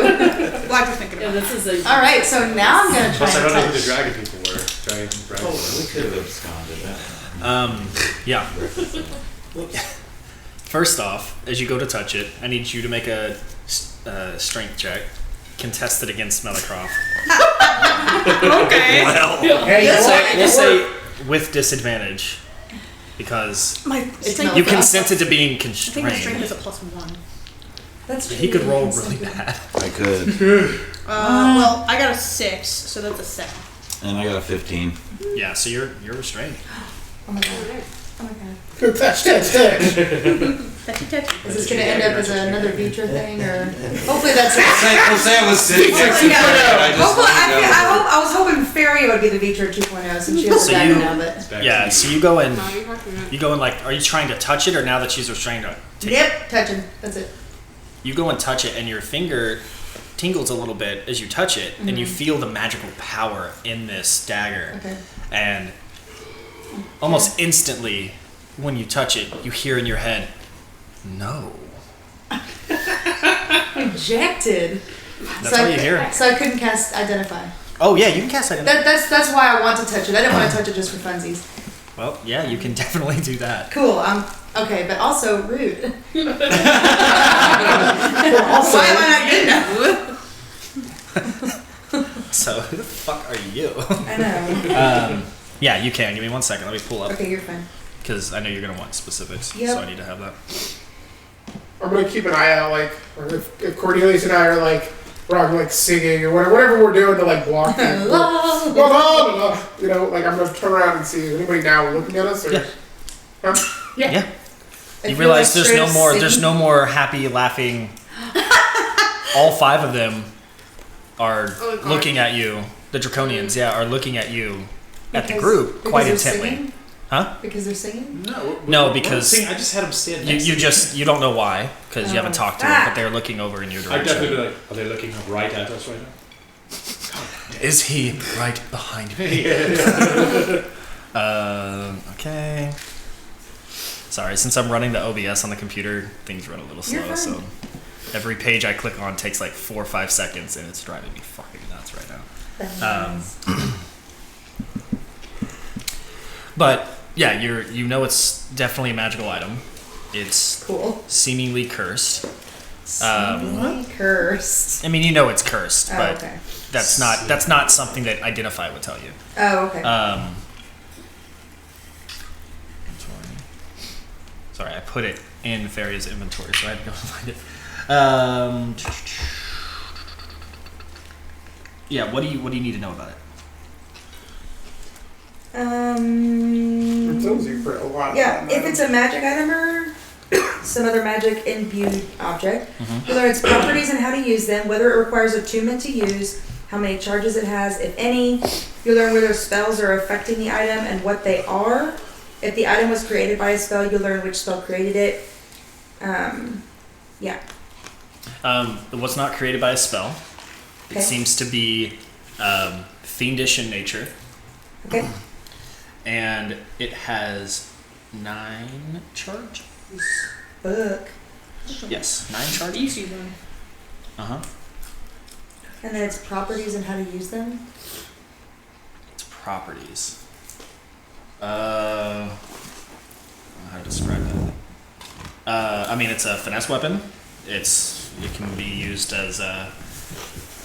S11: Glad you're thinking
S6: Yeah,
S11: about
S6: this is a.
S2: All right, so now I'm gonna try
S8: Plus, I
S2: and
S8: don't know who the
S2: touch.
S8: dragon people were. Dragon.
S5: Oh, we could have absconded that.
S1: Yeah. First off, as you go to touch it, I need you to make a strength check. Contested against Melicroft.
S11: Okay.
S1: Well,
S4: Hey,
S1: we'll say with disadvantage because
S11: My
S2: It's
S11: strength.
S1: you
S2: Okay.
S1: consented to being
S11: I think my strength
S1: constrained.
S11: is a +1.
S2: That's true.
S1: He could roll
S2: It's
S1: really
S2: something.
S1: bad.
S5: I could.
S11: Well, I got a 6, so that's a 7.
S5: And I got a 15.
S1: Yeah, so you're restrained.
S2: Oh my god. Oh my god.
S4: Good touch.
S11: Touchy touchy.
S2: Is this gonna end up as another Vitra thing, or hopefully that's it.
S5: We'll say I was sitting next to her.
S2: Hopefully, I was hoping Fairy would be the Vitra 2.0 since she has
S1: So
S2: a dagger
S1: you-
S2: now, but.
S1: Yeah, so you go in.
S6: No, you're talking about.
S1: You go in like, are you trying to touch it or now that she's restrained? Take it?
S2: Yep, touching. That's it.
S1: You go and touch it, and your finger tingles a little bit as you touch it, and you feel the magical power in this dagger.
S2: Okay.
S1: And almost instantly, when you touch it, you hear in your head, "No."
S2: Rejected.
S1: That's all you hear.
S2: So I couldn't cast Identify.
S1: Oh yeah, you can cast it.
S2: That's why I want to touch it. I didn't want to touch it just for funsies.
S1: Well, yeah, you can definitely do that.
S2: Cool. Okay, but also rude.
S4: Also,
S11: Why am I not good enough?
S1: So who the fuck are you?
S2: I know.
S1: Yeah, you can. Give me 1 second. Let me pull up
S2: Okay, you're fine.
S1: because I know you're gonna want specifics.
S2: Yep.
S1: So I need to have that.
S4: I'm gonna keep an eye out, like, or if Cornelius and I are like, like singing or whatever we're doing to like block them. You know, like I'm gonna turn around and see is anybody now looking at us or.
S1: Yeah.
S4: Huh?
S1: Yeah.
S2: I
S1: You
S2: feel
S1: realize
S2: like
S1: there's
S2: straight
S1: no
S2: up
S1: more.
S2: singing.
S1: There's no more happy, laughing. All 5 of them are
S6: Oh, God.
S1: looking at you. The Draconians, yeah, are looking at you at the
S2: Because-
S1: group
S2: because
S1: quite
S2: they're
S1: intently.
S2: singing?
S1: Huh?
S2: Because they're singing?
S1: No,
S8: we're
S1: because
S8: saying, I just had him stand
S1: You,
S8: next
S1: you
S8: to me.
S1: just you don't know why because you haven't
S2: Oh.
S1: talked to them, but they're looking over in your
S8: I'd
S1: direction.
S8: definitely be like, are they looking right at us right now?
S1: Is he right behind me? Okay. Sorry, since I'm running the OBS on the computer, things run a little slow.
S2: You're fine.
S1: So every page I click on takes like 4 or 5 seconds, and it's driving me fucking nuts right now. But yeah, you know it's definitely a magical item. It's
S2: Cool.
S1: seemingly cursed.
S2: Seemingly cursed.
S1: I mean, you know it's cursed,
S2: Oh,
S1: but
S2: okay.
S1: that's not something that Identify would tell you.
S2: Oh, okay.
S1: Sorry, I put it in Feria's inventory, so I had to go find it. Yeah, what do you need to know about it?
S4: It tells you for a lot.
S2: Yeah, if it's a magic item or some other magic imbued object, you learn its properties and how to use them, whether it requires attunement to use, how many charges it has, if any. You learn whether spells are affecting the item and what they are. If the item was created by a spell, you'll learn which spell created it. Yeah.
S1: It was not created by a spell.
S2: Okay.
S1: It seems to be fiendish in nature,
S2: Okay.
S1: and it has 9 charge.
S2: Book.
S1: Yes, 9 charge.
S6: Easy one.
S1: Uh-huh.
S2: And then it's properties and how to use them.
S1: It's properties. How to describe that? I mean, it's a finesse weapon. It can be used as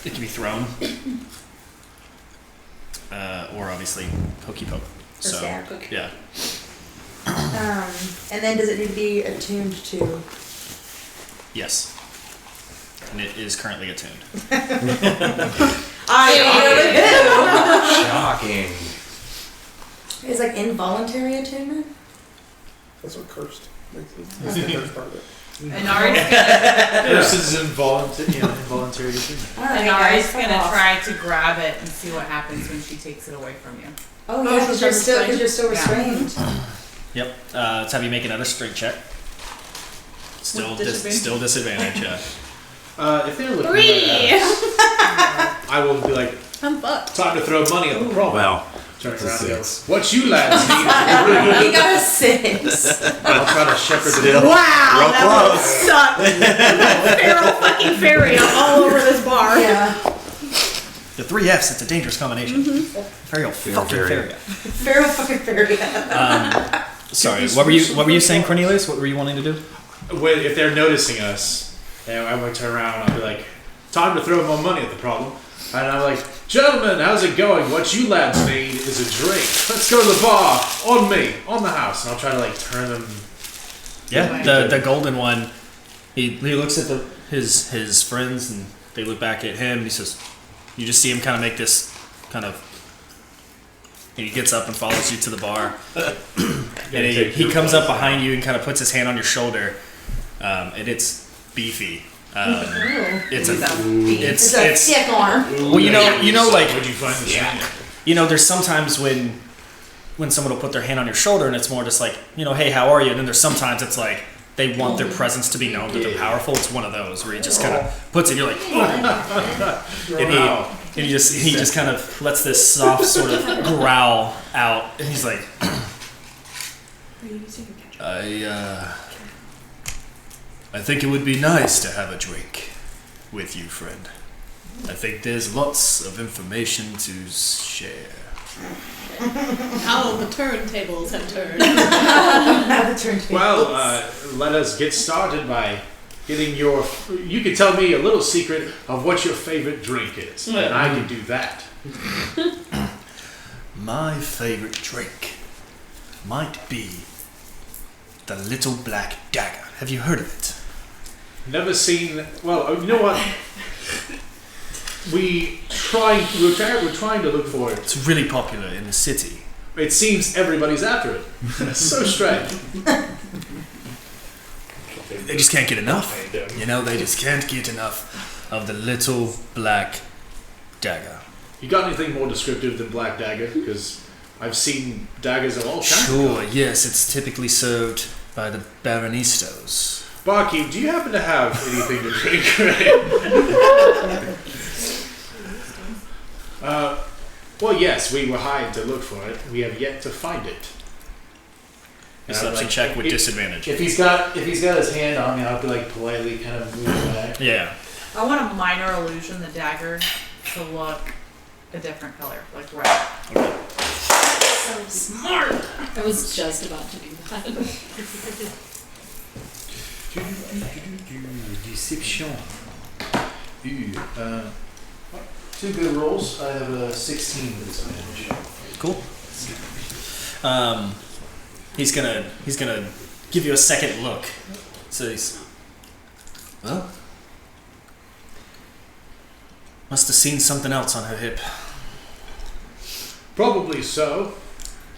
S1: it can be thrown, or obviously pokey poke. So
S2: stab.
S1: yeah.
S2: And then does it need to be attuned to?
S1: Yes. And it is currently attuned.
S5: Shocking.
S2: It's like involuntary attunement.
S4: That's what cursed makes it. That's the cursed part of it.
S9: And Ari's
S8: This is involuntary attunement.
S2: All right,
S9: and Ari's
S2: guys, fuck
S9: gonna
S2: off.
S9: try to grab it and see what happens when she takes it away from you.
S2: Oh yeah, because you're still
S9: Yeah.
S2: restrained.
S1: Yep. Let's have you make another strength check. Still, still disadvantage. Yeah.
S8: If they're looking
S6: 3.
S8: at us, I will be like,
S11: I'm fucked.
S8: time to throw money at the problem.
S5: Well,
S8: Turn
S5: it's a
S8: around and go,
S5: 6.
S8: what you lads need?
S2: He got a 6.
S8: I'll try to shepherd the
S5: Still.
S11: Wow,
S5: Real
S11: that
S5: close.
S11: would suck. Feral fucking fairy all over this bar.
S2: Yeah.
S1: The 3 Fs. It's a dangerous combination. Feral fucking
S5: Feral.
S2: Feral fucking fairy.
S1: Sorry. What were you saying, Cornelius? What were you wanting to do?
S8: If they're noticing us, and I might turn around and I'll be like, time to throw more money at the problem. And I'm like, gentlemen, how's it going? What you lads need is a drink. Let's go to the bar. On me. On the house. And I'll try to like turn them.
S1: Yeah. The golden one. He looks at his friends and they look back at him. And he says, you just see him kind of make this kind of. And he gets up and follows you to the bar. And he comes up behind you and kind of puts his hand on your shoulder. And it's beefy. It's a
S2: sick arm.
S1: well, you know, like
S8: Where'd you find this? Yeah.
S1: there's sometimes when someone will put their hand on your shoulder and it's more just like, hey, how are you? And then there's sometimes it's like they want their presence to be known that they're powerful. It's one of those where he just kind of puts it. You're like, and he just kind of lets this soft sort of growl out, and he's like, I think it would be nice to have a drink with you, friend. I think there's lots of information to share.
S6: How the turntables have turned.
S8: Well, let us get started by getting your. You can tell me a little secret of what your favorite drink is, and I can do that.
S1: My favorite drink might be the Little Black Dagger. Have you heard of it?
S8: Never seen. Well, you know what? We're trying to look for it.
S1: It's really popular in the city.
S8: It seems everybody's after it. It's so strange.
S1: They just can't get enough. They just can't get enough of the Little Black Dagger.
S8: You got anything more descriptive than Black Dagger? Because I've seen daggers of all kinds.
S1: Sure, yes, it's typically served by the Baronistos.
S8: Barkeep, do you happen to have anything to drink? Well, yes, we were hired to look for it. We have yet to find it.
S1: Perception check with disadvantage.
S8: If he's got his hand on me, I'll be like politely kind of move back.
S1: Yeah.
S9: I want a minor illusion, the dagger, to look a different color, like red.
S6: So smart. I was just about to do that.
S8: Deception. Two good rolls. I have a 16 with disadvantage.
S1: Cool. He's gonna give you a second look. So well, must have seen something else on her hip.
S8: Probably so.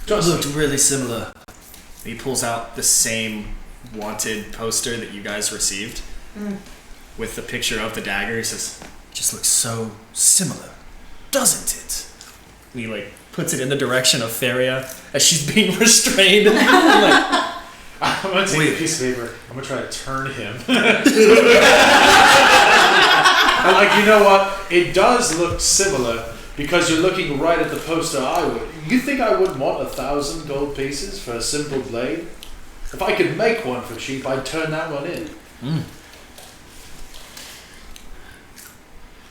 S1: It looked really similar. He pulls out the same wanted poster that you guys received with the picture of the dagger. He says, just looks so similar, doesn't it? And he puts it in the direction of Feria as she's being restrained.
S8: I'm gonna take a piece of paper. I'm gonna try to turn him. I'm you know what? It does look similar because you're looking right at the poster I would. You think I would want 1,000 gold pieces for a simple blade?
S13: If I could make one for cheap, I'd turn that one in.
S1: Mm.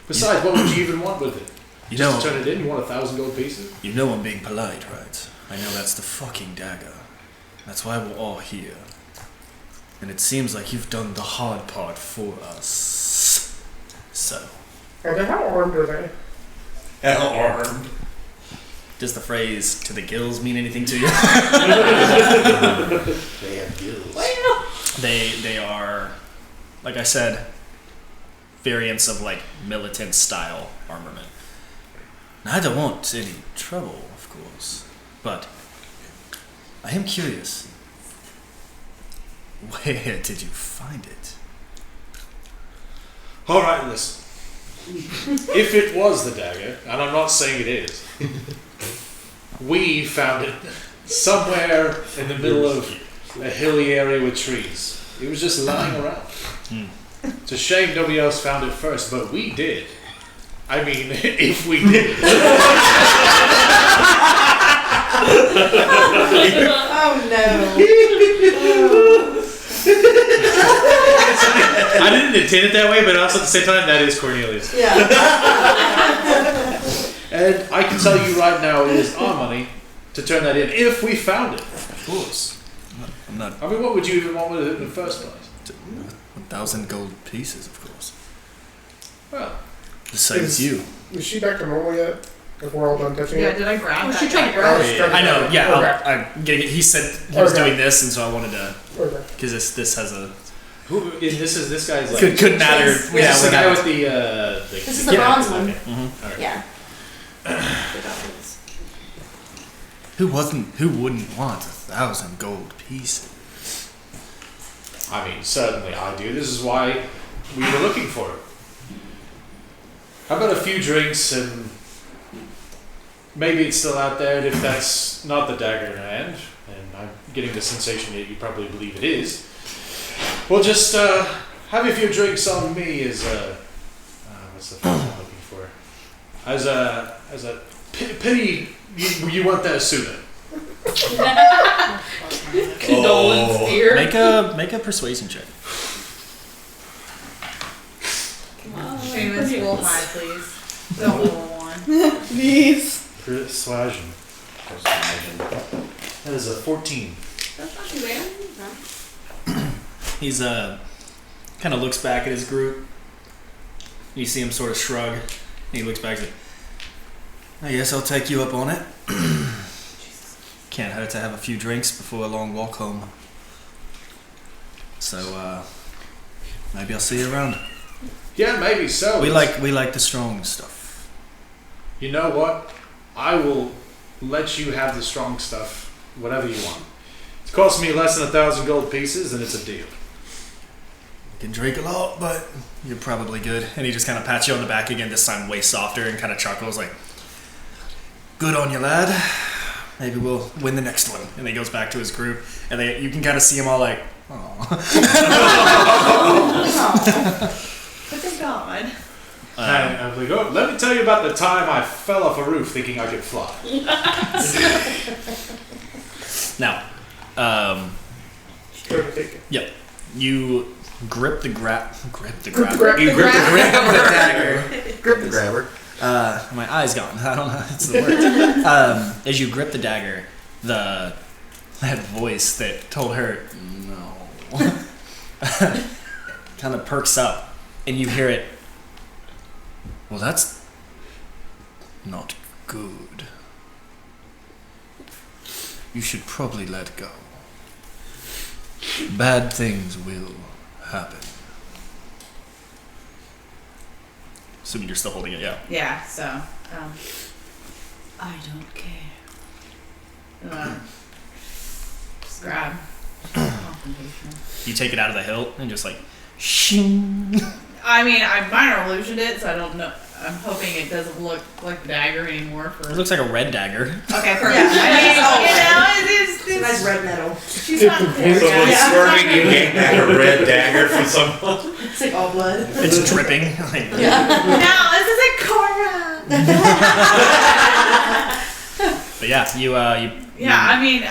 S13: Besides, what would you even want with it?
S1: You
S13: Just
S1: know,
S13: to turn it in? You want 1,000 gold pieces?
S1: you know I'm being polite, right? I know that's the fucking dagger. That's why we're all here. And it seems like you've done the hard part for us. So,
S4: How armed are they?
S5: Hell armed.
S1: does the phrase "to the gills" mean anything to you?
S5: They have gills.
S1: They are, like I said, variants of like militant style armament. Now, I don't want any trouble, of course, but I am curious. Where did you find it?
S13: Alright, listen. If it was the dagger, and I'm not saying it is, we found it somewhere in the middle of a hilly area with trees. It was just lying around. It's a shame nobody else found it first, but we did. I mean, if we did.
S11: Oh no.
S8: I didn't intend it that way, but also at the same time, that is Cornelius.
S11: Yeah.
S13: And I can tell you right now, it is our money to turn that in if we found it.
S1: Of course. I'm not
S13: I mean, what would you even want with it in the first place?
S1: 1,000 gold pieces, of course.
S13: Well,
S1: The same as you.
S4: Is she back to normal yet? If we're all done touching
S9: Yeah,
S4: it?
S9: did I grab
S11: Oh,
S9: that?
S11: she tried to
S9: dagger?
S11: grab
S4: it.
S1: I know, yeah.
S4: Okay.
S1: I'm getting it. He said he was
S4: Okay.
S1: doing this, and so I wanted to,
S4: Okay.
S1: because this has a
S13: who? And this guy's like.
S1: couldn't matter.
S13: Is this the guy with the
S2: This is the bronze one.
S1: Mhm.
S2: Yeah.
S1: Who wouldn't want 1,000 gold pieces?
S13: I mean, certainly I do. This is why we were looking for it. How about a few drinks and maybe it's still out there, and if that's not the dagger in hand, and I'm getting the sensation that you probably believe it is, we'll just have a few drinks on me as what's the phrase I'm looking for? As a pity you went there sooner.
S6: Condolence beer.
S1: Make a persuasion check.
S9: Famous roll high, please. Don't roll one.
S11: Please.
S13: Persuasion. That is a 14.
S6: That's not too bad.
S1: He's kind of looks back at his group. You see him sort of shrug. And he looks back and says, I guess I'll take you up on it. Can't hurt to have a few drinks before a long walk home. So maybe I'll see you around.
S13: Yeah, maybe so.
S1: We like the strong stuff.
S13: You know what? I will let you have the strong stuff, whatever you want. It's cost me less than 1,000 gold pieces, and it's a deal.
S1: You can drink a lot, but you're probably good. And he just kind of pats you on the back again, this time way softer, and kind of chuckles like, good on you, lad. Maybe we'll win the next one. And he goes back to his group, and you can kind of see him all like, oh.
S9: But thank God.
S13: And I was like, oh, let me tell you about the time I fell off a roof thinking I could fly.
S1: Now, yep, you grip the grabber.
S5: Grip the grabber.
S1: My eye's gone. I don't know. It's the word. As you grip the dagger, that voice that told her no kind of perks up, and you hear it. Well, that's not good. You should probably let go. Bad things will happen. Assuming you're still holding it, yeah.
S9: Yeah, so, I don't care. Just grab confrontation.
S1: You take it out of the hilt and just like, shing.
S9: I mean, I minor illusioned it, so I don't know. I'm hoping it doesn't look like the dagger anymore.
S1: It looks like a red dagger.
S9: Okay, perfect.
S11: Yeah.
S9: It's
S2: It's a nice red metal.
S9: She's not there.
S5: Someone's swerving, you get back a red dagger from someone.
S2: It's like all blood.
S1: It's dripping. Like,
S9: No, this isn't Cora.
S1: But yeah, you
S9: Yeah, I mean,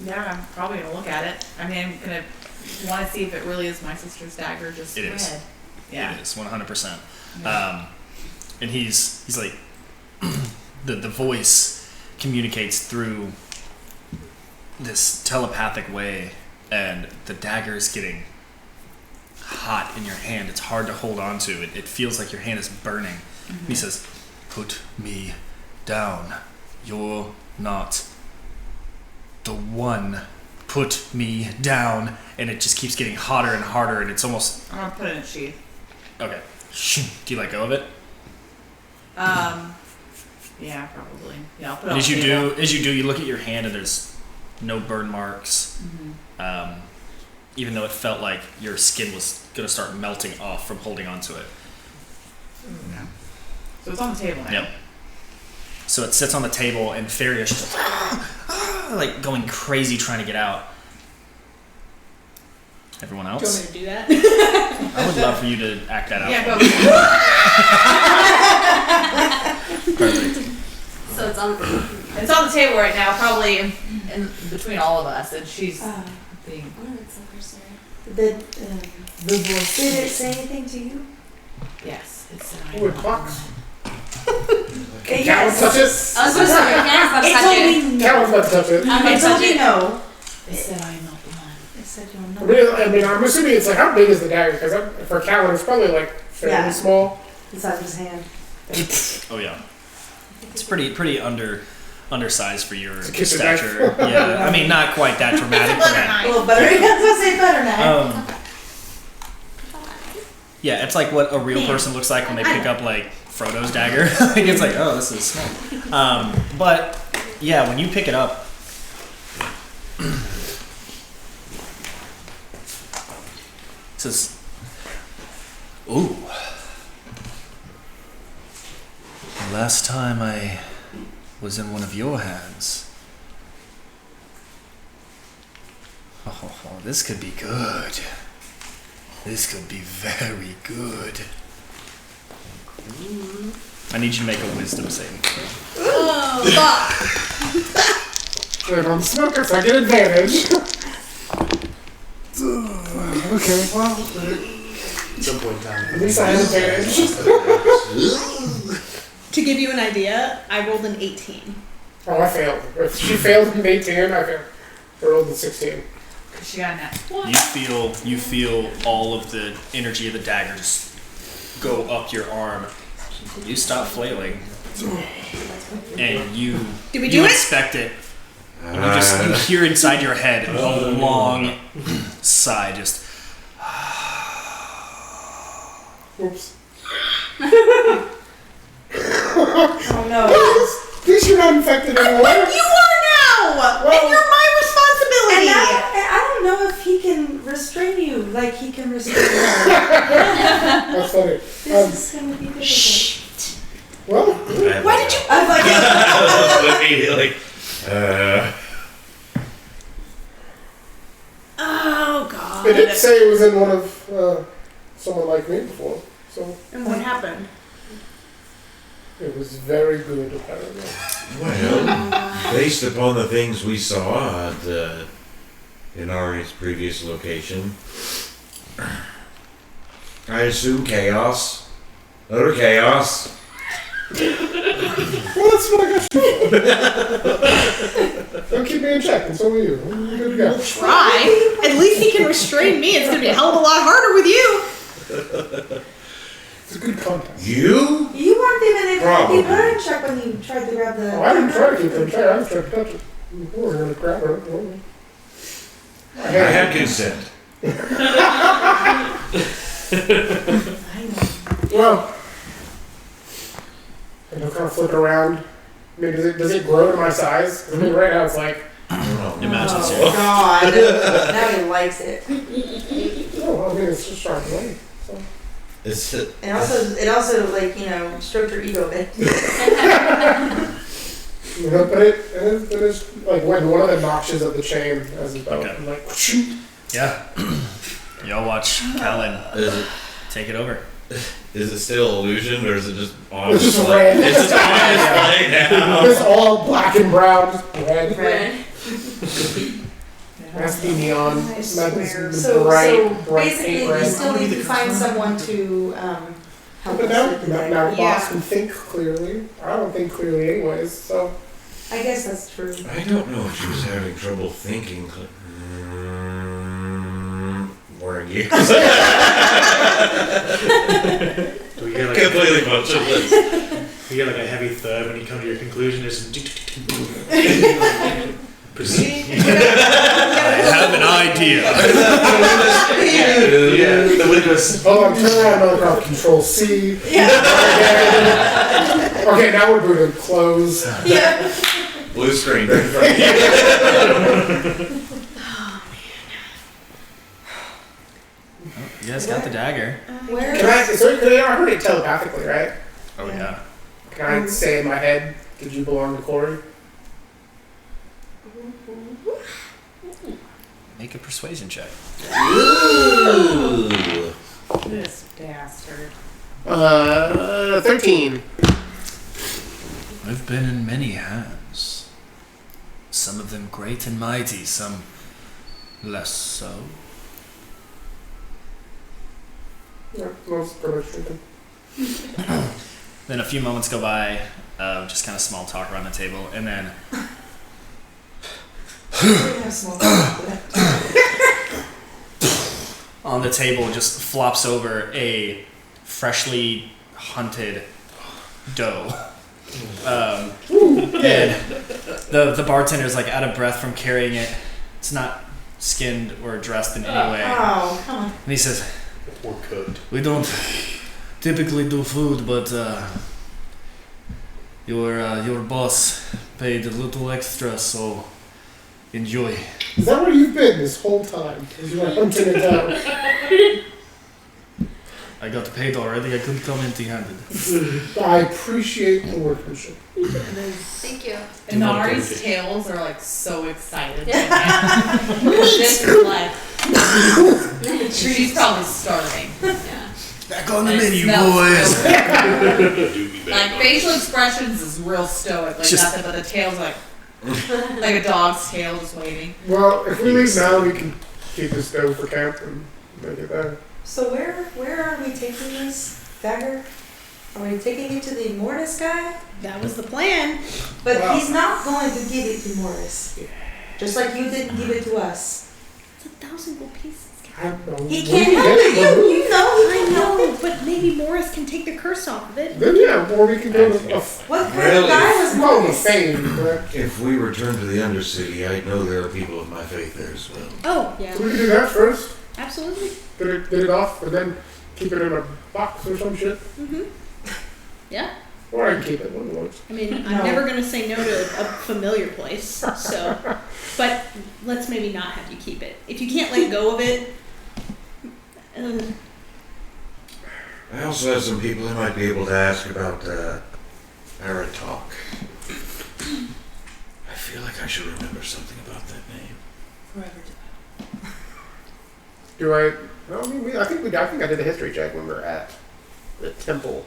S9: Yeah, I'm probably gonna look at it. I mean, I'm gonna want to see if it really is my sister's dagger, just
S1: It
S9: red.
S1: is.
S9: Yeah.
S1: It is 100%. And he's like the voice communicates through this telepathic way, and the dagger is getting hot in your hand. It's hard to hold on to. It feels like your hand is burning.
S9: Mm-hmm.
S1: He says, "Put me down. You're not the one. Put me down." And it just keeps getting hotter and harder, and it's almost...
S9: I'm gonna put it in a sheath.
S1: Okay. Do you let go of it?
S9: Yeah, probably. Yeah, I'll put it
S1: And
S9: on
S1: as
S9: the
S1: you
S9: table.
S1: do, you look at your hand, and there's no burn marks. Even though it felt like your skin was gonna start melting off from holding onto it.
S9: So it's on the table now.
S1: Yep. So it sits on the table, and Fairy is just like going crazy trying to get out. Everyone
S11: Do you want
S1: else?
S11: me to do that?
S1: I would love for you to act that out.
S9: Yeah,
S1: for me. Perfect.
S7: So it's on.
S9: It's on the table right now, probably in between all of us, and she's being.
S7: Oh, it's over, sorry.
S2: The voice. Did it say anything to you?
S9: Yes, it's.
S4: Ooh, it clocks.
S2: Okay,
S4: Callan touch it.
S7: I was supposed to say, yeah,
S2: It told me no.
S4: Callan's about to touch it.
S7: I'm gonna
S2: It told
S7: touch
S2: me
S7: it.
S2: no.
S9: It said I'm not the one.
S2: It said you're
S4: I
S2: not.
S4: mean, I'm assuming it's like, how big is the dagger? Because for Callan, it's probably like fairly
S2: Yeah.
S4: small.
S2: The size of his hand.
S1: Oh yeah. It's pretty undersized for your
S4: a kitchen
S1: stature.
S4: knife.
S1: Yeah. I mean, not quite that dramatic.
S9: Butter
S1: but,
S9: knife.
S2: A little butter. I was gonna say butter knife.
S1: Yeah, it's like what a real person looks like when they pick up like Frodo's dagger. Like, it's like, oh, this is small. But yeah, when you pick it up, it says, "Ooh, the last time I was in one of your hands. Oh, this could be good. This could be very good." I need you to make a wisdom saving throw.
S11: Oh, fuck.
S4: And on smoker, so I get advantage. Okay, well,
S8: At some point in time.
S4: at least I have advantage.
S11: To give you an idea, I rolled an 18.
S4: Oh, I failed. If she failed in 18, I failed. I rolled in 16.
S9: She got a net.
S1: You feel all of the energy of the dagger just go up your arm. You stop flailing, and you
S11: Did we do it?
S1: inspect it. And you hear inside your head a long sigh, just.
S4: Oops.
S2: Oh no.
S4: At least you're not infected anymore.
S11: You are now!
S4: Well-
S11: and you're my responsibility!
S2: And I don't know if he can restrain you like he can restrain her.
S4: That's funny.
S2: This is gonna be difficult.
S4: Well,
S11: Why did you...
S2: I'm like,
S5: Immediately.
S11: Oh, God.
S4: it did say it was in one of someone like me before, so
S11: And what happened?
S4: it was very good apparently.
S5: Well, based upon the things we saw at Inari's previous location, I assume chaos. Utter chaos.
S4: Well, that's what I got you for. Don't keep me in check, and so will you. We're good to go.
S11: Try. At least he can restrain me. It's going to be a hell of a lot harder with you.
S4: It's a good contest.
S5: You?
S2: you weren't even able to
S5: Probably.
S2: keep her in check when you tried to grab the.
S4: Oh, I didn't try to keep her in check. I was trying to touch it. We were going to grab her. I
S5: I had consent.
S4: Well, and I'll kind of flip it around. I mean, does it grow to my size? 'Cause I mean, right now it's like,
S1: Imagine it's
S2: Oh God! Now he likes it.
S4: oh, I mean, it's just sharp away. So.
S5: It's
S2: And it also like stroked her ego a bit.
S4: You know, but it is like when one of the notches of the chain as a belt.
S1: Okay.
S4: I'm like,
S1: Yeah. Y'all watch Callan take it over.
S5: Is it still illusion or is it just on
S4: It's just
S5: display?
S4: red.
S5: It's just on display now.
S4: it's all black and brown, just red.
S2: Red.
S4: has to be neon.
S11: I
S4: That's
S11: swear.
S4: the
S2: So,
S4: bright
S2: basically,
S4: paint
S2: we
S4: red.
S2: still need to find someone to help
S4: But
S2: us
S4: now,
S2: with the
S4: now
S2: dagger.
S4: the boss can think clearly. I don't think clearly anyways, so.
S2: I guess that's true.
S5: I don't know if she was having trouble thinking. Wearing you.
S8: Do we hear like
S5: Completely motionless.
S8: you get like a heavy thud when you come to your conclusion? Is proceed.
S1: I have an idea.
S8: Yeah, the windows.
S4: Oh, I'm turning around Minecraft Control C. Okay, now we're booting. Close.
S5: Blue screen.
S1: You guys got the dagger.
S2: Where?
S4: Can I heard it telepathically, right?
S1: Oh yeah.
S4: Can I say in my head, did you belong to Corey?
S1: Make a persuasion check.
S5: Ooh.
S9: This bastard.
S4: 13.
S1: I've been in many hands. Some of them great and mighty, some less so.
S4: Yeah, most pretty much drinking.
S1: Then a few moments go by, just kind of small talk around the table, and then on the table just flops over a freshly hunted doe. And the bartender's like out of breath from carrying it. It's not skinned or dressed in any way.
S2: Oh, come on.
S1: And he says,
S8: Or cooked.
S1: "We don't typically do food, but your boss paid a little extra, so enjoy."
S4: Is that where you've been this whole time? As you were hunting it down?
S1: I got paid already. I couldn't come empty-handed.
S4: I appreciate the workmanship.
S7: Thank you.
S9: And Nari's tails are like so excited. Right now. This is like she's probably starving.
S7: Yeah.
S1: Back on the
S9: And it
S1: menu,
S9: smells
S1: boys.
S9: so good. Like facial expressions is real stoic, like
S1: Just-
S9: nothing, but the tail's like a dog's tail just waving.
S4: Well, if we leave now, we can keep this stove for camp and make it there.
S2: So where are we taking this dagger? Are we taking it to the Mortis guy?
S11: That was the plan.
S2: But
S4: Well-
S2: he's not going to give it to Morris. Just like you didn't give it to us.
S11: It's 1,000 gold pieces.
S4: I don't know.
S2: He
S4: Where
S2: can't
S4: do you
S2: help
S4: get
S2: it.
S4: from?
S2: You know.
S11: I know, but maybe Morris can take the curse off of it.
S4: Then yeah, or we can go to
S2: What kind
S5: Really?
S2: of guy was
S4: well, the
S2: Morris?
S4: fame, but
S5: If we return to the Undercity, I know there are people of my faith there as well.
S11: Oh, yeah,
S4: we can do that first.
S11: absolutely.
S4: Get it off, and then keep it in a box or some shit.
S11: Mm-hmm. Yeah.
S4: Or I can keep it. One of those.
S11: I mean,
S2: No.
S11: I'm never going to say no to a familiar place, so. But let's maybe not have you keep it. If you can't let go of it.
S5: I also have some people I might be able to ask about our talk. I feel like I should remember something about that name.
S4: Do I? No, I mean, I think I did a history check when we were at the temple.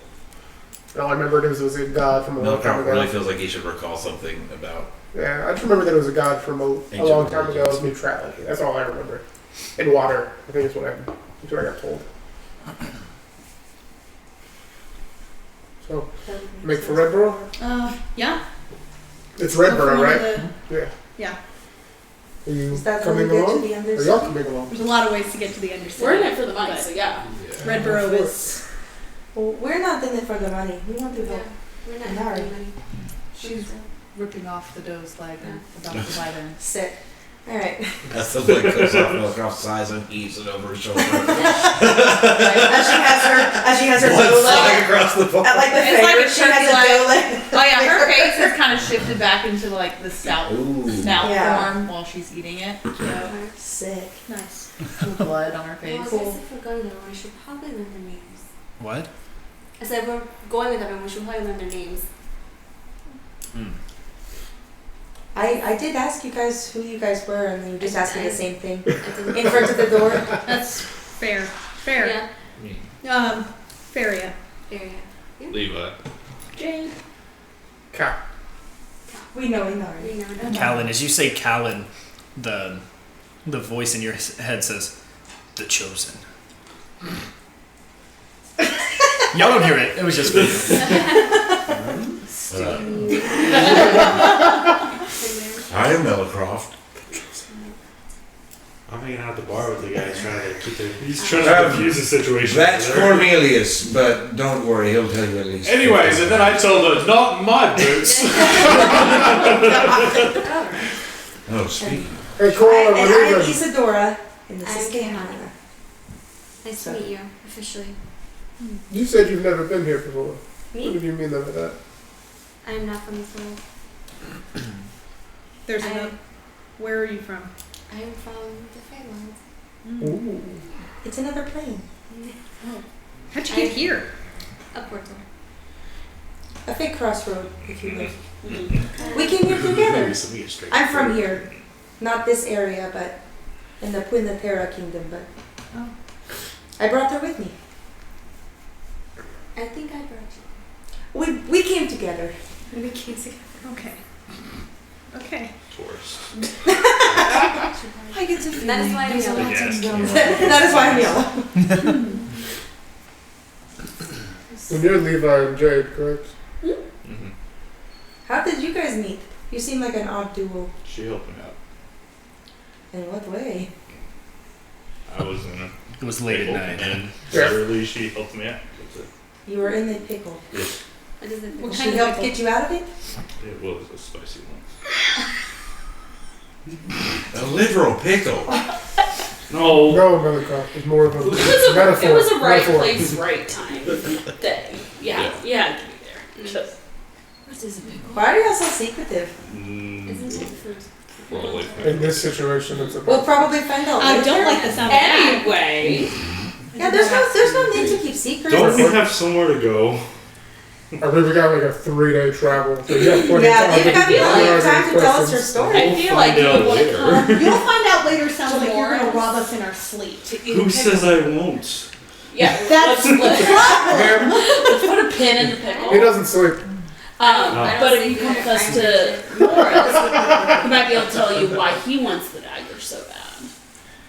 S4: And all I remembered is it was a god from a long time
S5: Melkart
S4: ago.
S5: really feels like he should recall something about.
S4: Yeah, I just remember that it was a god from a
S5: Ancient
S4: long time ago
S5: religions.
S4: of neutrality. That's all I remember. And water, I think is what I got told. So, make for Redborough?
S11: Yeah.
S4: It's
S11: Go for
S4: Redborough,
S11: one of
S4: right?
S11: the-
S4: Yeah.
S11: Yeah.
S4: Are you
S2: Is that
S4: coming
S2: when we get
S4: along?
S2: to the
S4: Are
S2: Undercity?
S4: y'all coming along?
S11: There's a lot of ways to get to the Undercity.
S6: We're in it for the money,
S11: but
S6: so yeah.
S11: Redborough is.
S2: Well, we're not in it for the money. We want to
S7: Yeah.
S2: help.
S7: We're not
S2: Sorry.
S7: having money.
S9: She's ripping off the doe's leg and about to bite in.
S2: Sick. All right.
S5: That's the leg comes off Melkart's size and heaves it over his shoulder.
S2: As she has her
S5: Blood
S2: doe
S5: flying
S2: leg.
S5: across the bar.
S2: At like the
S9: It's like
S2: favorite,
S9: a
S2: she has
S9: turkey
S2: a doe leg.
S9: Oh yeah, her face has kind of shifted back into like the snout
S5: Ooh.
S2: Yeah.
S9: form while she's eating it.
S2: Sick.
S11: Nice.
S9: With blood on her
S7: Well, I
S9: face.
S7: guess if we're going there, we should probably learn their names.
S1: What?
S7: I said we're going with them, we should probably learn their names.
S2: I did ask you guys who you guys were, and you just asked me the same thing
S7: I didn't-
S2: in front of the door.
S11: That's fair. Fair.
S7: Yeah.
S11: Fair, yeah.
S7: There, yeah.
S12: Levi.
S11: Jane.
S4: Cow.
S2: We know.
S7: We know them.
S1: Callan, as you say Callan, the The voice in your head says, "The Chosen." Y'all don't hear it. It was just for you.
S5: I am Melicroft.
S8: I'm hanging out at the bar with the guys trying to keep their. He's trying to confuse the situation.
S5: That's Cornelius, but don't worry, he'll tell you at least.
S13: Anyways, and then I told her, not my boots.
S5: Oh, speaking.
S4: Hey, Cora,
S10: And
S4: we're
S10: I am
S4: leaving.
S10: Isadora, and this is
S7: I'm
S10: Caehanna.
S7: Nice to meet you, officially.
S4: You said you've never been here before. What
S7: Me?
S4: did you mean by that?
S7: I am not from this world.
S11: There's
S7: I-
S11: another. Where are you from?
S7: I am from the Feywild.
S4: Ooh.
S10: It's another plane.
S11: How'd you get here?
S7: A portal.
S10: A fake crossroad, if you will. We came here together. I'm from here. Not this area, but in the Terra kingdom, but I brought her with me.
S7: I think I brought you.
S10: We came together.
S7: We came together.
S11: Okay. Okay.
S8: Tourist.
S9: I get to feel
S7: That is why I'm
S9: there's a
S7: yellow.
S9: lot to
S8: Yes.
S9: know.
S10: That is why I'm yellow.
S4: And you're Levi and Jade, correct?
S8: Mm-hmm.
S10: How did you guys meet? You seem like an odd duo.
S12: She helped me out.
S10: In what way?
S12: I was in a
S1: It was late at
S12: pickle,
S1: night.
S12: and
S4: Yeah.
S12: literally she helped me out. That's it.
S10: You were in the pickle.
S12: Yes,
S7: What is it?
S11: What
S10: She
S11: kind of
S10: helped
S11: pickle?
S10: get you out of it?
S12: it was a spicy one.
S5: A literal pickle.
S12: No.
S4: No, Melicroft. It's more of a
S6: It
S4: metaphor.
S6: was a right
S4: Metaphor.
S6: place, right time thing. Yeah, you had to be there. Just-
S9: What is a pickle?
S10: Why are y'all so secretive?
S7: Isn't it food?
S12: Probably.
S4: In this situation, it's
S10: We'll
S4: about.
S10: probably find out
S11: I
S10: later.
S11: don't like the sound of that.
S6: Anyway,
S10: Yeah, there's no need to keep secrets.
S12: Don't we have somewhere to go?
S4: I believe we got like a 3-day travel. So you have plenty
S10: Yeah,
S4: of time.
S10: you've got
S4: to
S10: plenty of time to tell us your
S4: questions.
S10: story.
S6: I feel like
S12: find
S6: you
S12: out
S6: would want to
S12: later.
S6: come.
S11: You'll find out later. Sounds like you're gonna
S6: Tomorrow.
S11: rob us in our sleep.
S12: Who says I won't?
S6: Yeah,
S11: That's
S6: let's put a pin in the pickle.
S4: He doesn't sleep.
S6: But if you come with us to Morris, he might be able to tell you why he wants the dagger so bad.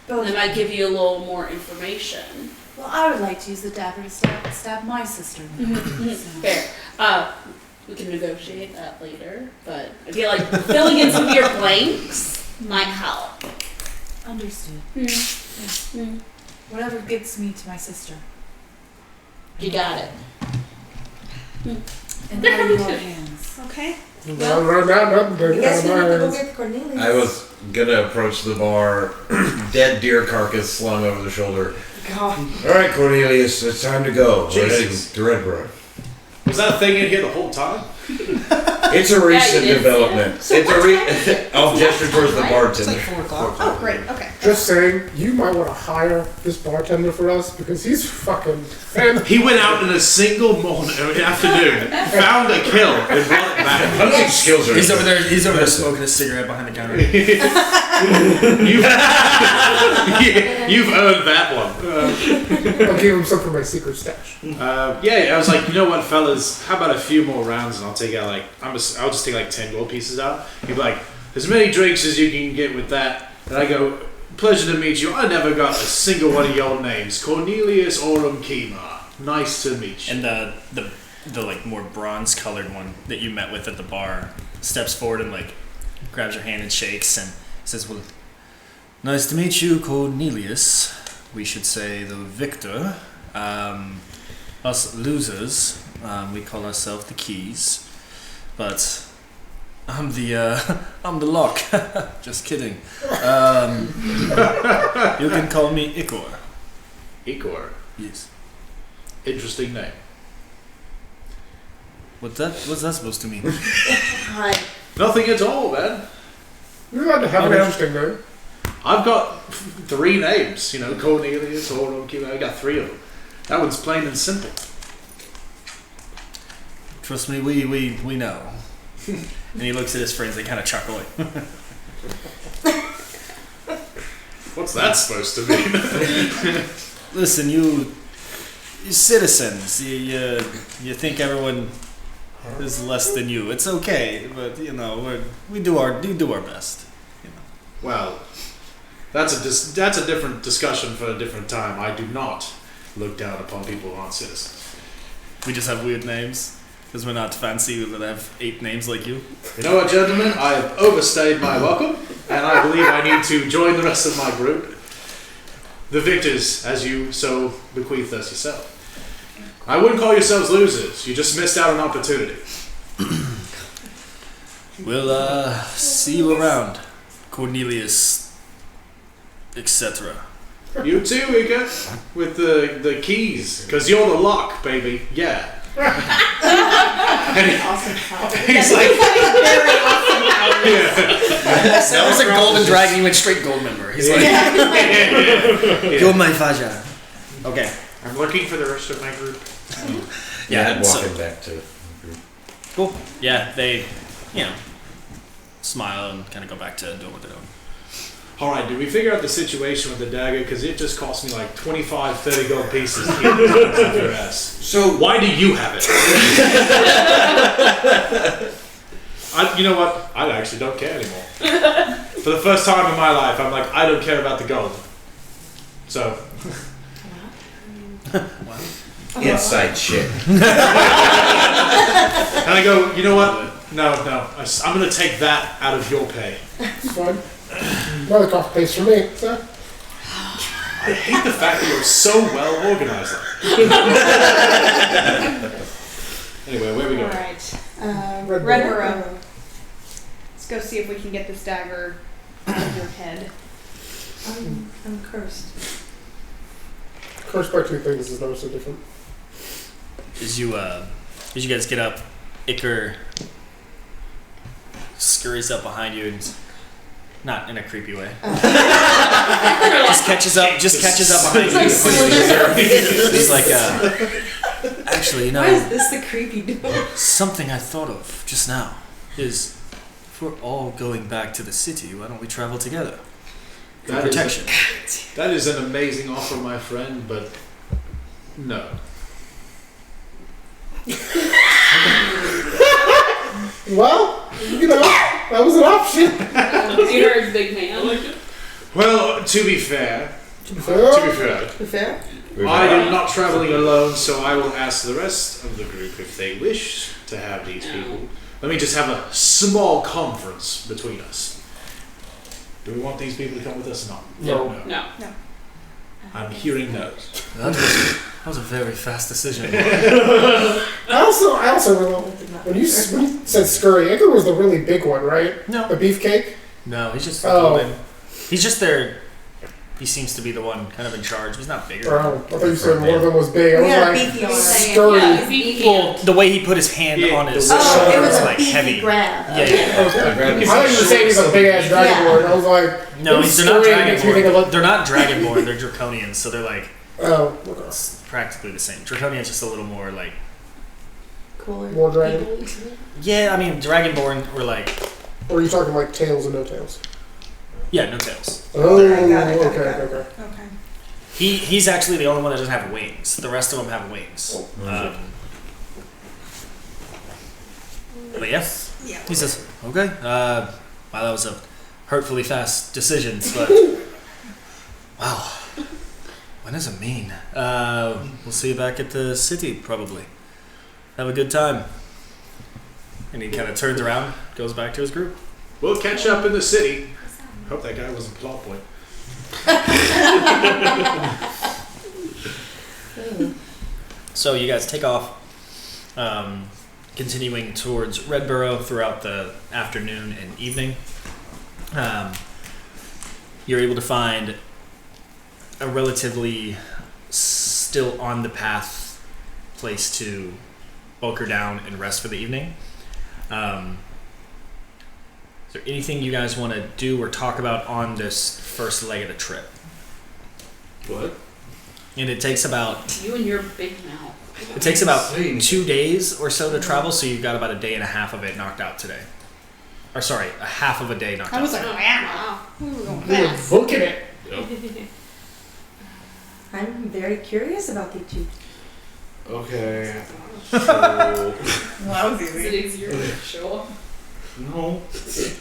S6: They might give you a little more information.
S9: Well, I would like to use the dagger to stab my sister.
S6: Fair. We can negotiate that later, but I feel like filling in some of your blanks might help.
S9: Understood.
S6: Mm.
S9: Whatever gets me to my sister.
S6: You got it.
S9: And
S6: They're
S9: out of your
S6: coming too.
S9: hands.
S11: Okay.
S4: Well, right now, nothing.
S10: I guess we
S4: out
S10: need
S4: of
S10: to
S4: my
S10: go
S4: hands.
S10: get Cornelius.
S5: I was gonna approach the bar, dead deer carcass slung over the shoulder.
S10: God.
S5: Alright, Cornelius, it's time to go. We're heading
S13: Jesus.
S5: to Redborough.
S13: Was that thing in here the whole time?
S5: It's a recent
S6: you did,
S5: development.
S11: So
S5: It's
S11: what
S5: a
S11: time is it?
S5: I'll gesture towards the
S11: It's
S5: bartender.
S11: like 4 o'clock. Oh, great. Okay.
S4: Just saying, you might want to hire this bartender for us because he's fucking fantastic.
S13: He went out in a single afternoon, found a kill, and brought it back.
S5: Hunting skills are.
S1: He's over there. He's over there smoking a cigarette behind the counter.
S13: You've earned that one.
S4: I'll give him some for my secret stash.
S13: Yeah, I was like, you know what, fellas? How about a few more rounds, and I'll take out I'll just take like 10 gold pieces out. He'd be like, as many drinks as you can get with that. And I go, pleasure to meet you. I never got a single one of your names. Cornelius Orum Kima. Nice to meet you.
S1: And the like more bronze colored one that you met with at the bar steps forward and like grabs your hand and shakes and says, "Well, nice to meet you, Cornelius. We should say the victor. Us losers, we call ourselves the keys. But I'm the lock. Just kidding. You can call me Ikor.
S13: Ikor.
S1: Yes.
S13: Interesting name.
S1: What's that supposed to mean?
S10: Hi.
S13: Nothing at all, man.
S4: You're allowed to have an interesting name.
S13: I've got 3 names, Cornelius, Orum Kima. I got 3 of them. That one's plain and simple.
S1: Trust me, we know. And he looks at his friends, they kind of chuckle like,
S13: What's that supposed to mean?
S1: listen, you citizens, you think everyone is less than you. It's okay, but we do our best.
S13: Well, That's a different discussion for a different time. I do not look down upon people who aren't citizens.
S1: We just have weird names because we're not fancy. We would have 8 names like you.
S13: You know what, gentlemen? I have overstayed my welcome, and I believe I need to join the rest of my group. The victors, as you so bequeathed us yourself. I wouldn't call yourselves losers. You just missed out on opportunity.
S1: We'll see you around, Cornelius, etc.
S13: You too, Ika, with the keys, because you're the lock, baby. Yeah.
S6: Awesome power.
S13: He's like,
S6: Very awesome power.
S1: That was a golden dragon. He went straight gold member. He's like, you're my Faja. Okay.
S13: I'm looking for the rest of my group.
S1: Yeah.
S5: Walking back to.
S1: Cool. Yeah, they, smile and kind of go back to doing what they're doing.
S13: Alright, did we figure out the situation with the dagger? Because it just cost me like 25, 30 gold pieces to get it out your ass.
S5: So
S13: why do you have it? You know what? I actually don't care anymore. For the first time in my life, I'm like, I don't care about the gold. So.
S5: inside shit.
S13: And I go, you know what? No. I'm going to take that out of your pay.
S4: It's fine. Another coffee paste for me, so.
S13: I hate the fact that you're so well organized. Anyway, where we go?
S11: Alright.
S4: Red
S11: Red
S4: Burrow.
S11: Burrow. Let's go see if we can get this dagger out of your head.
S10: I'm cursed.
S4: Cursed by 2 things is never so different.
S1: As you guys get up, Iker scurries up behind you and not in a creepy way. just catches up behind you. He's like, actually,
S10: Why is this the creepy dude?
S1: something I thought of just now is if we're all going back to the city, why don't we travel together? For
S13: That
S1: protection.
S13: That is an amazing offer, my friend, but no.
S4: Well, that was an option.
S6: You heard big man.
S13: Well, to be fair,
S4: Fair?
S10: Fair?
S13: I am not traveling alone, so I will ask the rest of the group if they wish to have these people. Let me just have a small conference between us. Do we want these people to come with us or not?
S6: No.
S13: I'm hearing no's.
S1: That was a very fast decision.
S4: I also when you said scurry, Iker was the really big one, right?
S1: No.
S4: The beefcake?
S1: No, he's just
S4: Oh.
S1: he's just there. He seems to be the one kind of in charge. He's not bigger.
S4: Oh, I thought you said one of them was big. I was
S10: Yeah,
S4: like,
S10: beefy arm.
S4: scurry.
S6: Yeah, beefy
S1: Well,
S6: hand.
S1: the way he put his hand on his
S10: Oh, it
S1: shoulder
S10: was
S1: was
S10: a
S1: like
S10: beefy
S1: heavy.
S10: grab.
S1: Yeah.
S4: Okay. I thought you were saying he's a big ass dragonborn. I was like,
S1: No,
S4: him
S1: they're not
S4: scurrying makes me think of
S1: dragonborn. They're not dragonborn. They're draconians. So they're like
S4: Oh, okay.
S1: it's practically the same. Draconian's just a little more like.
S10: Cooler.
S4: More dragon.
S10: people.
S1: Yeah, I mean dragonborn were like.
S4: Or are you talking like tails and no tails?
S1: Yeah, no tails.
S4: Oh,
S10: Got it.
S4: okay.
S11: Okay.
S1: He's actually the only one that doesn't have wings. The rest of them have wings. But yes, he says, okay. Wow, that was a hurtfully fast decision, but wow, when does it mean? We'll see you back at the city probably. Have a good time. And he kind of turns around, goes back to his group.
S13: We'll catch up in the city. Hope that guy wasn't plot point.
S1: So you guys take off, continuing towards Redborough throughout the afternoon and evening. You're able to find a relatively still on the path place to bunker down and rest for the evening. Is there anything you guys want to do or talk about on this first leg of the trip?
S13: What?
S1: And it takes about
S6: You and your big mouth.
S1: It takes about 2 days or so to travel, so you've got about a day and a half of it knocked out today. Or sorry, a half of a day knocked
S11: I
S1: out
S11: was like,
S1: today.
S11: wow. We were going
S4: We were
S11: fast.
S4: booking it.
S10: I'm very curious about the two.
S12: Okay.
S9: Well, that was
S6: Is it
S9: easy.
S6: easier to show up?
S12: No. You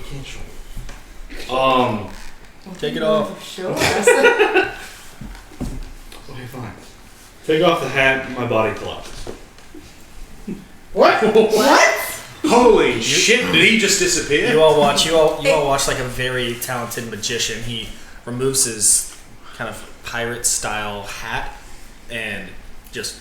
S12: can't show.
S1: Take it off.
S2: Show us.
S12: Okay, fine. Take off the hat, my body collapses.
S4: What?
S11: What?
S13: Holy shit! Did he just disappear?
S1: You all watch like a very talented magician. He removes his kind of pirate style hat and just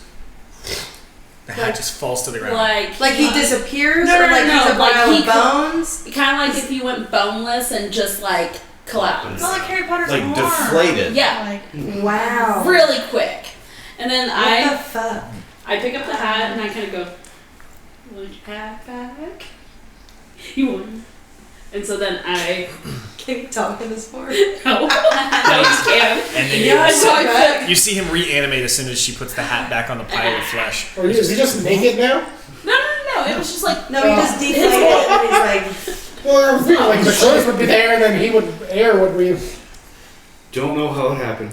S1: the hat just falls to the ground.
S2: Like he disappears,
S6: No,
S2: or like
S6: no,
S2: he's a
S6: like
S2: pile
S6: he
S2: of bones.
S6: Kind of like if you went boneless and just like collapsed.
S11: It's not like Harry Potter's
S5: Like
S11: arm.
S5: deflated.
S6: Yeah,
S11: Like,
S2: Wow.
S6: really quick. And then
S2: What the fuck?
S6: I pick up the hat and I kind of go, "Want your hat back? You want?" And so then I
S2: Can you talk in this part?
S6: no, I just can.
S1: And then
S6: Yeah, so I put,
S1: you see him reanimate as soon as she puts the hat back on the pile of flesh.
S4: Or is he just naked now?
S6: no. It was just like
S2: No, he just deflated and he's like,
S4: Well, I was thinking like the clothes would be there, and then air would be.
S12: Don't know how it happened.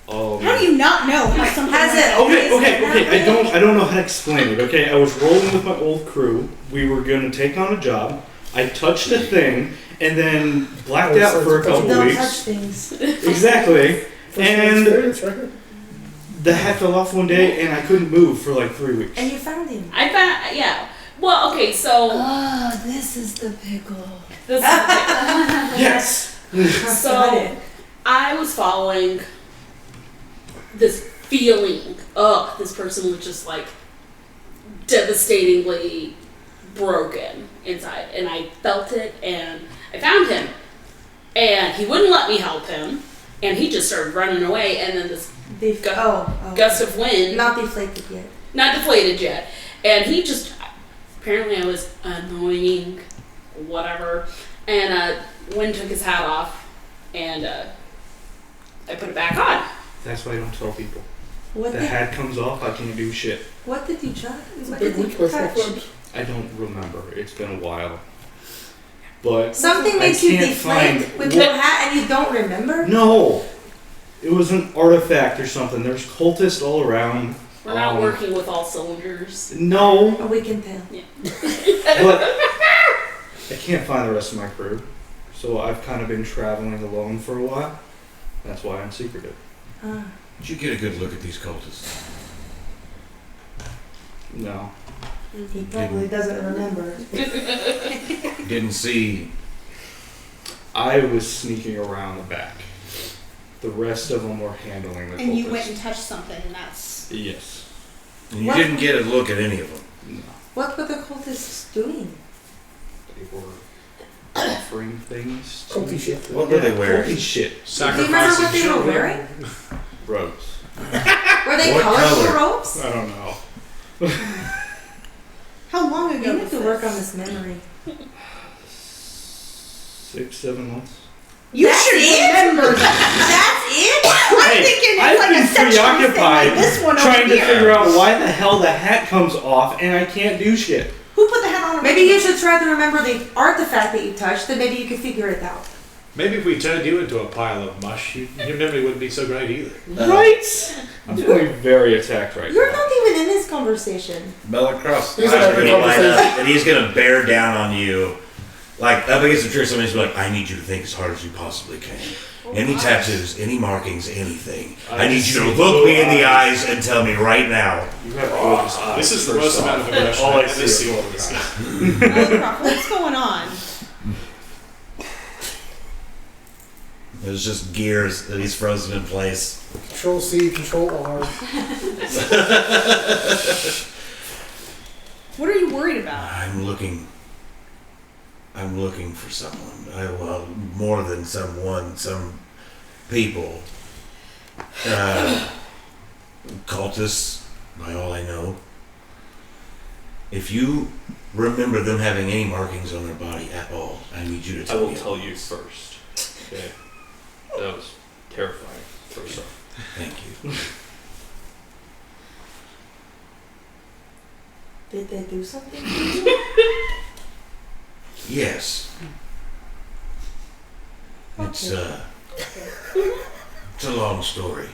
S11: how do you not know how something
S2: has
S11: like
S2: it?
S12: Okay. I don't know how to explain it. Okay, I was rolling with my old crew. We were gonna take on a job. I touched a thing and then blacked out for a couple
S2: Don't touch
S12: weeks.
S2: things.
S12: Exactly. And
S4: Experience, right?
S12: the hat fell off one day, and I couldn't move for like 3 weeks.
S2: And you found him.
S6: I found yeah. Well, okay, so
S2: Oh, this is the pickle.
S6: this is
S12: Yes.
S6: so I was following this feeling. This person was just like devastatingly broken inside, and I felt it, and I found him, and he wouldn't let me help him, and he just started running away, and then this gust of wind,
S2: Not deflated yet.
S6: not deflated yet, and he just apparently I was annoying, whatever, and wind took his hat off, and I put it back on.
S12: That's why I don't tell people.
S2: What
S12: The
S2: did
S12: hat comes off, I can't do shit.
S2: What did you try? What
S4: Big
S2: did you
S4: weakness,
S2: touch?
S4: my friend.
S12: I don't remember. It's been a while. But
S2: Something
S12: I
S2: makes you
S12: can't
S2: deflate
S12: find
S2: with
S12: what-
S2: your hat and you don't remember?
S12: no, it was an artifact or something. There's cultists all around.
S6: We're not working with all cylinders.
S12: No,
S2: Oh, we can tell.
S12: but I can't find the rest of my crew. So I've kind of been traveling alone for a while. That's why I'm secretive.
S5: Did you get a good look at these cultists?
S12: No.
S2: He probably doesn't remember.
S5: Didn't see.
S12: I was sneaking around the back. The rest of them were handling the cultists.
S11: And you went and touched something, and that's.
S12: Yes.
S5: And you
S2: What?
S5: didn't get a look at any of them.
S12: No.
S2: What were the cultists doing?
S12: They were offering things. to
S4: Culty
S12: me.
S4: shit.
S5: What were they wearing?
S12: Culty shit.
S2: Do you remember what they were wearing?
S12: Robes.
S2: Were they
S5: What
S2: colorful
S5: color?
S2: robes?
S12: I don't know.
S11: How long
S2: You
S11: ago
S2: need
S11: was
S2: to
S11: this?
S2: work on this memory.
S12: 6, 7 months.
S11: You
S2: That's
S11: should
S2: it?
S11: remember that.
S2: That's it?
S11: I'm thinking it's
S12: I've
S11: like
S12: been
S11: a section thing
S12: preoccupied
S11: like this one
S12: trying
S11: over
S12: to
S11: here.
S12: figure out why the hell the hat comes off and I can't do shit.
S11: Who put the hat on?
S2: Maybe you should try to remember the artifact that you touched, then maybe you could figure it out.
S13: Maybe if we turned you into a pile of mush, your memory wouldn't be so great either.
S12: Right? I'm feeling very attacked right
S2: You're
S12: now.
S2: not even in this conversation.
S5: Mellacross
S4: He's
S5: is
S4: having
S5: going
S4: a
S5: to line up,
S4: conversation.
S5: and he's going to bear down on you. Like, up against the tree, somebody's going to be like, I need you to think as hard as you possibly can. Any tattoos, any markings, anything. I need you to look me in the eyes and tell me right now.
S12: You have gorgeous eyes.
S13: This is the
S12: first
S13: most amount
S12: off.
S13: of aggression
S12: All I
S13: I've ever
S12: see
S13: seen
S12: is
S13: from this
S12: gorgeous
S13: guy.
S12: eyes.
S11: Croft, what's going on?
S5: There's just gears that he's frozen in place.
S4: Control C, Control R.
S11: What are you worried about?
S5: I'm looking for someone. Well, more than someone, some people. Cultists, by all I know. If you remember them having any markings on their body at all, I need you to
S12: I
S5: tell
S12: will
S5: me.
S12: tell you first. Okay. That was terrifying. First off.
S5: Thank you.
S2: Did they do something?
S5: Yes. It's it's a long story.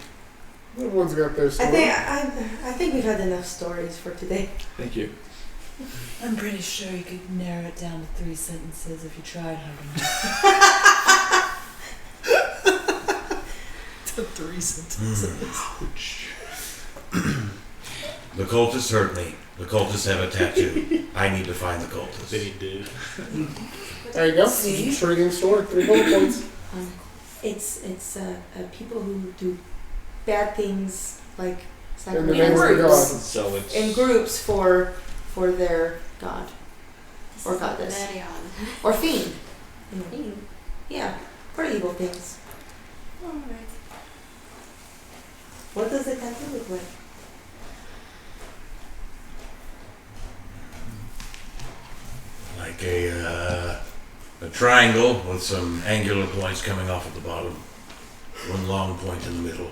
S4: Everyone's got their
S2: I
S4: story.
S2: think we've had enough stories for today.
S12: Thank you.
S14: I'm pretty sure you could narrow it down to 3 sentences if you tried hard enough.
S1: The 3 sentences.
S5: The cultists hurt me. The cultists have a tattoo. I need to find the cultists.
S8: They do.
S4: There you go.
S10: See?
S4: Intriguing story. 3 bullet points.
S10: It's people who do bad things like
S4: In the name of the god.
S12: So it's
S10: in groups for their god or goddess or fiend. Yeah, for evil things.
S7: Alright.
S10: What does the tattoo look like?
S5: Like a triangle with some angular points coming off at the bottom. One long point in the middle.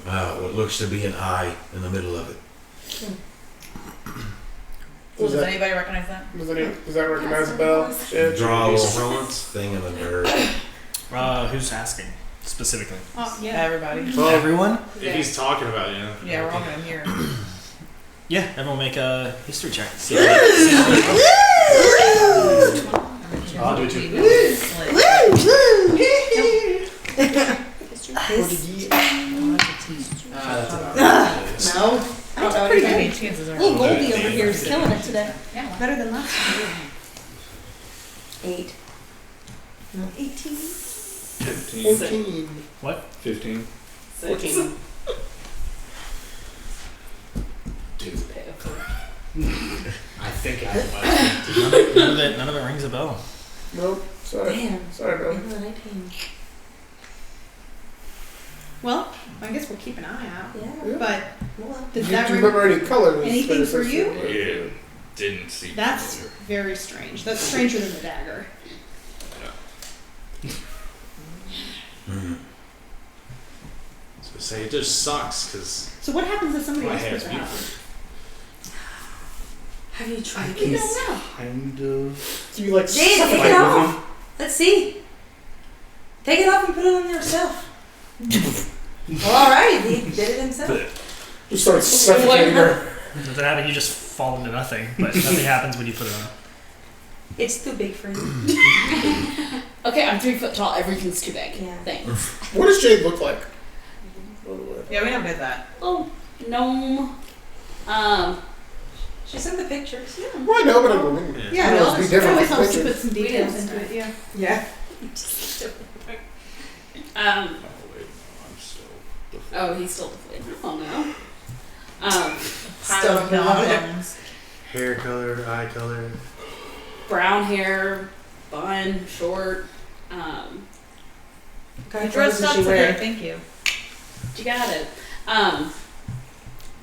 S5: What looks to be an eye in the middle of it.
S3: Does anybody recognize that?
S4: Does that recognize the bell? Yeah.
S5: Draw a little thing in the dirt.
S1: Who's asking specifically?
S11: Oh, yeah.
S3: Everybody.
S1: Everyone?
S8: If he's talking about it,
S3: Yeah, we're all gonna hear.
S1: Yeah, everyone make a history check. See
S8: I'll do it too.
S3: No.
S11: I don't know
S3: Pretty
S11: anything.
S3: good chances are.
S11: Little Goldie over here is killing it today.
S3: Yeah.
S11: Better than last time.
S10: 8.
S11: No, 18.
S12: 15.
S4: 14.
S12: 15.
S10: 14.
S8: I think I might.
S1: none of it rings a bell.
S4: Nope. Sorry.
S10: Damn.
S4: Sorry, bro.
S10: 19.
S11: Well, I guess we'll keep an eye out.
S10: Yeah.
S11: But
S10: Well,
S11: did
S4: Do
S11: that
S4: you
S11: ring?
S4: remember any colors?
S11: Anything
S4: that
S11: for you?
S4: associated with-
S12: Didn't see.
S11: That's very strange. That's stranger than the dagger.
S8: So say it just sucks because
S11: So what happens if somebody
S8: my
S11: else
S8: hair's
S11: puts it out?
S8: beautiful.
S10: have you tried
S11: You
S10: this?
S11: don't know.
S12: Kind of.
S4: Do you like
S10: Jade, take
S4: suffocate
S10: it
S4: with
S10: off. Let's see. Take it off and put it on yourself. Well, alright, he did it himself.
S4: them? You start suffocating her.
S1: Does that happen? You just fall into nothing, but nothing happens when you put it on.
S10: It's too big for you.
S6: Okay, I'm 3 foot tall. Everything's too big.
S10: Yeah.
S6: Thanks.
S4: What does Jade look like?
S3: Yeah, we never did that.
S6: Oh, gnome.
S10: She sent the pictures. Yeah.
S4: Well, I know, but I mean,
S11: Yeah,
S4: it
S11: no,
S4: must be
S11: it
S4: different
S11: always
S4: from
S11: helps to
S4: pictures.
S11: put some
S6: We
S11: details
S6: didn't
S11: into it. Yeah.
S10: Yeah.
S6: Um.
S12: Oh wait, I'm still.
S6: Oh, he's still deflated. Oh no.
S3: Pile of bones.
S8: Hair color, eye color.
S6: Brown hair, bun, short.
S10: What
S3: You
S10: kind of clothes
S3: dressed
S10: does
S3: up
S10: she
S3: today,
S10: wear?
S3: thank you.
S6: You got it.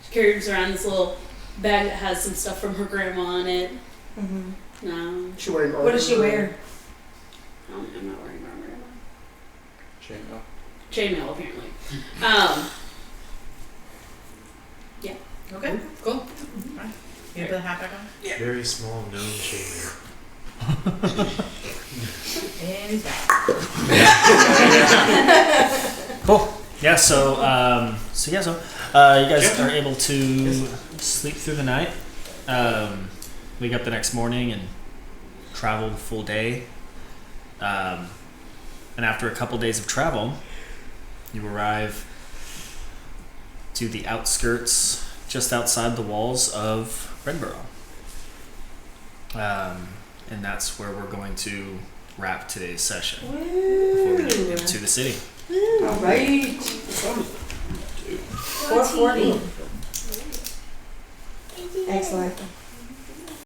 S6: She carries around this little bag that has some stuff from her grandma in it.
S10: Mm-hmm.
S6: No,
S4: She wearing
S10: What does she wear?
S6: I'm not wearing armor. Am I?
S12: Chainmail.
S6: Chainmail, apparently.
S3: Okay, cool. Alright. You put the hat back on?
S8: Very small gnome chainmail.
S3: And he's back.
S1: Cool. Yeah. So you guys are able to sleep through the night. Wake up the next morning and travel the full day. And after a couple days of travel, you arrive to the outskirts, just outside the walls of Redborough. And that's where we're going to wrap today's session before we get into the city.
S10: Alright. 440. Excellent.